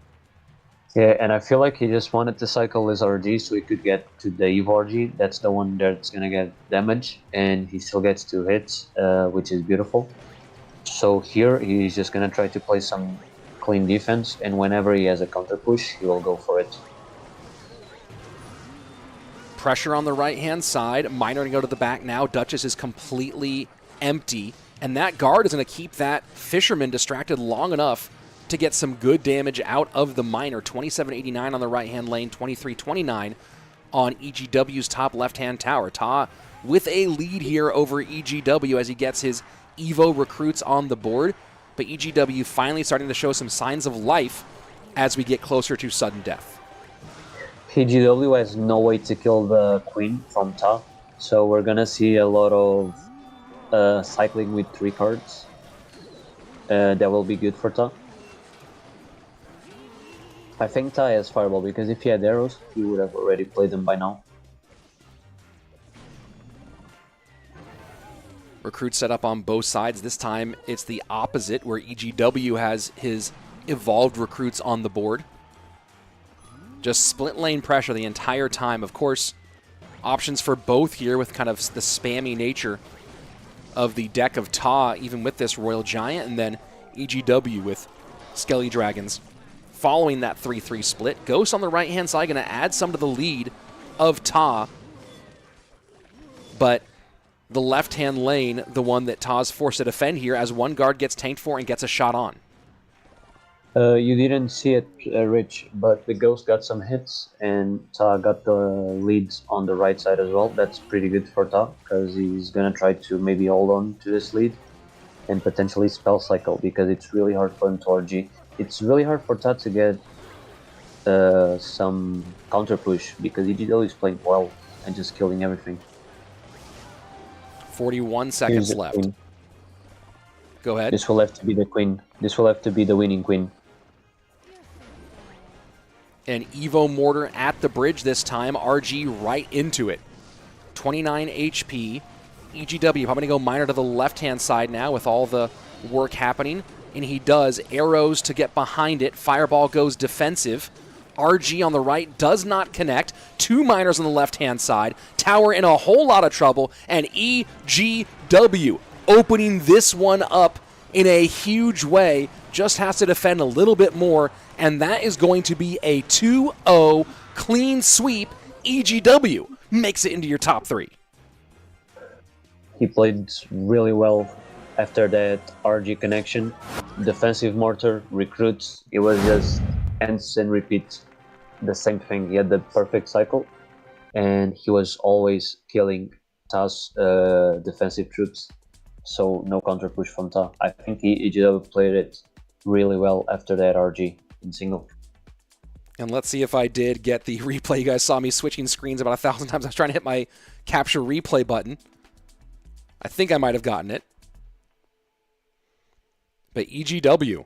Yeah, and I feel like he just wanted to cycle his RG so he could get to the Eve RG. That's the one that's gonna get damage, and he still gets 2 hits, which is beautiful. So here he's just gonna try to play some clean defense, and whenever he has a counter push, he will go for it. Pressure on the right-hand side. Miner to go to the back now. Duchess is completely empty, and that guard is going to keep that Fisherman distracted long enough to get some good damage out of the Miner. 2789 on the right-hand lane, 2329 on EGW's top left-hand tower. Ta with a lead here over EGW as he gets his Evo recruits on the board, but EGW finally starting to show some signs of life as we get closer to sudden death. EGW has no way to kill the Queen from Ta, so we're gonna see a lot of cycling with 3 cards. That will be good for Ta. I think Ta has Fireball, because if he had arrows, he would have already played them by now. Recruit set up on both sides. This time it's the opposite, where EGW has his evolved recruits on the board. Just split lane pressure the entire time. Of course, options for both here with kind of the spammy nature of the deck of Ta, even with this Royal Giant, and then EGW with Skelly Dragons. Following that 3-3 split, Ghost on the right-hand side going to add some to the lead of Ta, but the left-hand lane, the one that Ta's forced to defend here, as one guard gets tanked for and gets a shot on. You didn't see it, Rich, but the Ghost got some hits, and Ta got the leads on the right side as well. That's pretty good for Ta, because he's gonna try to maybe hold on to this lead and potentially spell cycle, because it's really hard for him to RG. It's really hard for Ta to get some counter push, because EGW is playing well and just killing everything. 41 seconds left. Queen. Go ahead. This will have to be the Queen. This will have to be the winning Queen. And Evo Mortar at the bridge this time. RG right into it. 29 HP. EGW probably going to go Miner to the left-hand side now with all the work happening. And he does. Arrows to get behind it. Fireball goes defensive. RG on the right does not connect. 2 Miners on the left-hand side. Tower in a whole lot of trouble. And EGW opening this one up in a huge way. Just has to defend a little bit more. And that is going to be a 2-0 clean sweep. EGW makes it into your top 3. He played really well after that RG connection. Defensive mortar, recruits, it was just ends and repeats. The same thing, he had the perfect cycle, and he was always killing Ta's defensive troops, so no counter push from Ta. I think EGW played it really well after that RG in single. And let's see if I did get the replay. You guys saw me switching screens about 1,000 times. I was trying to hit my capture replay button. I think I might have gotten it. But EGW,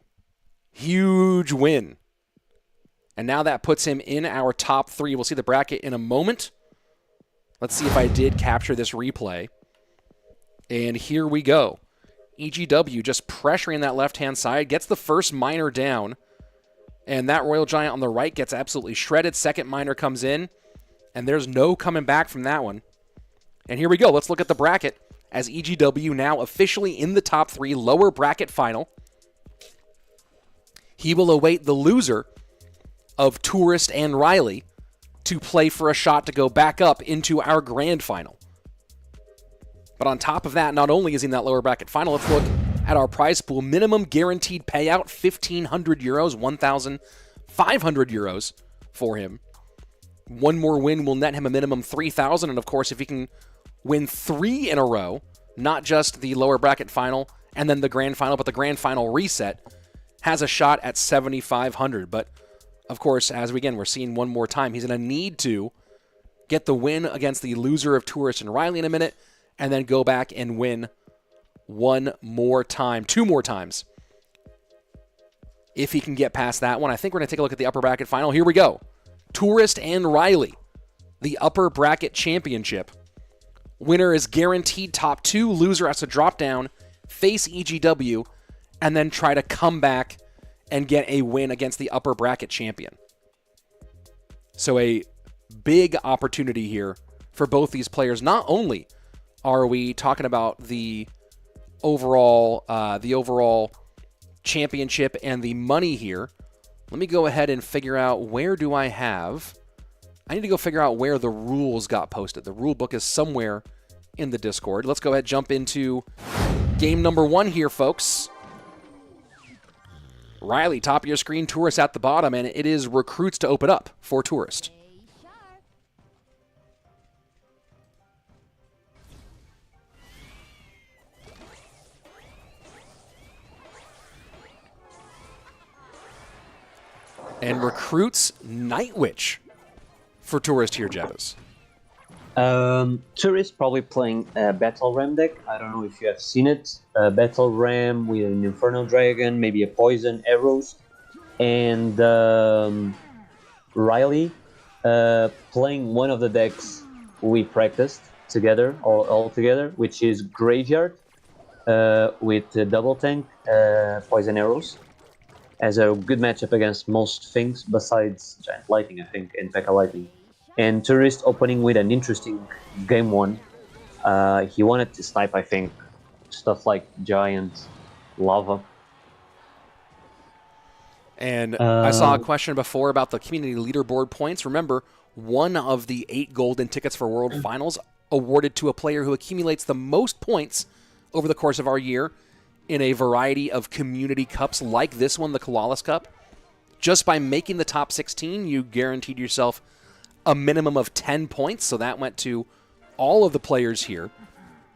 huge win. And now that puts him in our top 3. We'll see the bracket in a moment. Let's see if I did capture this replay. And here we go. EGW just pressuring that left-hand side, gets the first miner down, and that Royal Giant on the right gets absolutely shredded. Second miner comes in, and there's no coming back from that one. And here we go. Let's look at the bracket as EGW now officially in the top 3, lower bracket final. He will await the loser of Tourist and Riley to play for a shot to go back up into our grand final. But on top of that, not only is he in that lower bracket final, let's look at our prize pool. Minimum guaranteed payout, 1,500 euros, 1,500 euros for him. One more win will net him a minimum 3,000. And of course, if he can win 3 in a row, not just the lower bracket final and then the grand final, but the grand final reset, has a shot at 7,500. But of course, as we're seeing one more time, he's going to need to get the win against the loser of Tourist and Riley in a minute, and then go back and win one more time, 2 more times. If he can get past that one, I think we're going to take a look at the upper bracket final. Here we go. Tourist and Riley, the upper bracket championship. Winner is guaranteed top 2. Loser has to drop down, face EGW, and then try to come back and get a win against the upper bracket champion. So a big opportunity here for both these players. Not only are we talking about the overall championship and the money here, let me go ahead and figure out where do I have. I need to go figure out where the rules got posted. The rule book is somewhere in the Discord. Let's go ahead and jump into game number 1 here, folks. Riley, top of your screen, Tourist at the bottom, and it is recruits to open up for Tourist. And recruits Night Witch for Tourist here, Jebbas. Tourist probably playing a Battle Ram deck. I don't know if you have seen it. Battle Ram with an Infernal Dragon, maybe a Poison, Arrows. And Riley playing one of the decks we practiced together, all together, which is Graveyard with Double Tank, Poison Arrows. As a good matchup against most things besides Giant Lightning, I think, and P.E.K.K.A. Lightning. And Tourist opening with an interesting game 1. He wanted to snipe, I think, stuff like Giant, Lava. And I saw a question before about the community leaderboard points. Remember, one of the 8 golden tickets for World Finals awarded to a player who accumulates the most points over the course of our year in a variety of community cups like this one, the Calalas Cup. Just by making the top 16, you guaranteed yourself a minimum of 10 points, so that went to all of the players here.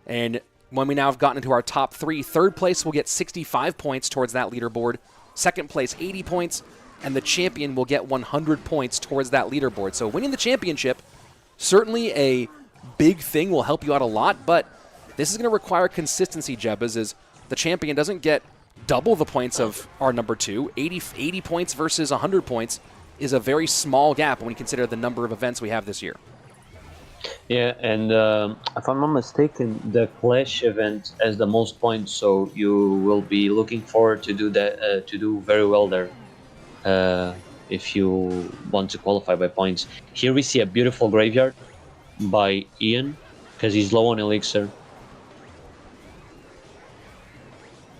And when we now have gotten into our top 3, third place will get 65 points towards that leaderboard, second place 80 points, and the champion will get 100 points towards that leaderboard. So winning the championship, certainly a big thing, will help you out a lot, but this is going to require consistency, Jebbas, is the champion doesn't get double the points of our number 2. 80 points versus 100 points is a very small gap when you consider the number of events we have this year. Yeah, and if I'm not mistaken, the Clash event has the most points, so you will be looking forward to do that, to do very well there, if you want to qualify by points. Here we see a beautiful Graveyard by Ian, because he's low on Elixir.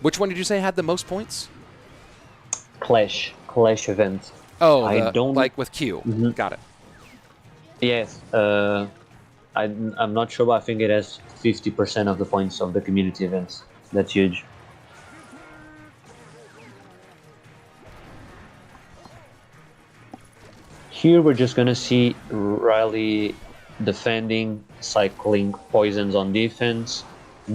Which one did you say had the most points? Clash event. Oh, I don't like with Q. Mm-hmm. Got it. Yes, I'm not sure, but I think it has 50% of the points of the community events. That's huge. Here we're just gonna see Riley defending, cycling poisons on defense.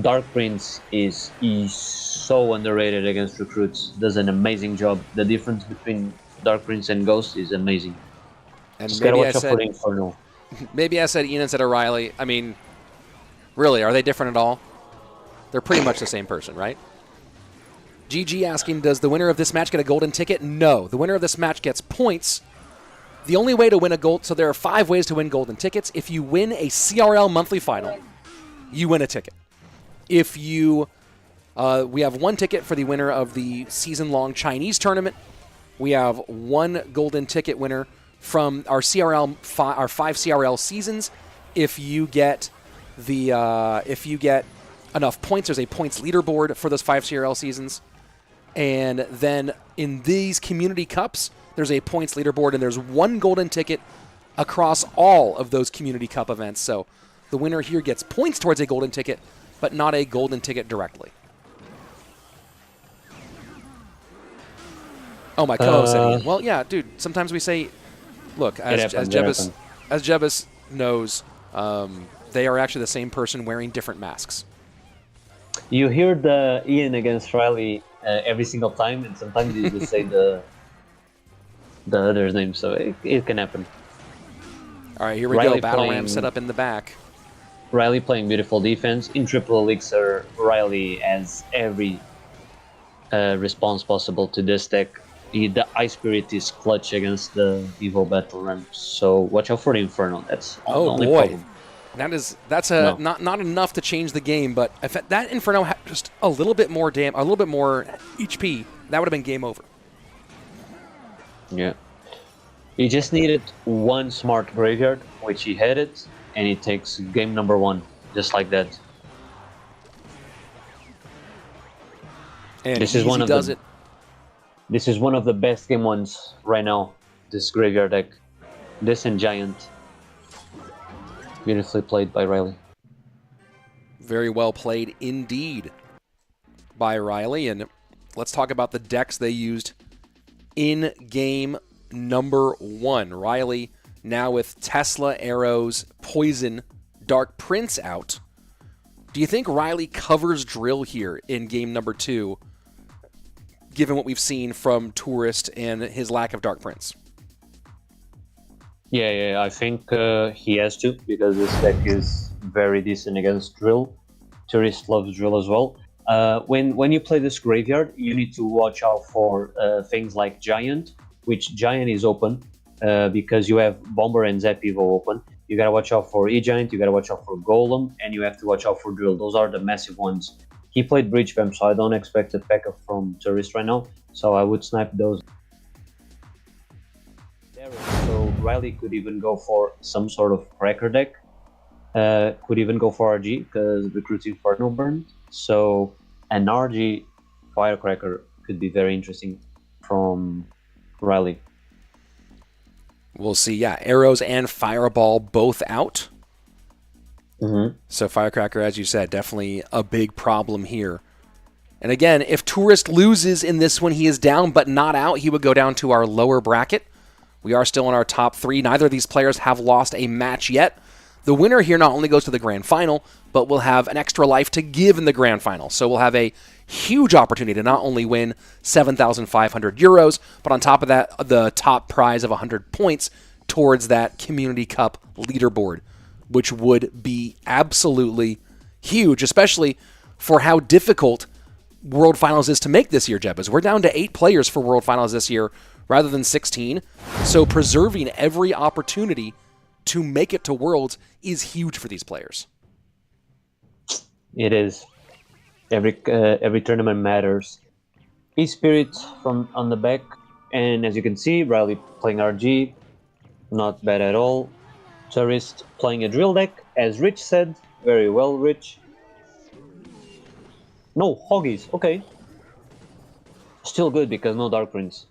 Dark Prince is so underrated against recruits. Does an amazing job. The difference between Dark Prince and Ghost is amazing. And just gotta watch out for Inferno. Maybe I said Ian instead of Riley. I mean, really, are they different at all? They're pretty much the same person, right? GG asking, does the winner of this match get a golden ticket? No. The winner of this match gets points. The only way to win a gold, so there are 5 ways to win golden tickets. If you win a CRL monthly final, you win a ticket. If you, we have 1 ticket for the winner of the season-long Chinese tournament. We have 1 golden ticket winner from our CRL, our 5 CRL seasons. If you get enough points, there's a points leaderboard for those 5 CRL seasons. And then in these community cups, there's a points leaderboard, and there's 1 golden ticket across all of those community cup events. So the winner here gets points towards a golden ticket, but not a golden ticket directly. Oh, my co-host said Ian. Well, yeah, dude, sometimes we say, look, as Jebus knows, they are actually the same person wearing different masks. You hear the Ian against Riley every single time, and sometimes you just say the other's name, so it can happen. All right, here we go. Battle Ram set up in the back. Riley playing beautiful defense. In triple elixir, Riley has every response possible to this deck. The Ice Spirit is clutch against the Evil Battle Ram, so watch out for the Inferno. That's the only problem. That's not enough to change the game, but if that Inferno had just a little bit more HP, that would have been game over. Yeah. He just needed 1 smart graveyard, which he had it, and he takes game number 1, just like that. And this is one of does it. This is one of the best game ones right now. This graveyard deck, this and Giant. Beautifully played by Riley. Very well played indeed by Riley. And let's talk about the decks they used in game number 1. Riley now with Tesla, Arrows, Poison, Dark Prince out. Do you think Riley covers Drill here in game number 2, given what we've seen from Tourist and his lack of Dark Prince? Yeah, I think he has to, because this deck is very decent against Drill. Tourist loves Drill as well. When you play this graveyard, you need to watch out for things like Giant, which Giant is open because you have Bomber and Zap Evo open. You gotta watch out for E-Giant, you gotta watch out for Golem, and you have to watch out for Drill. Those are the massive ones. He played Breach Vamp, so I don't expect a backup from Tourist right now, so I would snipe those. So Riley could even go for some sort of Cracker deck. Could even go for RG, because Recruiting Inferno burned. So an RG Firecracker could be very interesting from Riley. We'll see. Yeah, Arrows and Fireball both out. So Firecracker, as you said, definitely a big problem here. And again, if Tourist loses in this one, he is down but not out. He would go down to our lower bracket. We are still in our top 3. Neither of these players have lost a match yet. The winner here not only goes to the grand final, but will have an extra life to give in the grand final. So we'll have a huge opportunity to not only win 7,500 euros, but on top of that, the top prize of 100 points towards that Community Cup leaderboard, which would be absolutely huge, especially for how difficult World Finals is to make this year, Jeb. As we're down to 8 players for World Finals this year rather than 16. So preserving every opportunity to make it to Worlds is huge for these players. It is. Every tournament matters. E-Spirit from on the back, and as you can see, Riley playing RG, not bad at all. Tourist playing a drill deck, as Rich said, very well, Rich. No, Hoggies, okay. Still good because no Dark Prince.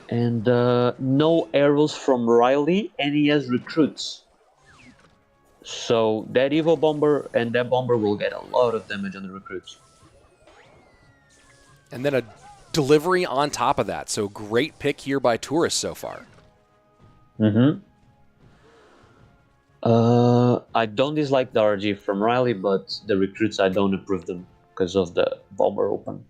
And no arrows from Riley, and he has recruits. So that Evo Bomber and that Bomber will get a lot of damage on the recruits. And then a delivery on top of that. So great pick here by Tourist so far. I don't dislike the RG from Riley, but the recruits I don't approve them because of the Bomber open.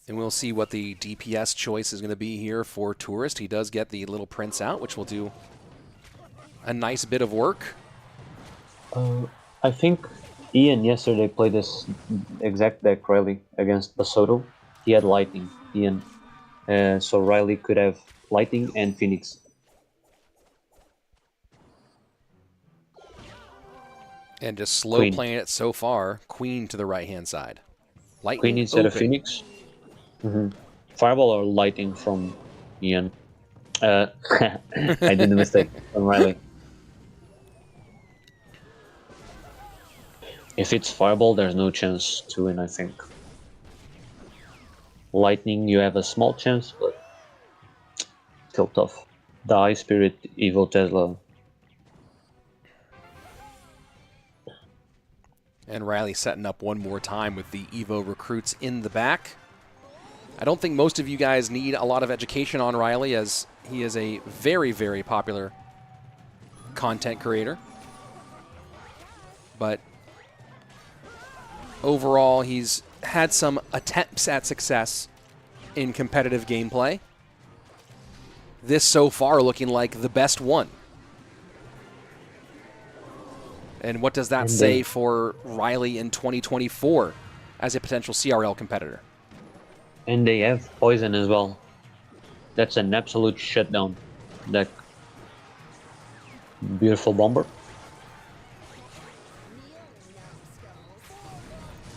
And we'll see what the DPS choice is going to be here for Tourist. He does get the little Prince out, which will do a nice bit of work. I think Ian yesterday played this exact deck, Riley, against Basoto. he had Lightning, Ian. So Riley could have Lightning and Phoenix. And just slow Queen. playing it so far. Queen to the right-hand side. Lightning Queen instead of open. Phoenix. Fireball or Lightning from Ian. I did a mistake from Riley. If it's Fireball, there's no chance to win, I think. Lightning, you have a small chance, but still tough. The Ice Spirit, Evo Tesla. And Riley setting up one more time with the Evo recruits in the back. I don't think most of you guys need a lot of education on Riley, as he is a very, very popular content creator. But overall, he's had some attempts at success in competitive gameplay. This so far looking like the best one. And what does that say for Riley in 2024 as a potential CRL competitor? And they have Poison as well. That's an absolute shutdown deck. Beautiful Bomber.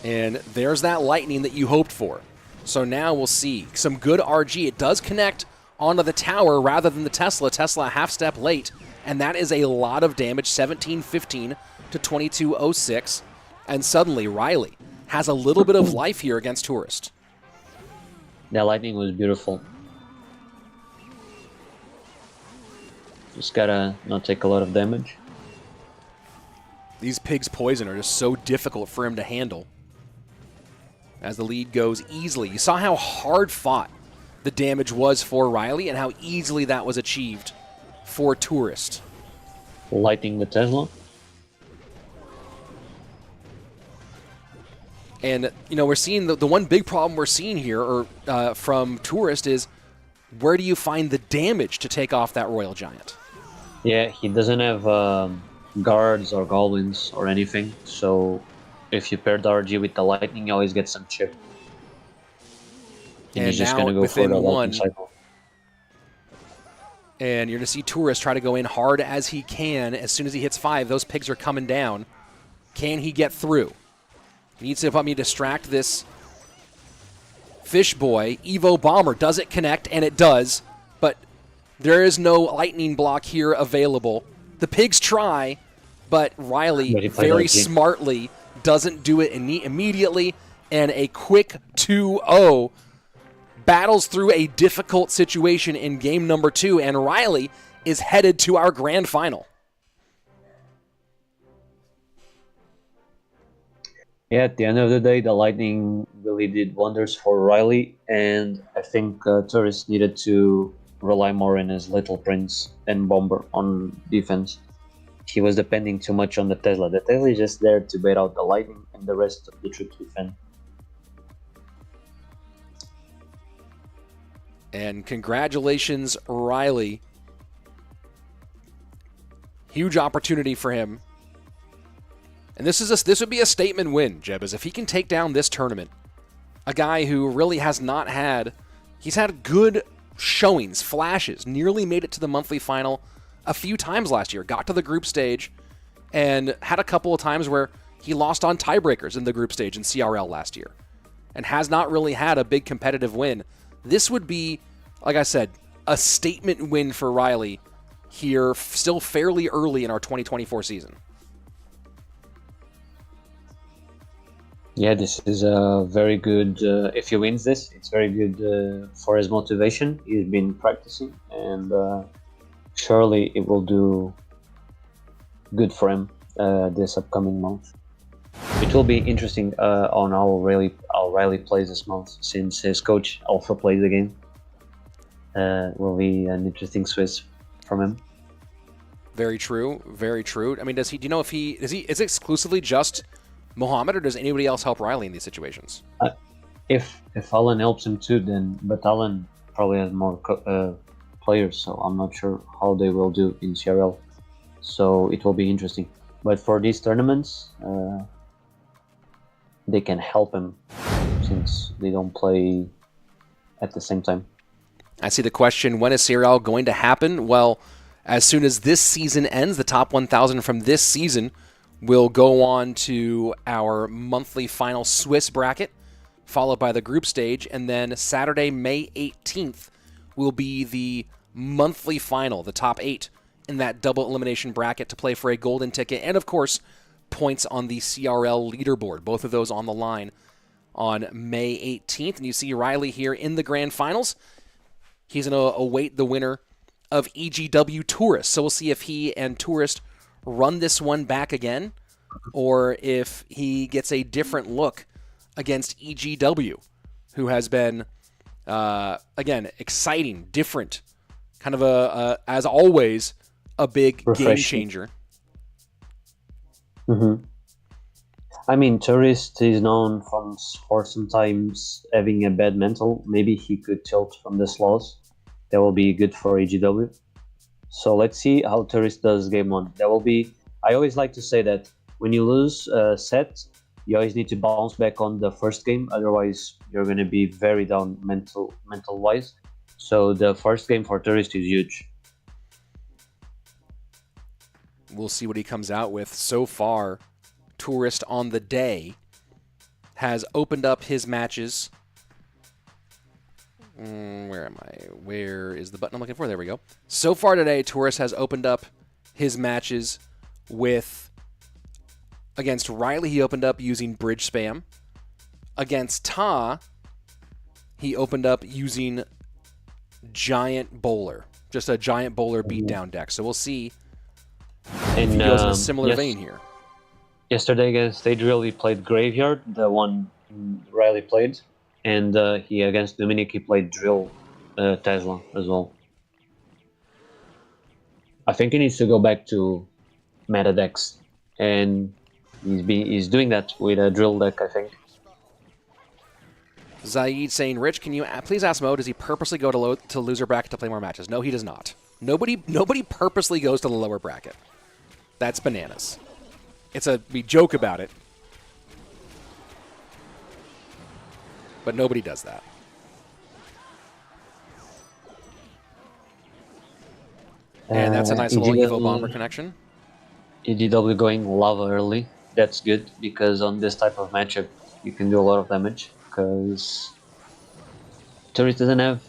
And there's that Lightning that you hoped for. So now we'll see some good RG. It does connect onto the tower rather than the Tesla. Tesla a half step late, and that is a lot of damage, 17-15 to 22-06. And suddenly Riley has a little bit of life here against Tourist. That Lightning was beautiful. Just gotta not take a lot of damage. These pigs' poison are just so difficult for him to handle. As the lead goes easily. You saw how hard fought the damage was for Riley and how easily that was achieved for Tourist. Lighting the Tesla. And, you know, we're seeing the one big problem we're seeing here from Tourist is where do you find the damage to take off that Royal Giant? Yeah, he doesn't have guards or goblins or anything, so if you pair the RG with the Lightning, you always get some chip. And he's just now going to go for within the one, Lightning cycle. and you're going to see Tourist try to go in hard as he can. As soon as he hits 5, those pigs are coming down. Can he get through? He needs to help me distract this Fish Boy. Evo Bomber, does it connect? And it does, but there is no lightning block here available. The pigs try, but Riley very smartly doesn't do it immediately, and a quick 2-0 battles through a difficult situation in game number 2, and Riley is headed to our grand final. Yeah, at the end of the day, the Lightning really did wonders for Riley, and I think Tourist needed to rely more on his Little Prince and Bomber on defense. He was depending too much on the Tesla. The Tesla is just there to bait out the Lightning, and the rest of the troops defend. And congratulations, Riley. Huge opportunity for him. And this would be a statement win, Jeb, as if he can take down this tournament. A guy who really has not had... He's had good showings, flashes, nearly made it to the monthly final a few times last year. Got to the group stage and had a couple of times where he lost on tiebreakers in the group stage in CRL last year. And has not really had a big competitive win. This would be, like I said, a statement win for Riley here, still fairly early in our 2024 season. Yeah, this is a very good, if he wins this, it's very good for his motivation. He's been practicing, and surely it will do good for him this upcoming month. It will be interesting on how Riley plays this month, since his coach also plays the game. Will be an interesting Swiss from him. Very true, very true. I mean, do you know if is it exclusively just Mohammed, or does anybody else help Riley in these situations? If Alan helps him too, then, but Alan probably has more players, so I'm not sure how they will do in CRL. So it will be interesting. But for these tournaments, they can help him, since they don't play at the same time. I see the question, when is CRL going to happen? Well, as soon as this season ends, the top 1,000 from this season will go on to our monthly final Swiss bracket, followed by the group stage, and then Saturday, May 18th, will be the monthly final, the top 8 in that double elimination bracket to play for a golden ticket, and of course, points on the CRL leaderboard. Both of those on the line on May 18th. And you see Riley here in the grand finals. He's going to await the winner of EGW Tourist. So we'll see if he and Tourist run this one back again, or if he gets a different look against EGW, who has been, again, exciting, different, kind of as always, a big game changer. Mm-hmm. I mean, Tourist is known for sometimes having a bad mental. Maybe he could tilt from this loss. That will be good for AGW. So let's see how Tourist does game 1. That will be. I always like to say that when you lose a set, you always need to bounce back on the first game. Otherwise, you're going to be very down mental wise. So the first game for Tourist is huge. We'll see what he comes out with. So far, Tourist on the day has opened up his matches. Where am I? Where is the button I'm looking for? There we go. So far today, Tourist has opened up his matches with... Against Riley, he opened up using bridge spam. Against Ta, he opened up using Giant Bowler. Just a Giant Bowler beatdown deck. So we'll see if he goes in a similar vein here. Yesterday against Adriel, he played Graveyard, the one Riley played. And he against Dominic, he played Drill Tesla as well. I think he needs to go back to meta decks. And he's doing that with a Drill deck, I think. Zaid saying, Rich, can you please ask Mo, does he purposely go to loser bracket to play more matches? No, he does not. Nobody purposely goes to the lower bracket. That's bananas. We joke about it, but nobody does that. And that's a nice little Evo Bomber connection. EGW going lava early. That's good, because on this type of matchup, you can do a lot of damage, because Tourist doesn't have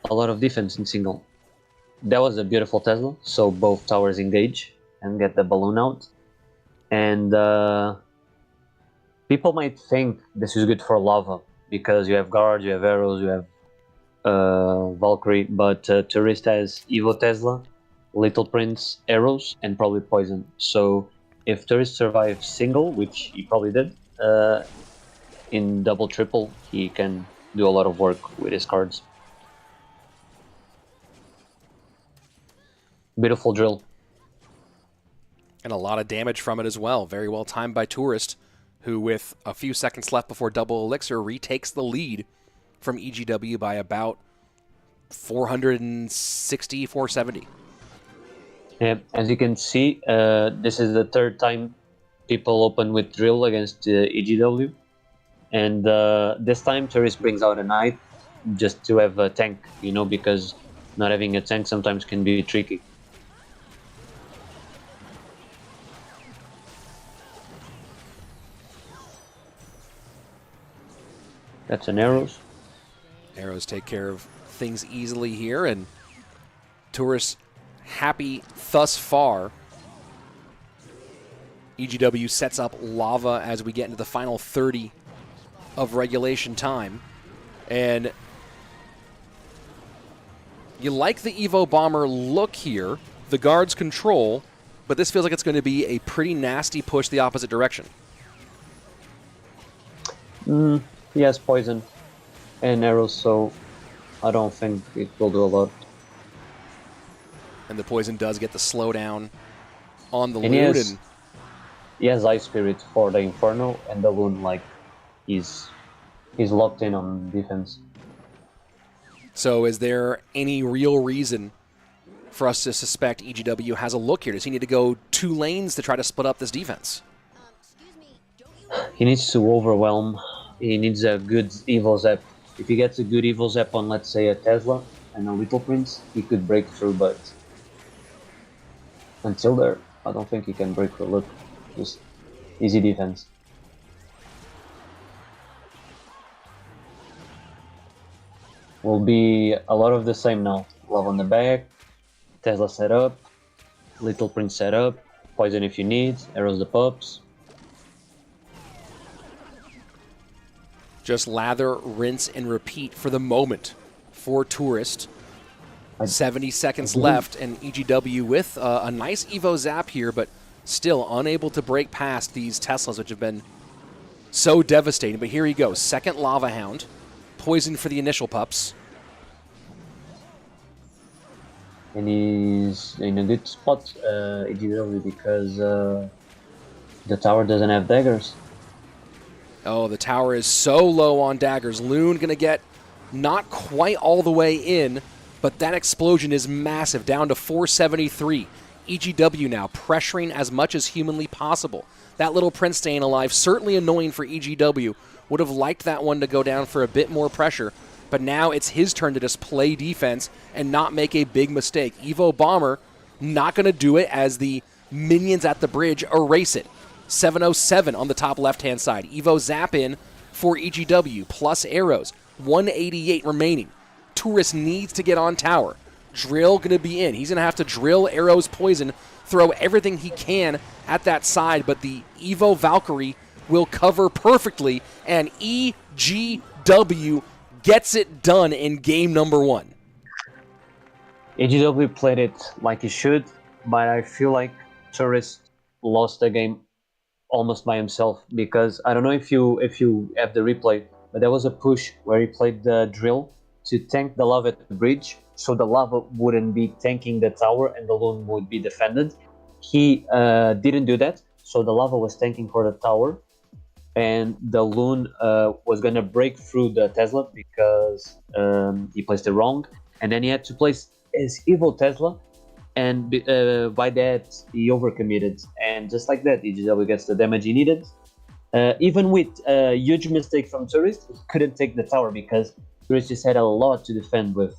a lot of defense in single. That was a beautiful Tesla, so both towers engage and get the balloon out. And people might think this is good for lava, because you have guards, you have arrows, you have Valkyrie, but Tourist has Evo Tesla, Little Prince, arrows, and probably poison. So if Tourist survives single, which he probably did, in double triple, he can do a lot of work with his cards. Beautiful drill. And a lot of damage from it as well. Very well timed by Tourist, who with a few seconds left before double elixir retakes the lead from EGW by about 460, 470. Yeah, as you can see, this is the third time people open with drill against EGW. And this time Tourist brings out a knight just to have a tank, because not having a tank sometimes can be tricky. That's an arrows. Arrows take care of things easily here, and Tourist happy thus far. EGW sets up lava as we get into the final 30 of regulation time. And you like the Evo Bomber look here, the guards control, but this feels like it's going to be a pretty nasty push the opposite direction. He has poison and arrows, so I don't think it will do a lot. And the poison does get the slowdown on the loot. He has Ice Spirit for the Inferno, and the Loon, he's locked in on defense. So is there any real reason for us to suspect EGW has a look here? Does he need to go 2 lanes to try to split up this defense? Excuse me, don't you He needs to overwhelm. He needs a good Evo Zap. If he gets a good Evil Zap on, let's say, a Tesla and a Little Prince, he could break through, but until there, I don't think he can break through. Look, just easy defense. Will be a lot of the same now. Love on the back, Tesla setup, Little Prince setup, poison if you need, arrows the pups. Just lather, rinse, and repeat for the moment for Tourist. 70 seconds left, and EGW with a nice Evo Zap here, but still unable to break past these Teslas, which have been so devastating. But here he goes. Second Lava Hound. Poison for the initial pups. And he's in a good spot, EGW, because the tower doesn't have daggers. Oh, the tower is so low on daggers. Loon going to get not quite all the way in, but that explosion is massive, down to 473. EGW now pressuring as much as humanly possible. That little Prince staying alive, certainly annoying for EGW. Would have liked that one to go down for a bit more pressure, but now it's his turn to just play defense and not make a big mistake. Evo Bomber not going to do it as the minions at the bridge erase it. 707 on the top left-hand side. Evo Zap in for EGW, plus arrows. 188 remaining. Tourist needs to get on tower. Drill going to be in. He's going to have to drill, arrows, poison, throw everything he can at that side, but the Evo Valkyrie will cover perfectly, and EGW gets it done in game number 1. EGW played it like he should, but I feel like Tourist lost the game almost by himself, because I don't know if you have the replay, but there was a push where he played the drill to tank the lava at the bridge, so the lava wouldn't be tanking the tower and the loon would be defended. He didn't do that, so the lava was tanking for the tower, and the loon was gonna break through the Tesla because he placed it wrong, and then he had to place his evil Tesla, and by that he overcommitted, and just like that EGW gets the damage he needed. Even with a huge mistake from Tourist, he couldn't take the tower because Tourist just had a lot to defend with.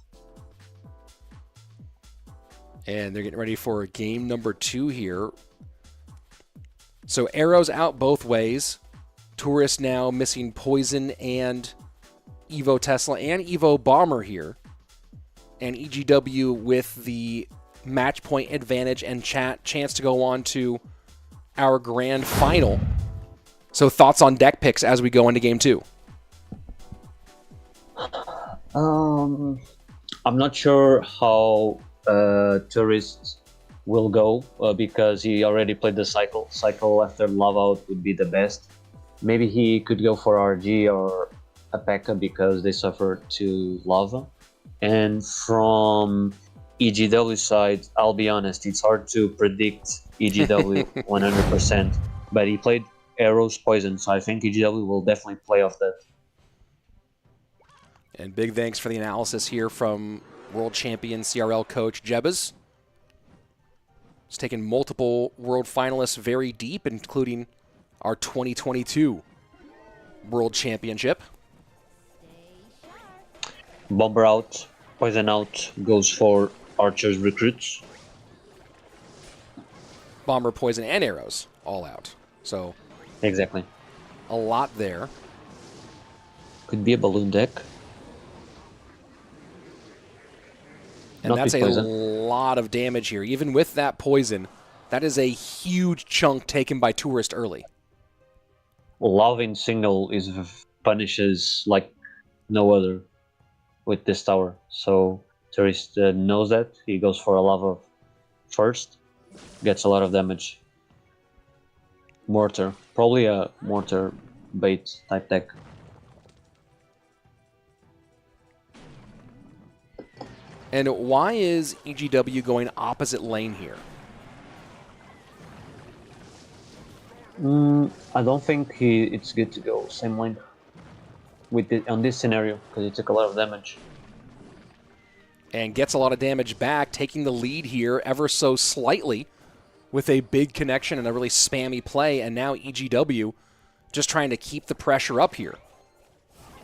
And they're getting ready for game number 2 here. So arrows out both ways. Tourist now missing Poison and Evo Tesla and Evo Bomber here. And EGW with the match point advantage and chance to go on to our grand final. So thoughts on deck picks as we go into game 2? I'm not sure how Tourist will go because he already played the cycle. Cycle after lava out would be the best. Maybe he could go for RG or a P.E.K.K.A because they suffered to lava. And from EGW side, I'll be honest, it's hard to predict EGW 100%, but he played arrows, poison, so I think EGW will definitely play off that. And big thanks for the analysis here from world champion CRL coach Jebas. He's taken multiple world finalists very deep, including our 2022 world championship. Bomber out, poison out, goes for archers recruits. Bomber, poison, and arrows all out. So exactly. A lot there. Could be a balloon deck. And Not that's a poison. lot of damage here. Even with that poison, that is a huge chunk taken by Tourist early. Lava in single punishes like no other with this tower. So Tourist knows that. He goes for a lava first. Gets a lot of damage. Mortar. Probably a mortar bait type deck. And why is EGW going opposite lane here? I don't think it's good to go same lane on this scenario because he took a lot of damage. And gets a lot of damage back, taking the lead here ever so slightly with a big connection and a really spammy play. And now EGW just trying to keep the pressure up here.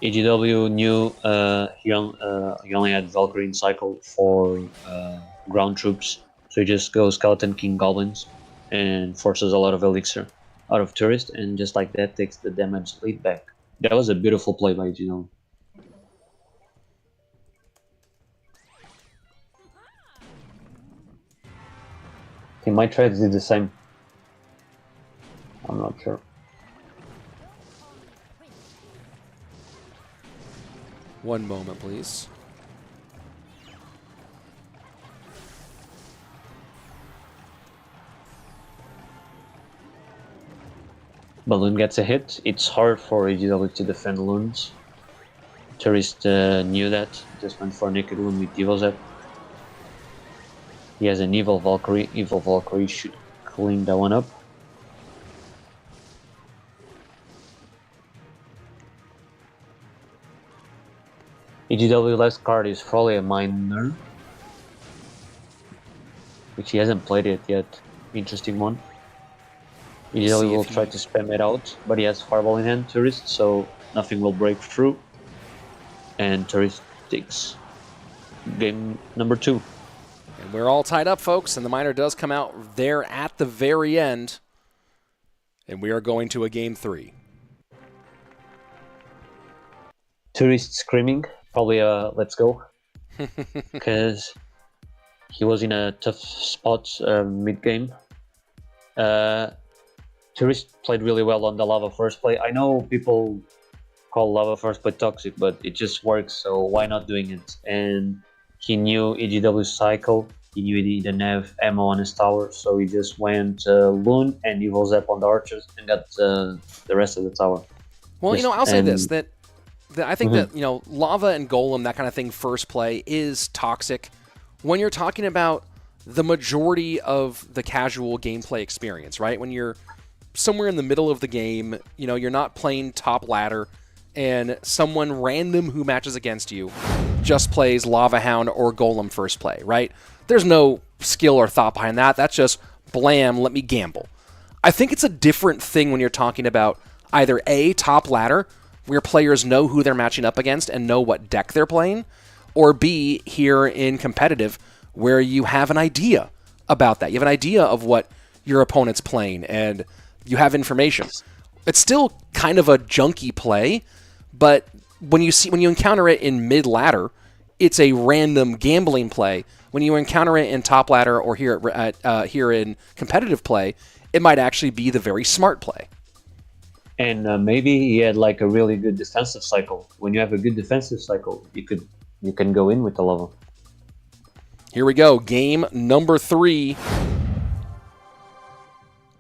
EGW knew he only had Valkyrie in cycle for ground troops, so he just goes Skeleton King Goblins and forces a lot of Elixir out of Tourist, and just like that takes the damage lead back. That was a beautiful play by EGW. He might try to do the same. I'm not sure. One moment, please. Balloon gets a hit. It's hard for EGW to defend loons. Tourist knew that. Just went for a naked loon with Evil Zap. He has an Evil Valkyrie. Evil Valkyrie should clean that one up. EGW last card is probably a Miner, which he hasn't played it yet. Interesting one. EGW will try to spam it out, but he has Fireball in hand, Tourist, so nothing will break through. And Tourist takes game number 2. And we're all tied up, folks, and the Miner does come out there at the very end. And we are going to a game 3. Tourist screaming, probably let's go. Because he was in a tough spot mid-game. Tourist played really well on the Lava First Play. I know people call Lava First Play toxic, but it just works, so why not doing it? And he knew EGW's cycle, he knew he didn't have ammo on his tower, so he just went Loon and Evil Zap on the archers and got the rest of the tower. Well, I'll say this, that I think that, Lava and Golem, that kind of thing, first play is toxic when you're talking about the majority of the casual gameplay experience, right? When you're somewhere in the middle of the game, you're not playing top ladder, and someone random who matches against you just plays Lava Hound or Golem first play, right? There's no skill or thought behind that. That's just blam, let me gamble. I think it's a different thing when you're talking about either A, top ladder, where players know who they're matching up against and know what deck they're playing, or B, here in competitive, where you have an idea about that. You have an idea of what your opponent's playing, and you have information. It's still kind of a junky play, but when you encounter it in mid ladder, it's a random gambling play. When you encounter it in top ladder or here in competitive play, it might actually be the very smart play. And maybe he had like a really good defensive cycle. When you have a good defensive cycle, you can go in with the level. Here we go, game number 3.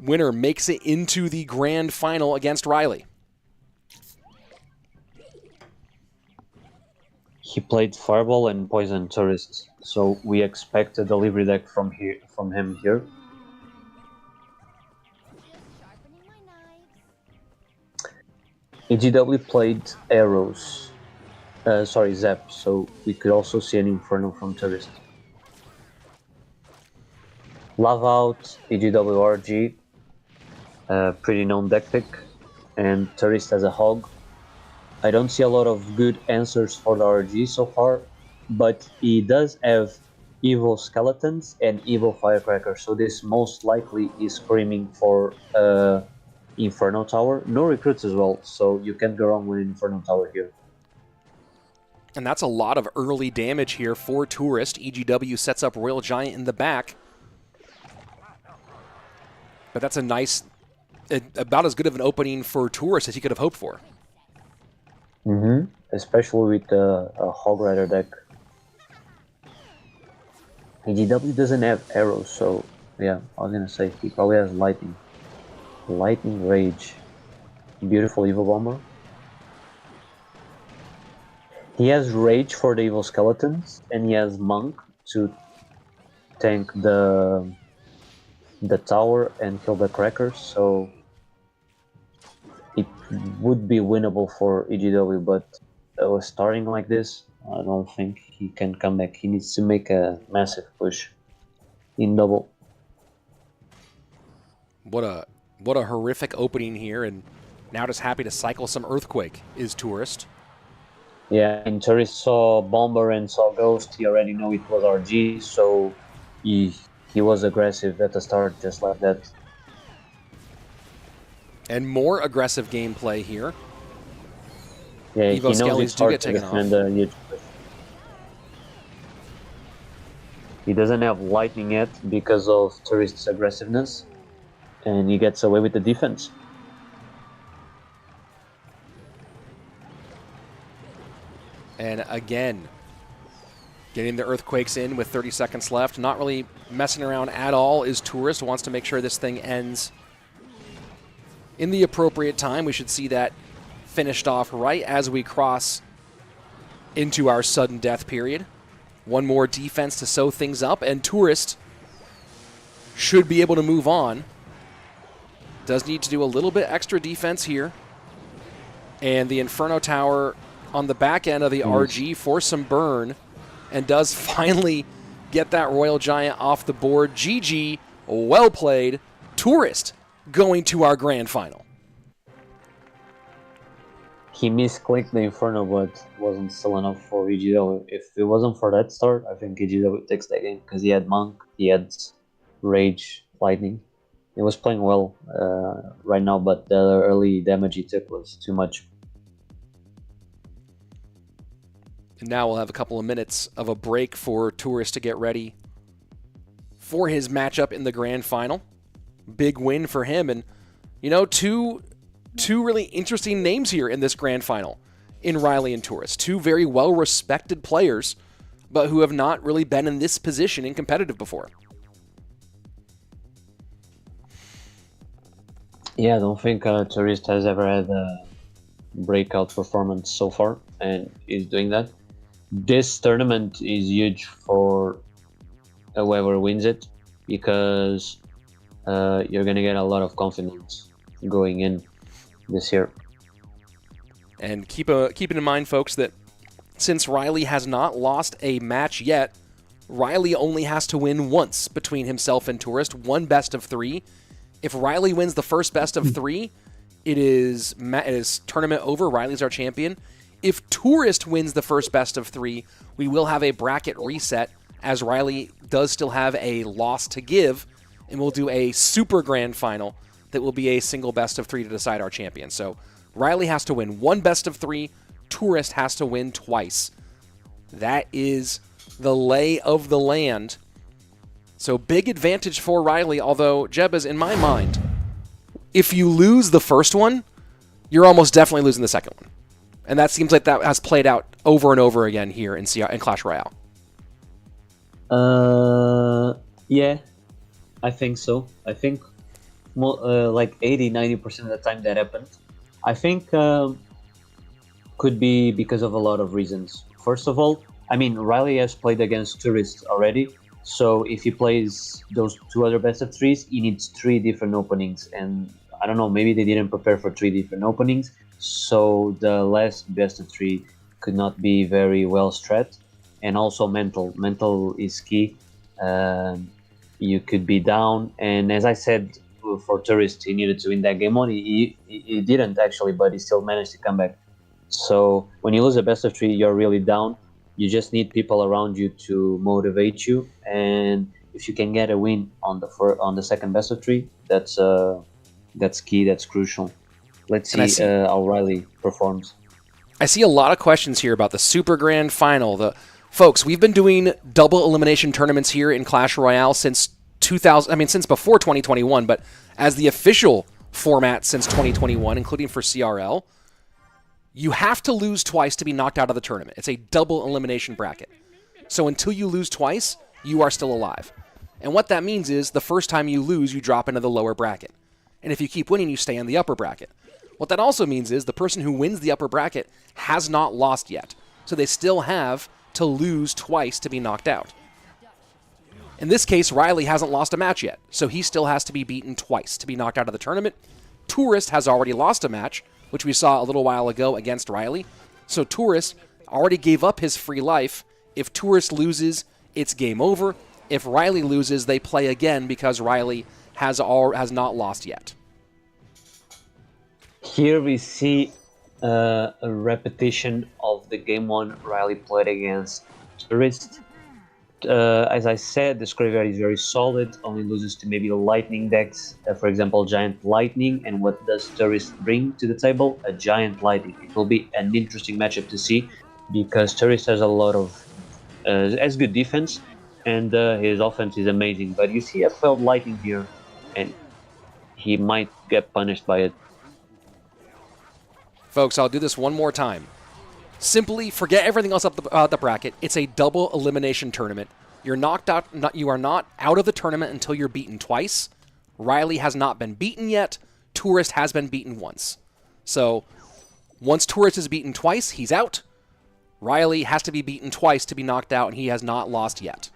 Winner makes it into the grand final against Riley. He played Fireball and Poison Tourists, so we expect a delivery deck from him here. EGW played Arrows, Zap, so we could also see an Inferno from Tourist. Love out, EGW RG, pretty known deck pick, and Tourist as a hog. I don't see a lot of good answers for the RG so far, but he does have evil skeletons and evil firecracker, so this most likely is screaming for Inferno Tower. No recruits as well, so you can't go wrong with Inferno Tower here. And that's a lot of early damage here for Tourist. EGW sets up Royal Giant in the back. But that's a nice, about as good of an opening for Tourist as he could have hoped for. Especially with a Hog Rider deck. EGW doesn't have arrows, so yeah, I was gonna say he probably has lightning. Lightning Rage. Beautiful Evil Bomber. He has Rage for the Evil Skeletons, and he has Monk to tank the tower and kill the Crackers, so it would be winnable for EGW, but starting like this, I don't think he can come back. He needs to make a massive push in double. What a horrific opening here, and now just happy to cycle some Earthquake is Tourist. Yeah, and Tourist saw Bomber and saw Ghost. He already know it was RG, so he was aggressive at the start, just like that. And more aggressive gameplay here. Yeah, Evo he knows Skellies it's do hard get to taken off. defend the huge push. He doesn't have lightning yet because of Tourist's aggressiveness, and he gets away with the defense. And again, getting the Earthquakes in with 30 seconds left. Not really messing around at all is Tourist. Wants to make sure this thing ends in the appropriate time. We should see that finished off right as we cross into our sudden death period. One more defense to sew things up, and Tourist should be able to move on. Does need to do a little bit extra defense here. And the Inferno Tower on the back end of the RG for some burn, and does finally get that Royal Giant off the board. GG, well played. Tourist going to our grand final. He misclicked the Inferno, but wasn't still enough for EGW. If it wasn't for that start, I think EGW takes that game, because he had Monk, he had Rage, Lightning. He was playing well right now, but the early damage he took was too much. And now we'll have a couple of minutes of a break for Tourist to get ready for his matchup in the grand final. Big win for him. And, you know, two really interesting names here in this grand final in Riley and Tourist. Two very well-respected players, but who have not really been in this position in competitive before. Yeah, I don't think Tourist has ever had a breakout performance so far, and he's doing that. This tournament is huge for whoever wins it, because you're going to get a lot of confidence going in this year. And keep it in mind, folks, that since Riley has not lost a match yet, Riley only has to win once between himself and Tourist, one best of three. If Riley wins the first best of three, it is tournament over. Riley's our champion. If Tourist wins the first best of three, we will have a bracket reset, as Riley does still have a loss to give, and we'll do a super grand final that will be a single best of three to decide our champion. So Riley has to win one best of three. Tourist has to win twice. That is the lay of the land. So big advantage for Riley, although, Jebas, in my mind, if you lose the first one, you're almost definitely losing the second one. And that seems like that has played out over and over again here in Clash Royale. Yeah, I think so. I think like 80-90% of the time that happened. I think could be because of a lot of reasons. First of all, I mean, Riley has played against Tourist already, so if he plays those two other best of threes, he needs 3 different openings, and I don't know, maybe they didn't prepare for 3 different openings, so the last best of 3 could not be very well stretched. And also mental is key. You could be down, and as I said, for Tourist, he needed to win that game one. He didn't actually, but he still managed to come back. So when you lose a best of 3, you're really down. You just need people around you to motivate you, and if you can get a win on the second best of 3, that's key. That's crucial. Let's see how Riley performs. I see a lot of questions here about the Super Grand Final. Folks, we've been doing double elimination tournaments here in Clash Royale since since before 2021, but as the official format since 2021, including for CRL, you have to lose twice to be knocked out of the tournament. It's a double elimination bracket. So until you lose twice, you are still alive. And what that means is the first time you lose, you drop into the lower bracket. And if you keep winning, you stay in the upper bracket. What that also means is the person who wins the upper bracket has not lost yet. So they still have to lose twice to be knocked out. In this case, Riley hasn't lost a match yet, so he still has to be beaten twice to be knocked out of the tournament. Tourist has already lost a match, which we saw a little while ago against Riley. So Tourist already gave up his free life. If Tourist loses, it's game over. If Riley loses, they play again because Riley has not lost yet. Here we see A repetition of the game one Riley played against Tourist. As I said, this graveyard is very solid, only loses to maybe lightning decks, for example, Giant Lightning. And what does Tourist bring to the table? A Giant Lightning. It will be an interesting matchup to see because Tourist has a lot of has good defense and his offense is amazing. But you see a failed Lightning here, and he might get punished by it. Folks, I'll do this one more time. Simply forget everything else about the bracket. It's a double elimination tournament. You're knocked out. You are not out of the tournament until you're beaten twice. Riley has not been beaten yet. Tourist has been beaten once. So once Tourist is beaten twice, he's out. Riley has to be beaten twice to be knocked out, and he has not lost yet.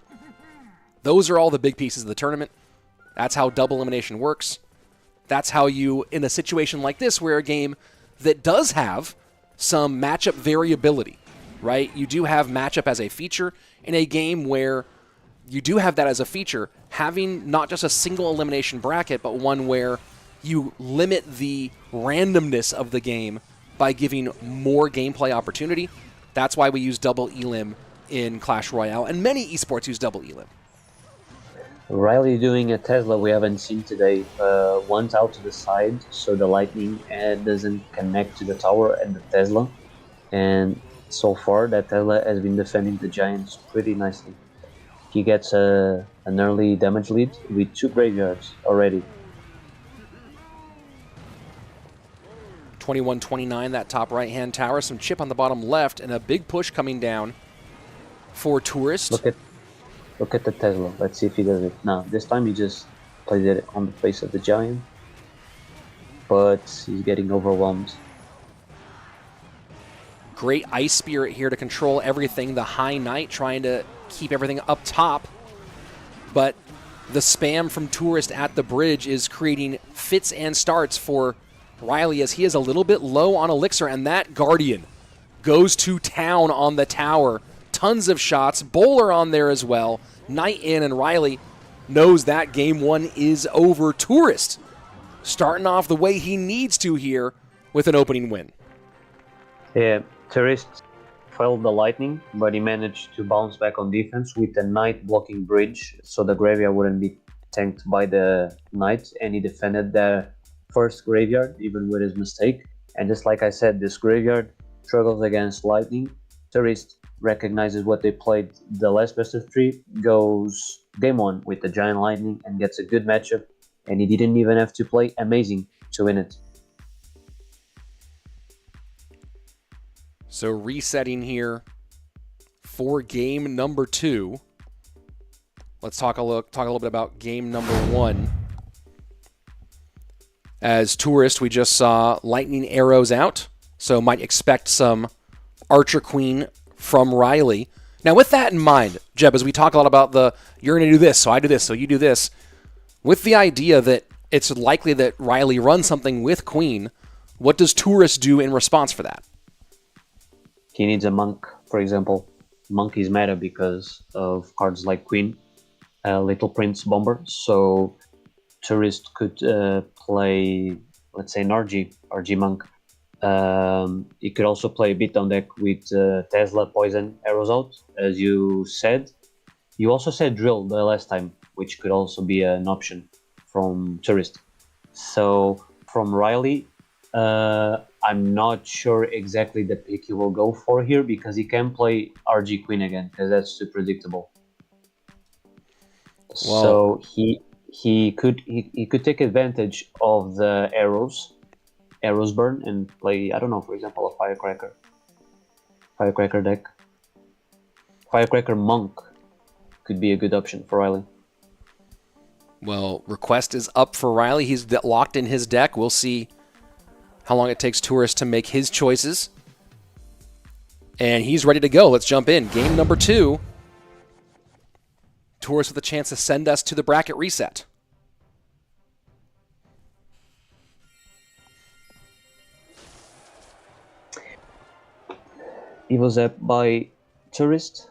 Those are all the big pieces of the tournament. That's how double elimination works. That's how you, in a situation like this, where a game that does have some matchup variability, right? You do have matchup as a feature in a game where you do have that as a feature, having not just a single elimination bracket, but one where you limit the randomness of the game by giving more gameplay opportunity. That's why we use double elim in Clash Royale, and many esports use double elim. Riley doing a Tesla we haven't seen today. Once out to the side, so the lightning doesn't connect to the tower and the Tesla. And so far, that Tesla has been defending the Giants pretty nicely. He gets an early damage lead with 2 graveyards already. 21-29, that top right-hand tower, some chip on the bottom left, and a big push coming down for Tourist. Look at the Tesla. Let's see if he does it. Now, this time he just plays it on the face of the Giant, but he's getting overwhelmed. Great Ice Spirit here to control everything. The High Knight trying to keep everything up top, but the spam from Tourist at the bridge is creating fits and starts for Riley as he is a little bit low on Elixir, and that Guardian goes to town on the tower. Tons of shots. Bowler on there as well. Knight in, and Riley knows that game one is over. Tourist starting off the way he needs to here with an opening win. Yeah, Tourist failed the lightning, but he managed to bounce back on defense with a Knight blocking bridge, so the graveyard wouldn't be tanked by the Knight, and he defended the first graveyard, even with his mistake. And just like I said, this graveyard struggles against lightning. Tourist recognizes what they played the last best of 3, goes game 1 with the Giant Lightning and gets a good matchup, and he didn't even have to play amazing to win it. So resetting here for game number 2. Let's talk a little bit about game number 1. As Tourist, we just saw lightning arrows out, so might expect some Archer Queen from Riley. Now, with that in mind, Jeb, as we talk a lot about you're going to do this, so I do this, so you do this, with the idea that it's likely that Riley runs something with Queen, what does Tourist do in response for that? He needs a Monk, for example. Monk is meta because of cards like Queen, Little Prince, Bomber, so Tourist could play, let's say, an RG Monk. He could also play a beatdown deck with Tesla, Poison, Arrows out, as you said. You also said Drill the last time, which could also be an option from Tourist. So from Riley, I'm not sure exactly the pick he will go for here, because he can play RG Queen again, because that's too predictable. Wow. So he could take advantage of the arrows burn and play, I don't know, for example, a Firecracker deck. Firecracker Monk could be a good option for Riley. Well, request is up for Riley. He's locked in his deck. We'll see how long it takes Tourist to make his choices. And he's ready to go. Let's jump in. Game number 2. Tourist with a chance to send us to the bracket reset. Evo Zap by Tourist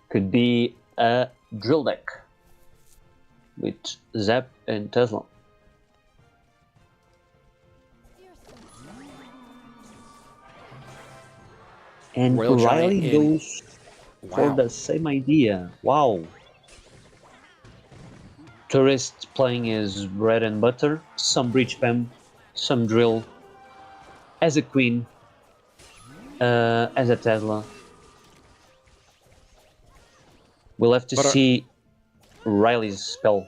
could be a drill deck with Zap and Tesla. And Royal Giant Riley in. goes for Wow. the same idea. Wow. Tourist playing his bread and butter, some bridge spam, some drill, as a queen, as a Tesla. We'll have to But see Riley's spell.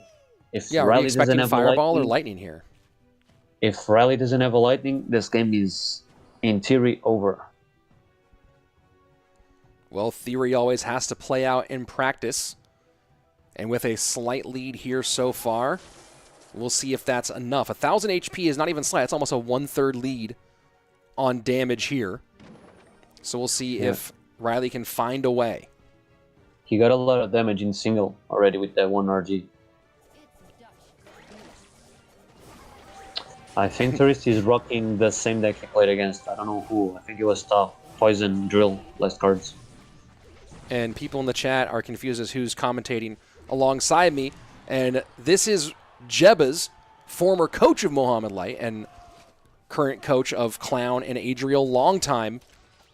If yeah, are we Riley doesn't expecting have a Fireball or lightning, Lightning here? if Riley doesn't have a lightning, this game is in theory over. Well, theory always has to play out in practice. And with a slight lead here so far, we'll see if that's enough. 1,000 HP is not even slight. It's almost a 1/3 lead on damage here. So we'll see if Riley can find a way. He got a lot of damage in single already with that one RG. I think Tourist is rocking the same deck he played against. I don't know who. I think it was tough. Poison, Drill, last cards. And people in the chat are confused as who's commentating alongside me. And this is Jeba's former coach of Mohamed Light and current coach of Clown and Adriel, longtime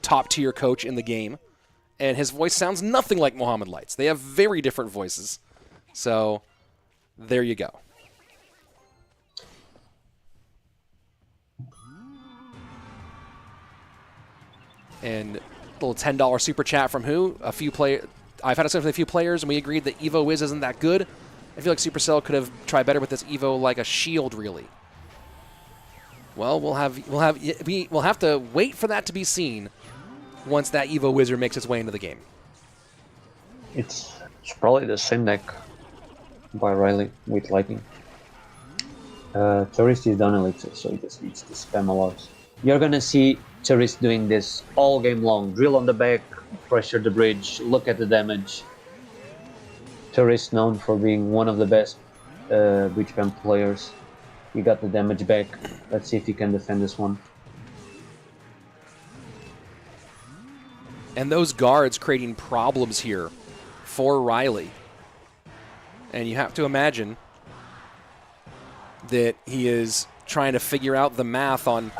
top-tier coach in the game. And his voice sounds nothing like Mohamed Light's. They have very different voices. So, there you go. And little $10 super chat from who? I've had a discussion with a few players, and we agreed that Evo Wiz isn't that good. I feel like Supercell could have tried better with this Evo like a shield, really. Well, we'll have to wait for that to be seen once that Evo Wizard makes its way into the game. It's probably the same deck by Riley with Lightning. Tourist is down elixir, so he just needs to spam a lot. You're gonna see Tourist doing this all game long. Drill on the back, pressure the bridge, look at the damage. Tourist known for being one of the best bridge spam players. He got the damage back. Let's see if he can defend this one. And those guards creating problems here for Riley. And you have to imagine that he is trying to figure out the math on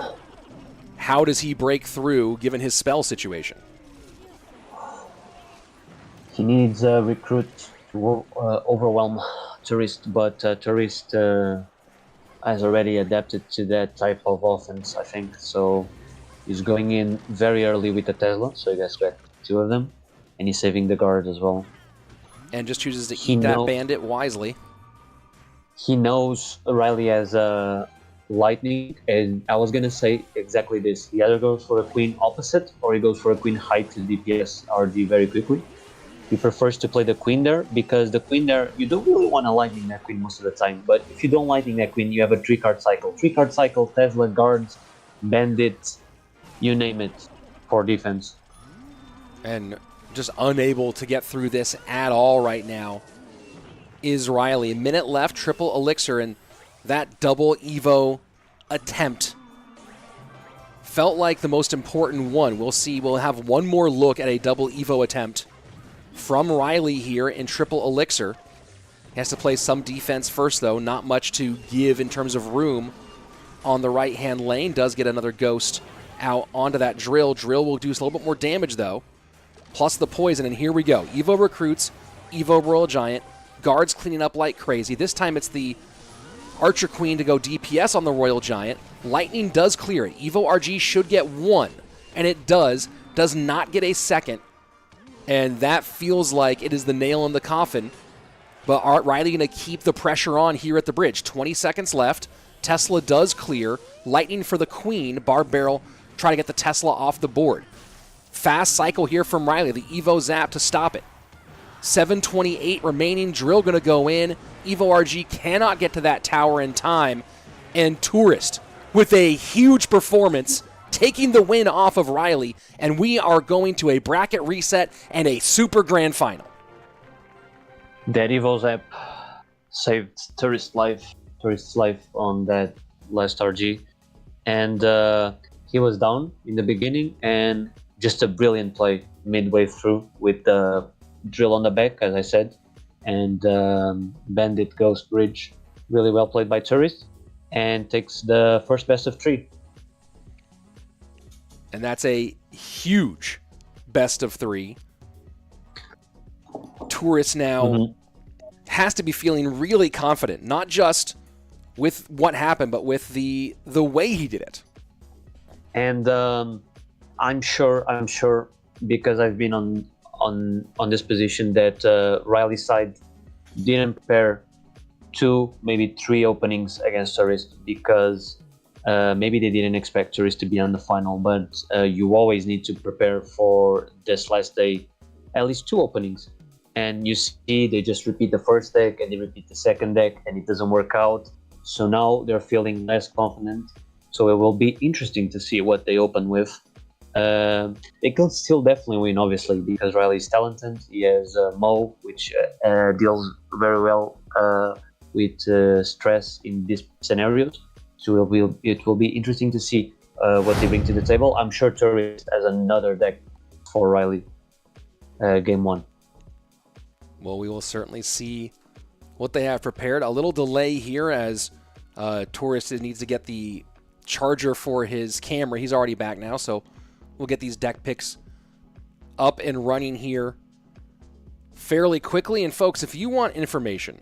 how does he break through given his spell situation. He needs a recruit to overwhelm Tourist, but Tourist has already adapted to that type of offense, I think. So he's going in very early with the Tesla, so he gets back 2 of them, and he's saving the guard as well. And just chooses to eat that bandit wisely. He knows Riley has a lightning, and I was gonna say exactly this. He either goes for a queen opposite, or he goes for a queen high to DPS RG very quickly. He prefers to play the queen there, because the queen there, you don't really want to lightning that queen most of the time, but if you don't lightning that queen, you have a 3-card cycle. 3-card cycle, Tesla, guards, bandits, you name it, for defense. And just unable to get through this at all right now is Riley. A minute left, triple elixir, and that double Evo attempt felt like the most important one. We'll see. We'll have one more look at a double Evo attempt from Riley here in triple elixir. He has to play some defense first, though. Not much to give in terms of room on the right-hand lane. Does get another ghost out onto that drill. Drill will do a little bit more damage, though. Plus the poison, and here we go. Evo recruits, Evo Royal Giant. Guards cleaning up like crazy. This time it's the Archer Queen to go DPS on the Royal Giant. Lightning does clear it. Evo RG should get 1, and it does. Does not get a second. And that feels like it is the nail in the coffin. But Art Riley going to keep the pressure on here at the bridge. 20 seconds left. Tesla does clear. Lightning for the Queen. Barb Barrel try to get the Tesla off the board. Fast cycle here from Riley. The Evo Zap to stop it. 7:28 remaining. Drill going to go in. Evo RG cannot get to that tower in time. And Tourist with a huge performance, taking the win off of Riley, and we are going to a bracket reset and a super grand final. That Evo Zap saved Tourist's life on that last RG, and he was down in the beginning, and just a brilliant play midway through with the drill on the back, as I said, and Bandit Ghost Bridge, really well played by Tourist, and takes the first best of 3. And that's a huge best of 3. Tourist now has to be feeling really confident, not just with what happened, but with the way he did it. And I'm sure because I've been on this position that Riley's side didn't prepare 2, maybe 3 openings against Tourist because maybe they didn't expect Tourist to be on the final. But you always need to prepare for this last day at least 2 openings. And you see they just repeat the first deck and they repeat the second deck and it doesn't work out. So now they're feeling less confident. So it will be interesting to see what they open with. They could still definitely win, obviously, because Riley's talented. He has Mo, which deals very well with stress in these scenarios. So it will be interesting to see what they bring to the table. I'm sure Tourist has another deck for Riley game 1. Well, we will certainly see what they have prepared. A little delay here as Tourist needs to get the charger for his camera. He's already back now, so we'll get these deck picks up and running here fairly quickly. And folks, if you want information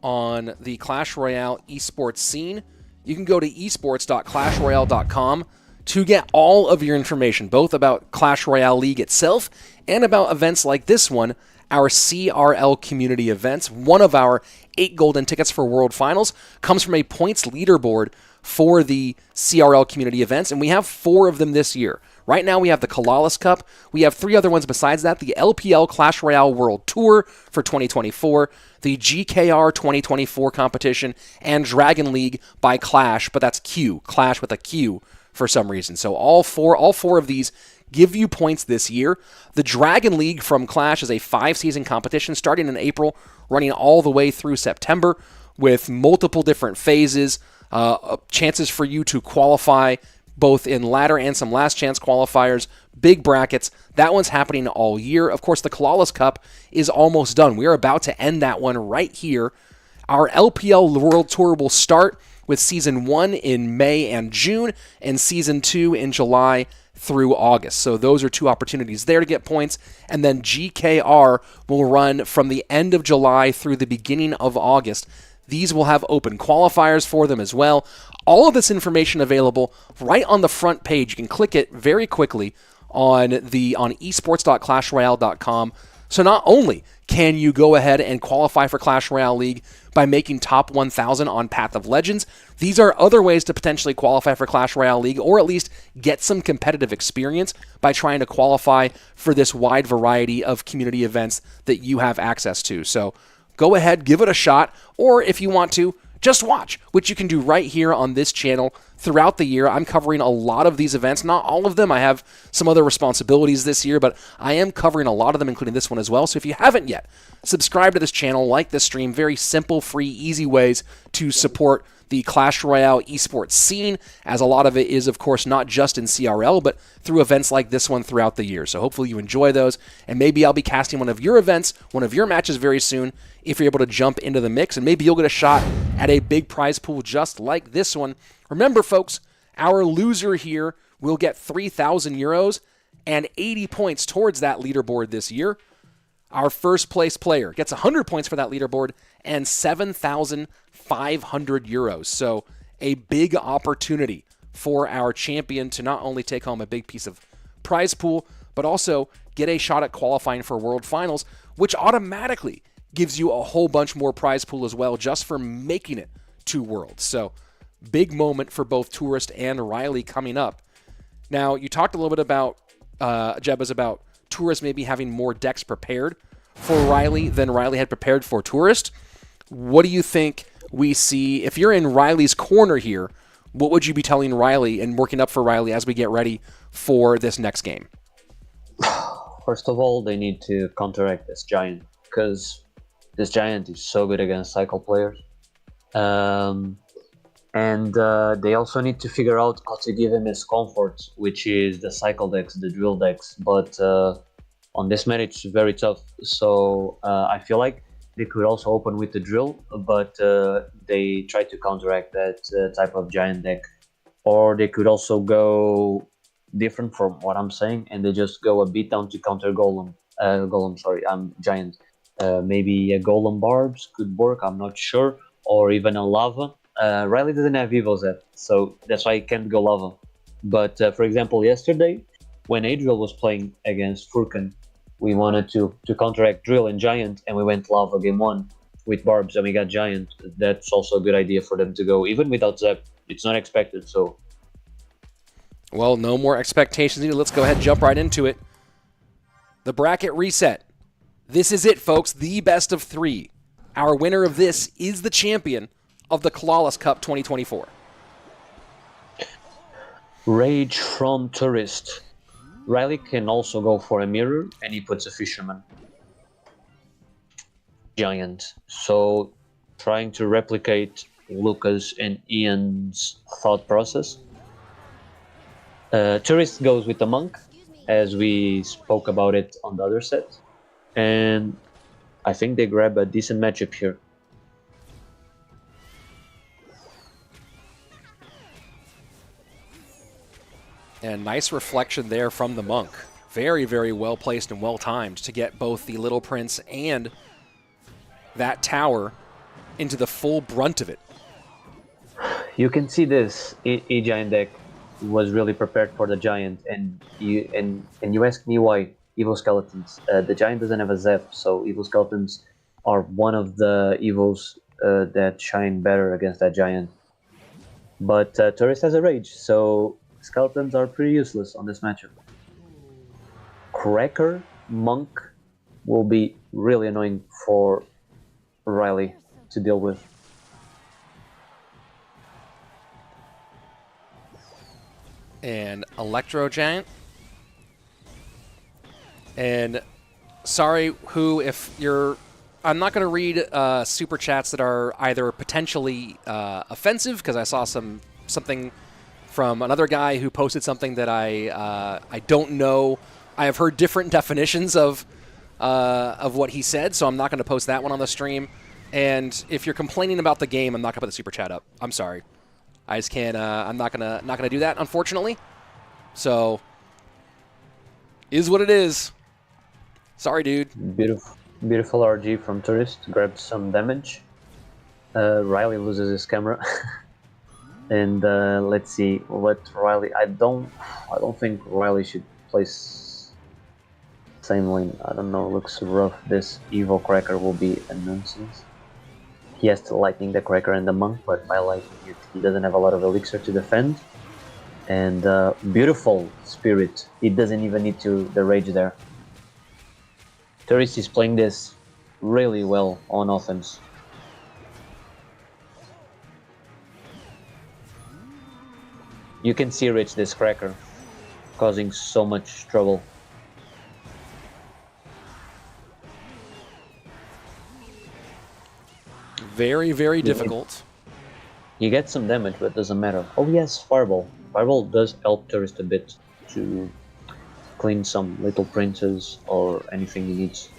on the Clash Royale esports scene, you can go to esports.clashroyale.com to get all of your information, both about Clash Royale League itself and about events like this one, our CRL community events. One of our 8 golden tickets for World Finals comes from a points leaderboard for the CRL community events, and we have 4 of them this year. Right now we have the Calalas Cup. We have 3 other ones besides that: the LPL Clash Royale World Tour for 2024, the GKR 2024 competition, and Dragon League by Clash, but that's Q, Clash with a Q for some reason. So all four of these give you points this year. The Dragon League from Clash is a 5-season competition starting in April, running all the way through September with multiple different phases, chances for you to qualify both in ladder and some last chance qualifiers, big brackets. That one's happening all year. Of course, the Calalas Cup is almost done. We are about to end that one right here. Our LPL World Tour will start with Season 1 in May and June, and Season 2 in July through August. So those are 2 opportunities there to get points. And then GKR will run from the end of July through the beginning of August. These will have open qualifiers for them as well. All of this information available right on the front page. You can click it very quickly on esports.clashroyale.com. So not only can you go ahead and qualify for Clash Royale League by making top 1,000 on Path of Legends, these are other ways to potentially qualify for Clash Royale League, or at least get some competitive experience by trying to qualify for this wide variety of community events that you have access to. So go ahead, give it a shot, or if you want to, just watch, which you can do right here on this channel throughout the year. I'm covering a lot of these events, not all of them. I have some other responsibilities this year, but I am covering a lot of them, including this one as well. So if you haven't yet, subscribe to this channel, like this stream. Very simple, free, easy ways to support the Clash Royale esports scene, as a lot of it is, of course, not just in CRL, but through events like this one throughout the year. So hopefully you enjoy those, and maybe I'll be casting one of your events, one of your matches very soon, if you're able to jump into the mix, and maybe you'll get a shot at a big prize pool just like this one. Remember, folks, our loser here will get 3,000 euros and 80 points towards that leaderboard this year. Our first place player gets 100 points for that leaderboard and 7,500 euros. So a big opportunity for our champion to not only take home a big piece of prize pool, but also get a shot at qualifying for World Finals, which automatically gives you a whole bunch more prize pool as well just for making it to Worlds. So big moment for both Tourist and Riley coming up. Now, you talked a little bit about, Jebas, about Tourist maybe having more decks prepared for Riley than Riley had prepared for Tourist. What do you think we see? If you're in Riley's corner here, what would you be telling Riley and working up for Riley as we get ready for this next game? First of all, they need to counteract this Giant, because this Giant is so good against cycle players. And they also need to figure out how to give him his comfort, which is the cycle decks, the drill decks. But on this match, it's very tough. So I feel like they could also open with the drill, but they try to counteract that type of Giant deck. Or they could also go different from what I'm saying, and they just go a beat down to counter Golem. Sorry, Giant. Maybe a Golem Barbs could work, I'm not sure, or even a Lava. Riley doesn't have Evo's yet, so that's why he can't go Lava. But for example, yesterday, when Adriel was playing against Furkan, we wanted to counteract Drill and Giant, and we went Lava game 1 with Barbs, and we got Giant. That's also a good idea for them to go, even without Zep. It's not expected, so... Well, no more expectations needed. Let's go ahead and jump right into it. The bracket reset. This is it, folks. The best of 3. Our winner of this is the champion of the Calalas Cup 2024. Rage from Tourist. Riley can also go for a mirror, and he puts a Fisherman. Giant. So, trying to replicate Lucas and Ian's thought process. Tourist goes with the Monk, as we spoke about it on the other set. And I think they grab a decent matchup here. And nice reflection there from the Monk. Very, very well placed and well timed to get both the Little Prince and that tower into the full brunt of it. You can see this E-Giant deck was really prepared for the Giant, and you ask me why. Evil Skeletons. The Giant doesn't have a Zep, so Evil Skeletons are one of the Evils that shine better against that Giant. But Tourist has a Rage, so Skeletons are pretty useless on this matchup. Cracker Monk will be really annoying for Riley to deal with. And Electro Giant. And sorry, if you're... I'm not going to read super chats that are either potentially offensive, because I saw something from another guy who posted something that I don't know. I have heard different definitions of what he said, so I'm not going to post that one on the stream. And if you're complaining about the game, I'm not going to put the super chat up. I'm sorry. I just can't. I'm not gonna do that, unfortunately. So, is what it is. Sorry, dude. Beautiful RG from Tourist. Grabs some damage. Riley loses his camera. And let's see what Riley. I don't think Riley should place same lane. I don't know. Looks rough. This evil Cracker will be a nonsense. He has to lightning the Cracker and the Monk, but by lightning it, he doesn't have a lot of elixir to defend. And beautiful Spirit. He doesn't even need the Rage there. Tourist is playing this really well on offense. You can see Rich this Cracker, causing so much trouble. Very, very difficult. You get some damage, but it doesn't matter. Oh yes, Fireball. Fireball does help Tourist a bit to clean some Little Princes or anything he needs.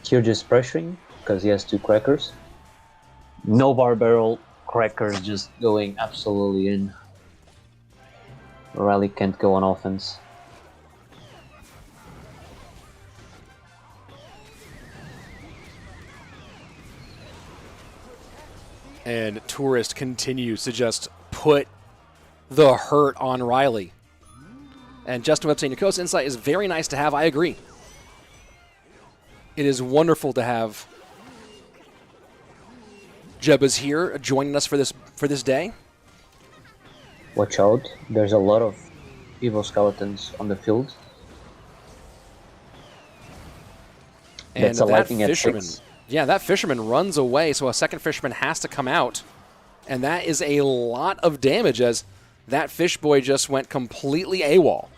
Here just pressuring, because he has 2 Crackers. No Bar Barrel, Crackers just going absolutely in. Riley can't go on offense. And Tourist continues to just put the hurt on Riley. And Justin Webb saying, your coast insight is very nice to have. I agree. It is wonderful to have Jebba's here joining us for this day. Watch out, there's a lot of evil skeletons on the field. And that's a that lightning fisherman, at 6. yeah, that fisherman runs away, so a second fisherman has to come out. And that is a lot of damage as that fish boy just went completely AWOL.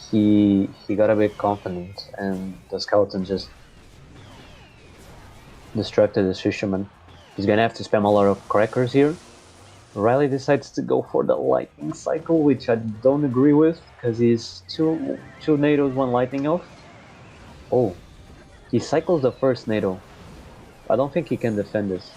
He got a bit confident, and the skeleton just distracted his fisherman. He's gonna have to spam a lot of crackers here. Riley decides to go for the lightning cycle, which I don't agree with, because he's two NATOs, 1 lightning off. Oh, he cycles the first NATO. I don't think he can defend this.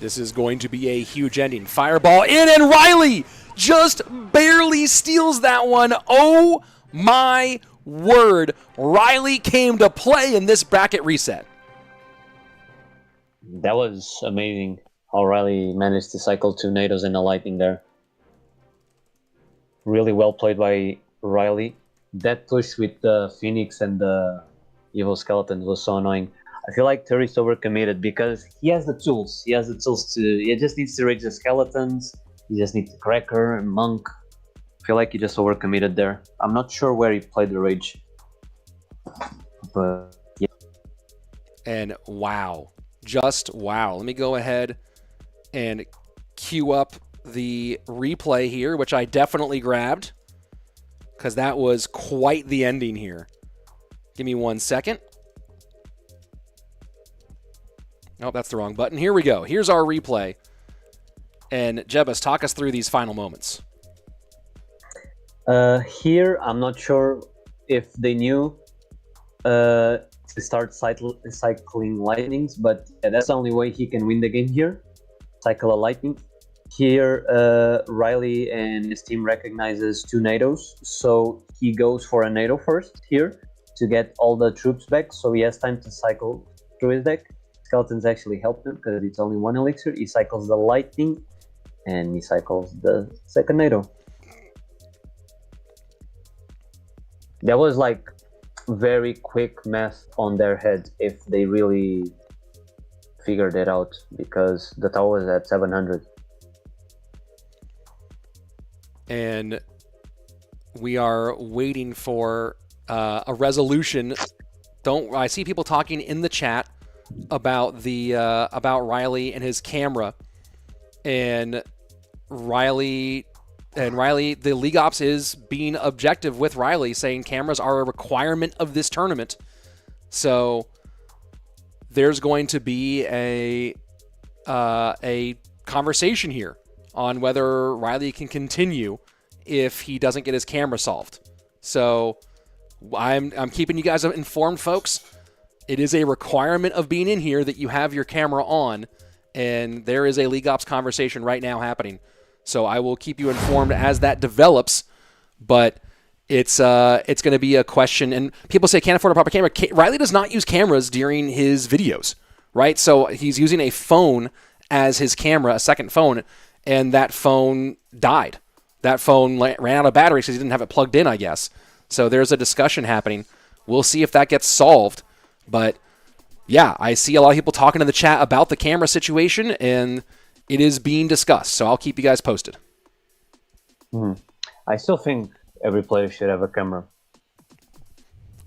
This is going to be a huge ending. Fireball in, and Riley just barely steals that one. Oh my word. Riley came to play in this bracket reset. That was amazing how Riley managed to cycle 2 NATOs and a lightning there. Really well played by Riley. That push with the Phoenix and the Evil Skeletons was so annoying. I feel like Terry's overcommitted because he has the tools. He has the tools to... He just needs to reach the Skeletons. He just needs to Cracker and Monk. I feel like he just overcommitted there. I'm not sure where he played the Rage. But yeah. And wow. Just wow. Let me go ahead and queue up the replay here, which I definitely grabbed because that was quite the ending here. Give me 1 second. Oh, that's the wrong button. Here we go. Here's our replay. And Jebus, talk us through these final moments. Here, I'm not sure if they knew to start cycling lightnings, but yeah, that's the only way he can win the game here. Cycle a lightning. Here, Riley and his team recognizes 2 NATOs, so he goes for a NATO first here to get all the troops back, so he has time to cycle through his deck. Skeletons actually help him because it's only 1 elixir. He cycles the lightning and he cycles the second NATO. That was like very quick math on their head if they really figured it out, because the tower was at 700. And we are waiting for a resolution. I see people talking in the chat about the about Riley and his camera, and Riley, the League Ops is being objective with Riley, saying cameras are a requirement of this tournament. So there's going to be a conversation here on whether Riley can continue if he doesn't get his camera solved. So I'm keeping you guys informed, folks. It is a requirement of being in here that you have your camera on, and there is a League Ops conversation right now happening. So I will keep you informed as that develops, but it's going to be a question. And people say can't afford a proper camera. Riley does not use cameras during his videos, right? So he's using a phone as his camera, a second phone, and that phone died. That phone ran out of battery because he didn't have it plugged in, I guess. So there's a discussion happening. We'll see if that gets solved. But yeah, I see a lot of people talking in the chat about the camera situation, and it is being discussed. So I'll keep you guys posted. I still think every player should have a camera.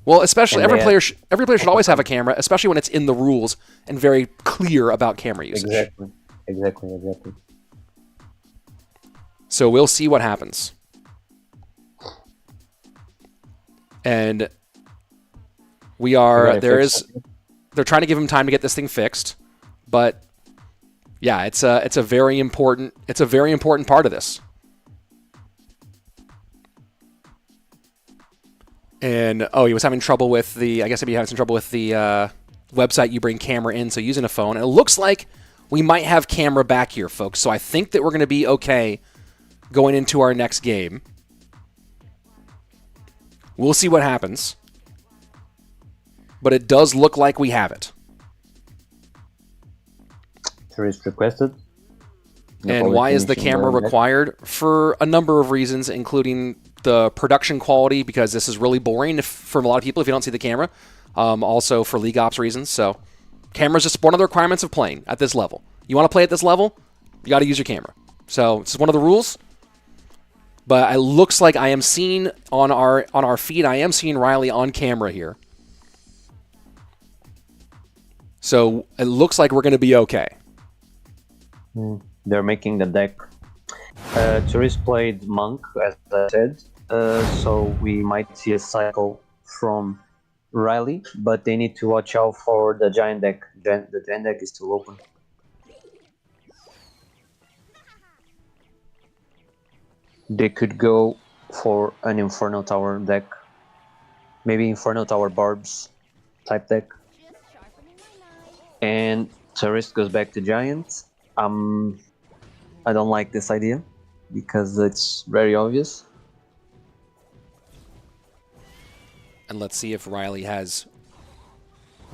Well, especially every player should always have a camera, especially when it's in the rules and very clear about camera usage. Exactly. So we'll see what happens. And they're trying to give him time to get this thing fixed, but yeah, it's a very important part of this. And he was having trouble with I guess he'd be having some trouble with the website you bring camera in, so using a phone. And it looks like we might have camera back here, folks. So I think that we're going to be okay going into our next game. We'll see what happens. But it does look like we have it. Tourist requested. And why is the camera required? For a number of reasons, including the production quality, because this is really boring for a lot of people if you don't see the camera. Also for League Ops reasons. So camera's just one of the requirements of playing at this level. You want to play at this level, you got to use your camera. So this is one of the rules. But it looks like I am seeing on our feed, I am seeing Riley on camera here. So it looks like we're going to be okay. They're making the deck. Tourist played Monk, as I said, so we might see a cycle from Riley, but they need to watch out for the Giant deck. The Giant deck is still open. They could go for an Inferno Tower deck. Maybe Inferno Tower Barbs type deck. And Tourist goes back to Giant. I don't like this idea because it's very obvious. And let's see if Riley has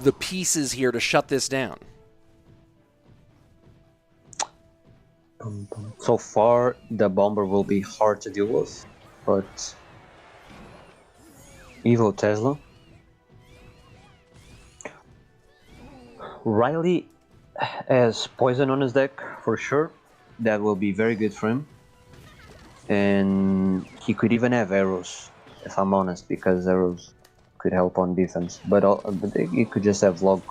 the pieces here to shut this down. So far, the bomber will be hard to deal with, but Evo Tesla. Riley has poison on his deck for sure. That will be very good for him. And he could even have arrows, if I'm honest, because arrows could help on defense. But he could just have log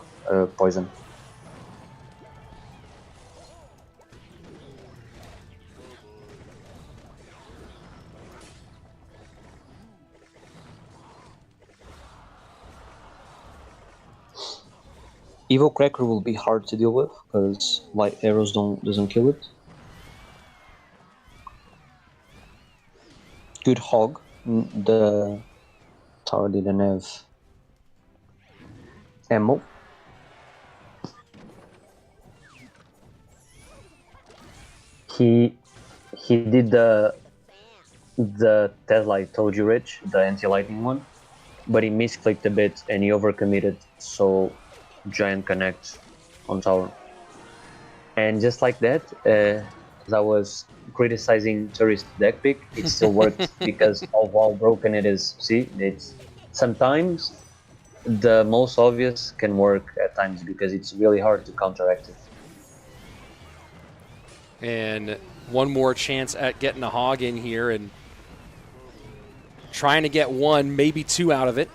poison. Evo Cracker will be hard to deal with because light arrows doesn't kill it. Good hog. The tower didn't have ammo. He did the Tesla I told you, Rich, the anti-lightning one, but he misclicked a bit and he overcommitted, so Giant connects on tower. And just like that, as I was criticizing tourist deck pick, it still worked because of how broken it is. See, it's sometimes the most obvious can work at times because it's really hard to counteract it. And one more chance at getting a hog in here and trying to get one, maybe two out of it.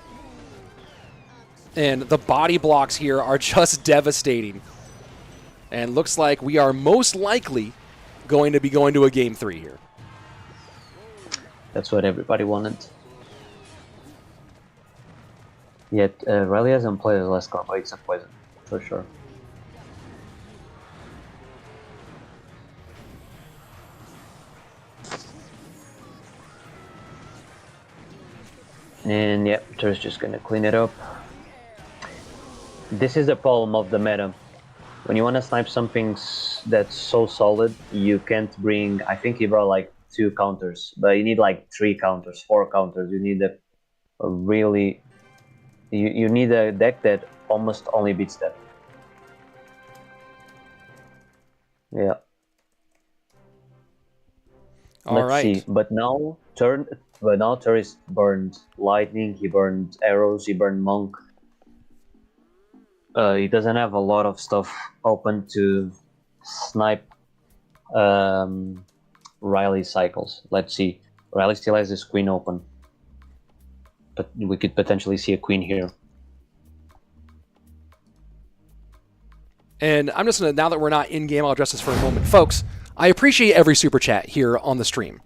And the body blocks here are just devastating. And looks like we are most likely going to be going to a game 3 here. That's what everybody wanted. Yet Riley hasn't played the last card, but it's a poison, for sure. And yeah, Tur's just gonna clean it up. This is the problem of the meta. When you want to snipe something that's so solid, you can't bring... I think he brought like 2 counters, but you need like 3 counters, 4 counters. You need a really... You need a deck that almost only beats that. Yeah. Let's see. But now Tur is burned lightning, he burned arrows, he burned monk. He doesn't have a lot of stuff open to snipe Riley's cycles. Let's see. Riley still has his queen open, but we could potentially see a queen here. And I'm just going to, now that we're not in game, I'll address this for a moment. Folks, I appreciate every super chat here on the stream.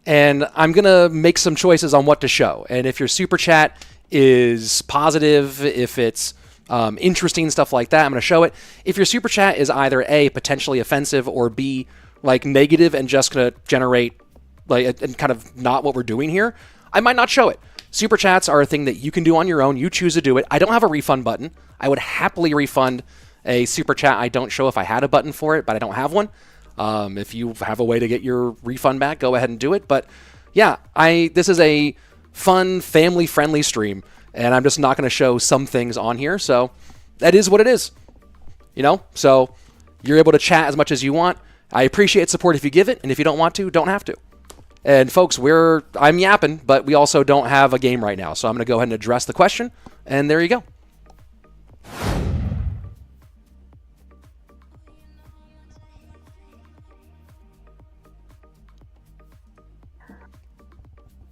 And I'm going to make some choices on what to show. And if your super chat is positive, if it's interesting, stuff like that, I'm going to show it. If your super chat is either A, potentially offensive, or B, like negative and just going to generate like and kind of not what we're doing here, I might not show it. Super chats are a thing that you can do on your own. You choose to do it. I don't have a refund button. I would happily refund a super chat I don't show if I had a button for it, but I don't have one. If you have a way to get your refund back, go ahead and do it. But yeah, this is a fun, family-friendly stream, and I'm just not going to show some things on here. So that is what it is, you know? So you're able to chat as much as you want. I appreciate support if you give it, and if you don't want to, don't have to. And folks, I'm yapping, but we also don't have a game right now. So I'm going to go ahead and address the question, and there you go.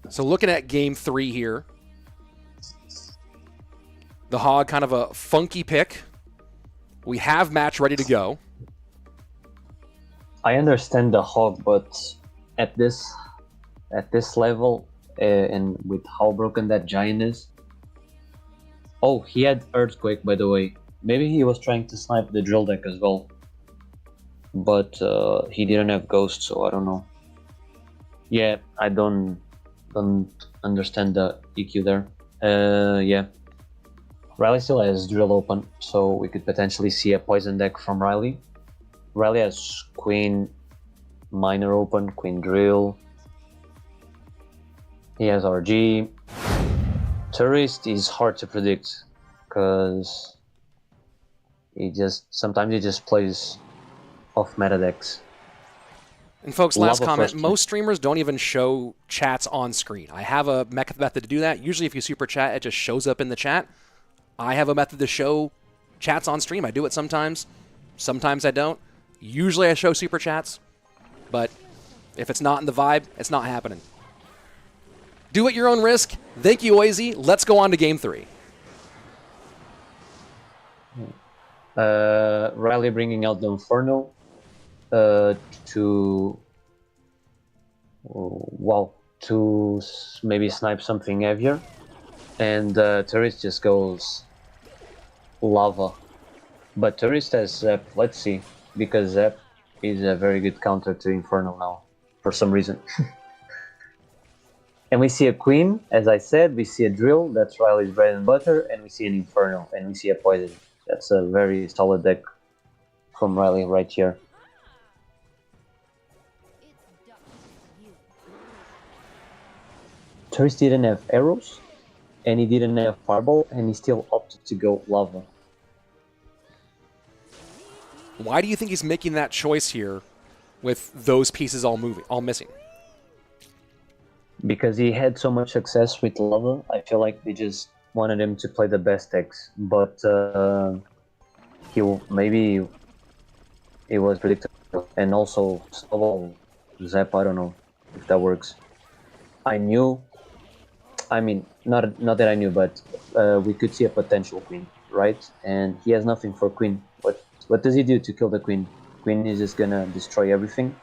So looking at game 3 here, the hog kind of a funky pick. We have match ready to go. I understand the hog, but at this level, and with how broken that giant is. Oh, he had earthquake, by the way. Maybe he was trying to snipe the drill deck as well, but he didn't have ghost, so I don't know. Yeah, I don't understand the EQ there. Yeah. Riley still has drill open, so we could potentially see a poison deck from Riley. Riley has queen minor open, queen drill. He has RG. Tourist is hard to predict because sometimes he just plays off meta decks. And folks, last Lava comment, first. most streamers don't even show chats on screen. I have a method to do that. Usually if you super chat, it just shows up in the chat. I have a method to show chats on stream. I do it sometimes. Sometimes I don't. Usually I show super chats. But if it's not in the vibe, it's not happening. Do at your own risk. Thank you, Oizy. Let's go on to game 3. Riley bringing out the Inferno to maybe snipe something heavier, and Tourist just goes Lava. But Tourist has Zep. Let's see, because Zep is a very good counter to Inferno now for some reason. And we see a Queen, as I said, we see a Drill, that's Riley's bread and butter, and we see an Inferno, and we see a Poison. That's a very solid deck from Riley right here. Tourist didn't have arrows, and he didn't have Fireball, and he still opted to go Lava. Why do you think he's making that choice here with those pieces all missing? Because he had so much success with Lava, I feel like they just wanted him to play the best decks. But maybe it was predictable. And also, Snowball, Zap, I don't know if that works. Not that I knew, but we could see a potential Queen, right? And he has nothing for Queen. What does he do to kill the Queen? Queen is just gonna destroy everything,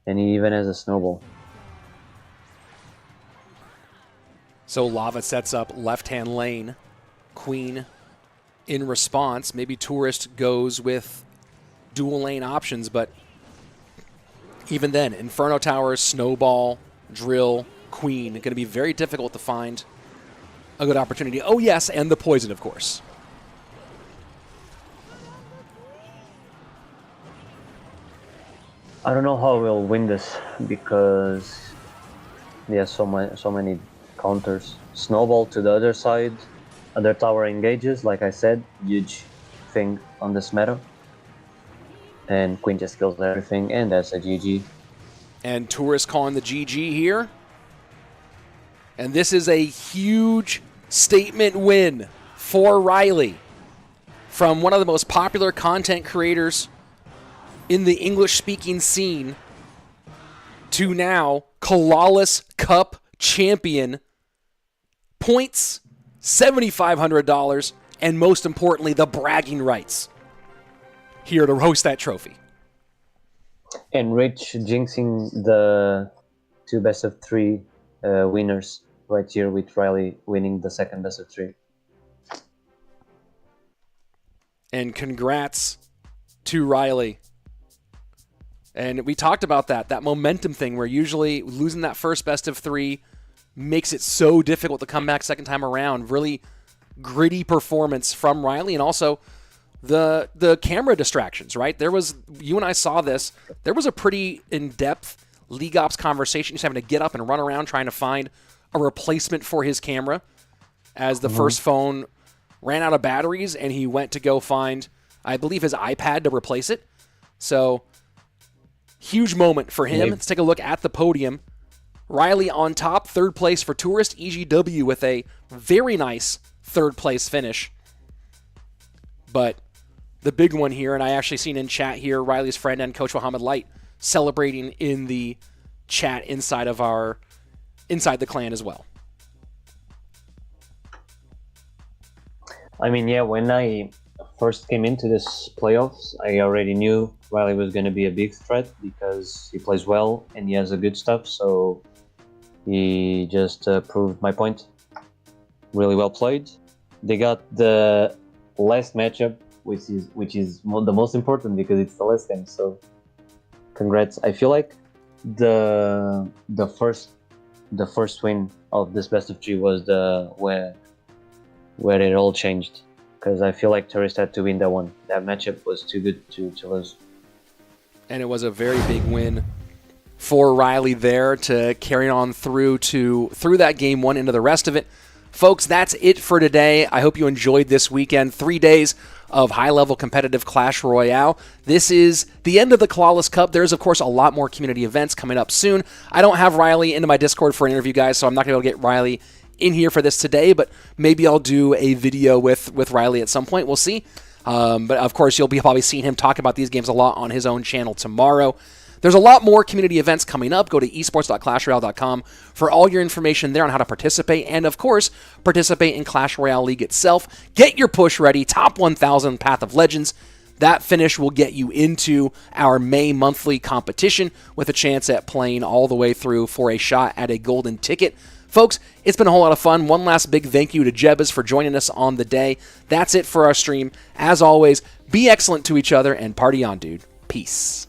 and he even has a Snowball. So Lava sets up left-hand lane. Queen in response. Maybe Tourist goes with dual lane options, but even then, Inferno Towers, Snowball, Drill, Queen, going to be very difficult to find a good opportunity. Oh yes, and the Poison, of course. I don't know how we'll win this because he has so many counters. Snowball to the other side, other tower engages, like I said, huge thing on this meta. And Queen just kills everything, and that's a GG. And Tourist calling the GG here. And this is a huge statement win for Riley from one of the most popular content creators in the English-speaking scene to now Calalas Cup champion. Points, $7,500, and most importantly, the bragging rights here to host that trophy. And Rich jinxing the 2 best-of-3 winners right here with Riley winning the second best-of-3. And congrats to Riley. And we talked about that momentum thing where usually losing that first best-of-3 makes it so difficult to come back second time around. Really gritty performance from Riley, and also the camera distractions, right? You and I saw this. There was a pretty in-depth League Ops conversation. He's having to get up and run around trying to find a replacement for his camera as the first phone ran out of batteries, and he went to go find, I believe, his iPad to replace it. So, huge moment for him. Let's take a look at the podium. Riley on top, third place for Tourist. EGW with a very nice third place finish. But the big one here, and I actually seen in chat here, Riley's friend and Coach Muhammad Light celebrating in the chat inside the clan as well. I mean, yeah, when I first came into this playoffs, I already knew Riley was going to be a big threat because he plays well and he has a good stuff, so he just proved my point. Really well played. They got the last matchup, which is the most important because it's the last game, so congrats. I feel like the first win of this best of 3 was where it all changed, because I feel like Tourist had to win that one. That matchup was too good to lose. And it was a very big win for Riley there to carry on through that game one into the rest of it. Folks, that's it for today. I hope you enjoyed this weekend. 3 days of high-level competitive Clash Royale. This is the end of the Calalas Cup. There's, of course, a lot more community events coming up soon. I don't have Riley into my Discord for an interview, guys, so I'm not going to be able to get Riley in here for this today, but maybe I'll do a video with Riley at some point. We'll see. But, of course, you'll be probably seeing him talk about these games a lot on his own channel tomorrow. There's a lot more community events coming up. Go to esports.clashroyale.com for all your information there on how to participate and, of course, participate in Clash Royale League itself. Get your push ready. Top 1,000 Path of Legends. That finish will get you into our May monthly competition with a chance at playing all the way through for a shot at a golden ticket. Folks, it's been a whole lot of fun. One last big thank you to Jebas for joining us on the day. That's it for our stream. As always, be excellent to each other and party on, dude. Peace.